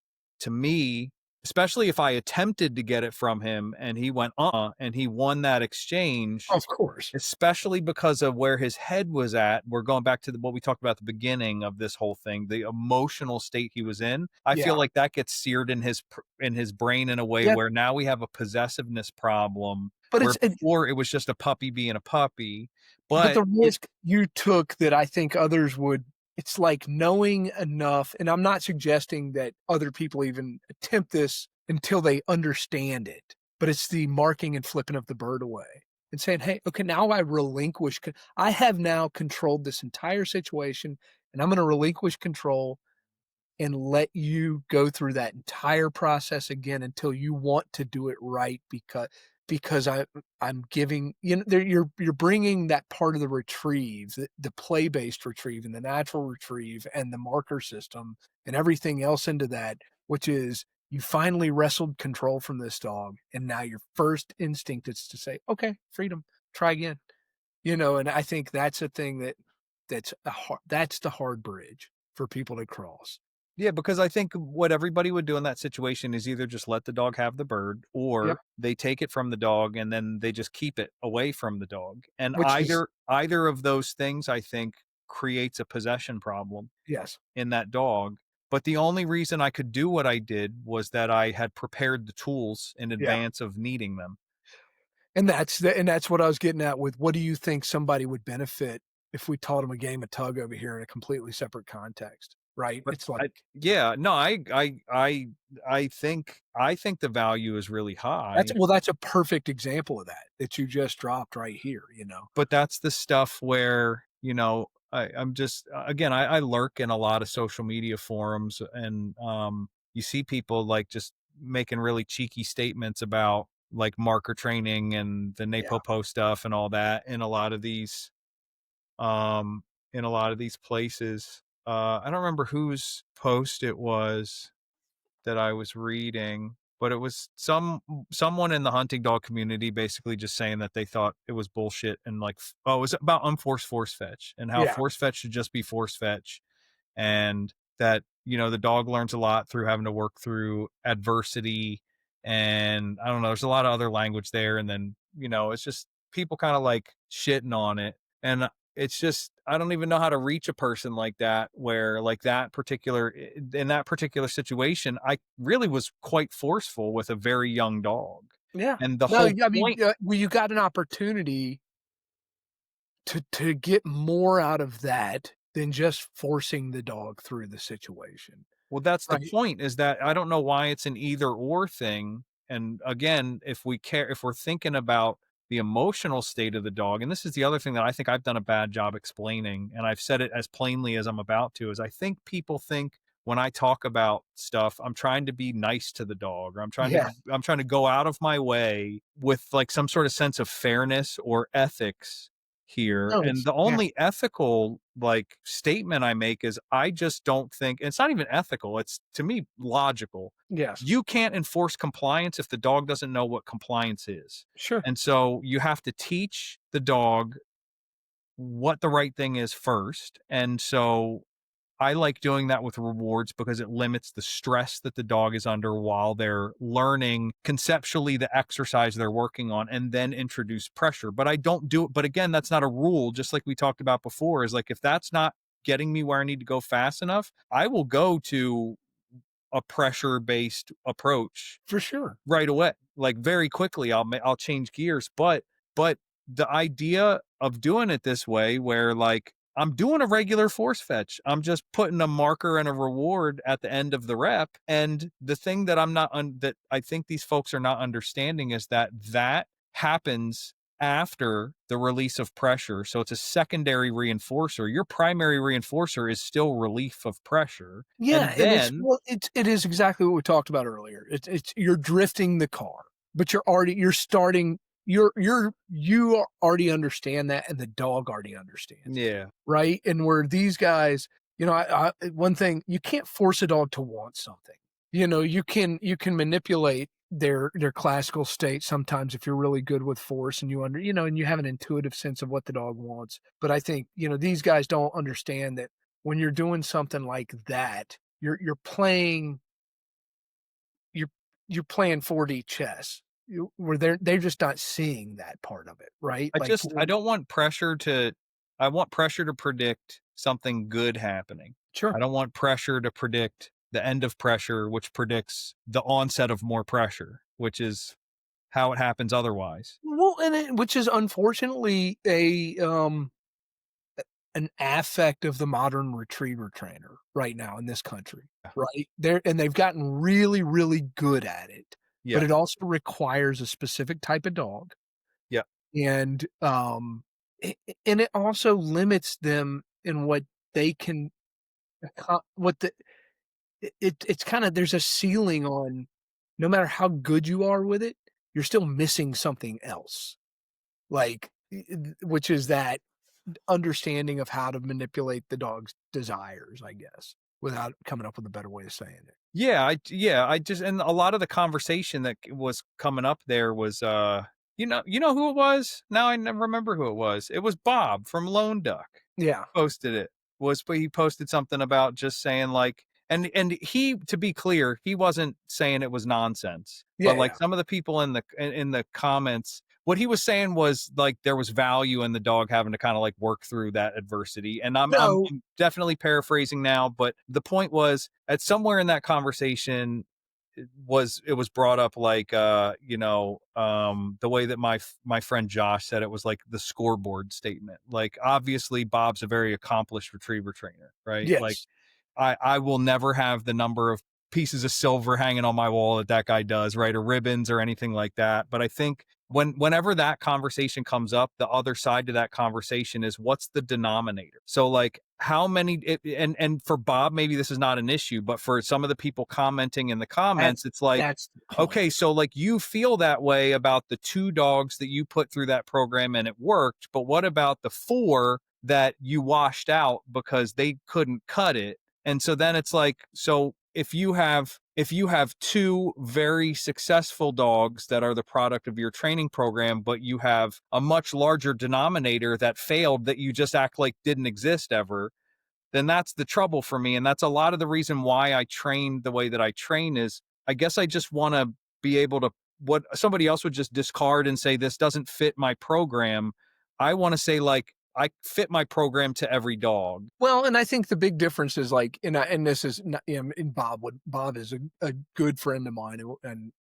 A: to me, especially if I attempted to get it from him and he went, and he won that exchange,
B: Of course.
A: especially because of where his head was at. We're going back to what we talked about at the beginning of this whole thing, the emotional state he was in. I
B: Yeah.
A: feel like that gets seared in his brain in a way
B: Yeah,
A: where now we have a possessiveness problem
B: but
A: where
B: it's
A: before it was just a puppy being a puppy.
B: but
A: But
B: the
A: it
B: risk you took that I think others would it's like knowing enough, and I'm not suggesting that other people even attempt this until they understand it, but it's the marking and flipping of the bird away and saying, "Hey, okay, now I relinquish I have now controlled this entire situation, and I'm gonna relinquish control and let you go through that entire process again until you want to do it right because I'm giving you know there you're bringing that part of the retrieve the play-based retrieve and the natural retrieve and the marker system and everything else into that, which is you finally wrestled control from this dog and now your first instinct is to say okay, freedom, try again, and I think that's a thing that's the hard bridge for people to cross.
A: Yeah, because I think what everybody would do in that situation is either just let the dog have the bird
B: Yep.
A: or they take it from the dog and then they just keep it away from the dog. And
B: Which is
A: either of those things I think creates a possession problem
B: yes.
A: in that dog. But the only reason I could do what I did was that I had prepared the tools in
B: Yeah.
A: advance of needing them.
B: And that's what I was getting at with what do you think somebody would benefit if we taught them a game of tug over here in a completely separate context, right?
A: But
B: It's like
A: yeah, no, I think the value is really high.
B: that's a perfect example of that you just dropped right here, you know?
A: But that's the stuff where, I'm just again, I lurk in a lot of social media forums and you see people like just making really cheeky statements about like marker training and the
B: Yeah.
A: NAPOPO stuff and all that um in a lot of these places. I don't remember whose post it was that I was reading, but it was someone in the hunting dog community basically just saying that they thought it was bullshit and like it was about unforced force fetch and how
B: Yeah.
A: force fetch should just be force fetch and that the dog learns a lot through having to work through adversity and I don't know, there's a lot of other language there and then it's just people kind of like shitting on it and it's just I don't even know how to reach a person like that where like that particular in that particular situation I really was quite forceful with a very young dog
B: Yeah.
A: and the
B: No,
A: whole
B: yeah, I mean,
A: point.
B: well, you got an opportunity to get more out of that than just forcing the dog through the situation,
A: Well, that's the
B: right?
A: point is that I don't know why it's an either or thing. And again, if we're thinking about the emotional state of the dog, and this is the other thing that I think I've done a bad job explaining, and I've said it as plainly as I'm about to, is I think people think when I talk about stuff, I'm trying to be nice to the dog, or
B: Yeah.
A: I'm trying to go out of my way with like some sort of sense of fairness or ethics here.
B: No,
A: And
B: it's
A: the
B: yeah.
A: only ethical like statement I make is I just don't think it's not even ethical. It's to me logical.
B: Yes.
A: You can't enforce compliance if the dog doesn't know what compliance is.
B: Sure.
A: And so you have to teach the dog what the right thing is first. And so I like doing that with rewards because it limits the stress that the dog is under while they're learning conceptually the exercise they're working on and then introduce pressure. But I don't do it. But again, that's not a rule. Just like we talked about before, is like if that's not getting me where I need to go fast enough, I will go to a pressure based approach
B: For sure.
A: right away. Like very quickly, I'll change gears. But the idea of doing it this way, where like I'm doing a regular force fetch, I'm just putting a marker and a reward at the end of the rep. And the thing that that I think these folks are not understanding is that that happens after the release of pressure. So it's a secondary reinforcer. Your primary reinforcer is still relief of pressure.
B: Yeah,
A: And
B: and it's
A: then
B: well, it is exactly what we talked about earlier. It's you're drifting the car, but you're starting you already understand that, and the dog already understands it,
A: yeah,
B: right? And where these guys, one thing, you can't force a dog to want something. You can manipulate their classical state sometimes if you're really good with force and and you have an intuitive sense of what the dog wants. But I think, these guys don't understand that when you're doing something like that, you're playing you're you're playing 4D chess. Where they're just not seeing that part of it, right? Like
A: I don't want pressure to I want pressure to predict something good happening.
B: sure.
A: I don't want pressure to predict the end of pressure, which predicts the onset of more pressure, which is how it happens otherwise.
B: Well, which is unfortunately an affect of the modern retriever trainer right now in this country,
A: Yeah.
B: right? They've gotten really, really good at it, but
A: Yeah.
B: it also requires a specific type of dog,
A: Yeah.
B: and and it also limits them in what they can what the it's kind of there's a ceiling on no matter how good you are with it, you're still missing something else, like which is that understanding of how to manipulate the dog's desires, I guess, without coming up with a better way of saying it.
A: Yeah, I just and a lot of the conversation that was coming up there was you know who it was? Now I never remember who it was. It was Bob from Lone Duck.
B: Yeah.
A: Posted it. Was But he posted something about just saying like and he, to be clear, he wasn't saying it was nonsense.
B: Yeah,
A: But like
B: yeah.
A: some of the people in the comments, what he was saying was like there was value in the dog having to kind of like work through that adversity. And
B: No.
A: I'm definitely paraphrasing now, but the point was at somewhere in that conversation it was brought up like the way that my friend Josh said it was like the scoreboard statement. Like obviously Bob's a very accomplished retriever trainer, right? Like
B: Yes.
A: I will never have the number of pieces of silver hanging on my wall that guy does, right? Or ribbons or anything like that. But I think whenever that conversation comes up, the other side to that conversation is what's the denominator? So like how many and for Bob, maybe this is not an issue, but for some of the people commenting in the comments,
B: That's
A: it's like,
B: that's the point.
A: okay, so like you feel that way about the 2 dogs that you put through that program and it worked, but what about the 4 that you washed out because they couldn't cut it? And so then it's like, so if you have 2 very successful dogs that are the product of your training program, but you have a much larger denominator that failed that you just act like didn't exist ever, then that's the trouble for me. And that's a lot of the reason why I train the way that I train is I guess I just want to be able to what somebody else would just discard and say this doesn't fit my program. I want to say like I fit my program to every dog.
B: Well, and I think the big difference is like, and this is not, and Bob is a good friend of mine, and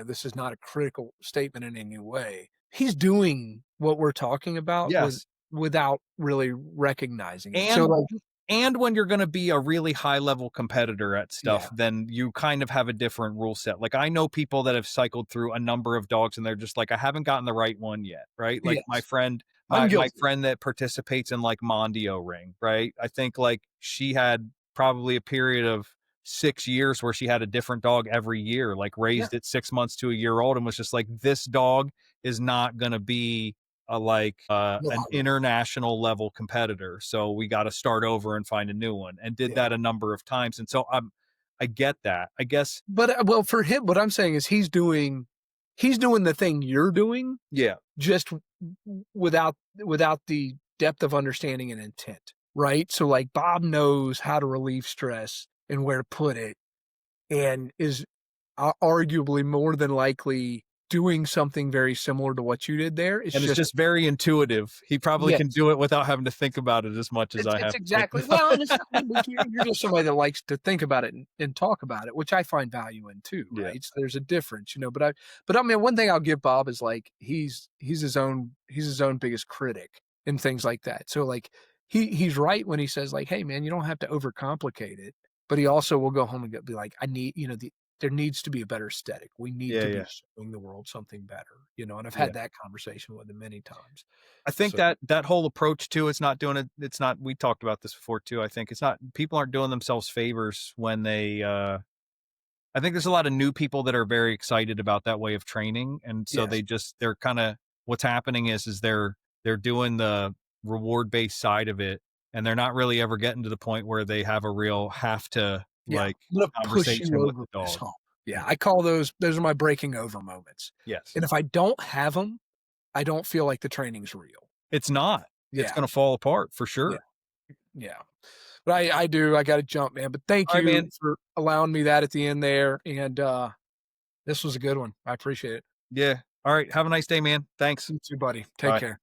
B: this is not a critical statement in any way. He's doing what we're talking about
A: Yes.
B: without really recognizing it. So
A: And
B: like,
A: and when you're going to be a really high level competitor at stuff,
B: yeah,
A: then you kind of have a different rule set. Like I know people that have cycled through a number of dogs and they're just like, I haven't gotten the right one yet. Right. Like
B: yes, I'm
A: my
B: guilty.
A: friend that participates in like Mondio ring. Right. I think like she had probably a period of 6 years where she had a different dog every year, like
B: Yeah,
A: raised at 6 months to a year old and was just like, this dog is not going to be an international level competitor. So we got to start over and find a new one, and did that a number of times. And so I get that, I guess.
B: But well, for him, what I'm saying is he's doing the thing you're doing.
A: Yeah.
B: Just without the depth of understanding and intent, right? So like Bob knows how to relieve stress and where to put it, and is arguably more than likely doing something very similar to what you did there.
A: It's just very intuitive. He probably can do it without having to think about it as much as I have.
B: Exactly. Well, and it's not, you're just somebody that likes to think about it and talk about it, which I find value in too, right? So there's a difference, but I mean, one thing I'll give Bob is like he's his own biggest critic and things like that. So like he's right when he says like, hey man, you don't have to overcomplicate it, but he also will go home and be like, I need, there needs to be a better aesthetic. We need to be showing the world something better, and I've had that conversation with him many times.
A: I think that whole approach too, we talked about this before too. I think people aren't doing themselves favors when they, I think there's a lot of new people that are very excited about that way of training. And so they're kind of, what's happening is they're doing the reward based side of it. And they're not really ever getting to the point where they have a real conversation with the dog.
B: Yeah, I call those are my breaking over moments.
A: Yes.
B: And if I don't have them, I don't feel like the training's real.
A: It's not. It's going to fall apart for sure.
B: Yeah. But I do. I got to jump, man. But thank you, man, for allowing me that at the end there. And this was a good one. I appreciate it.
A: Yeah. All right. Have a nice day, man. Thanks.
B: You too, buddy. Take care.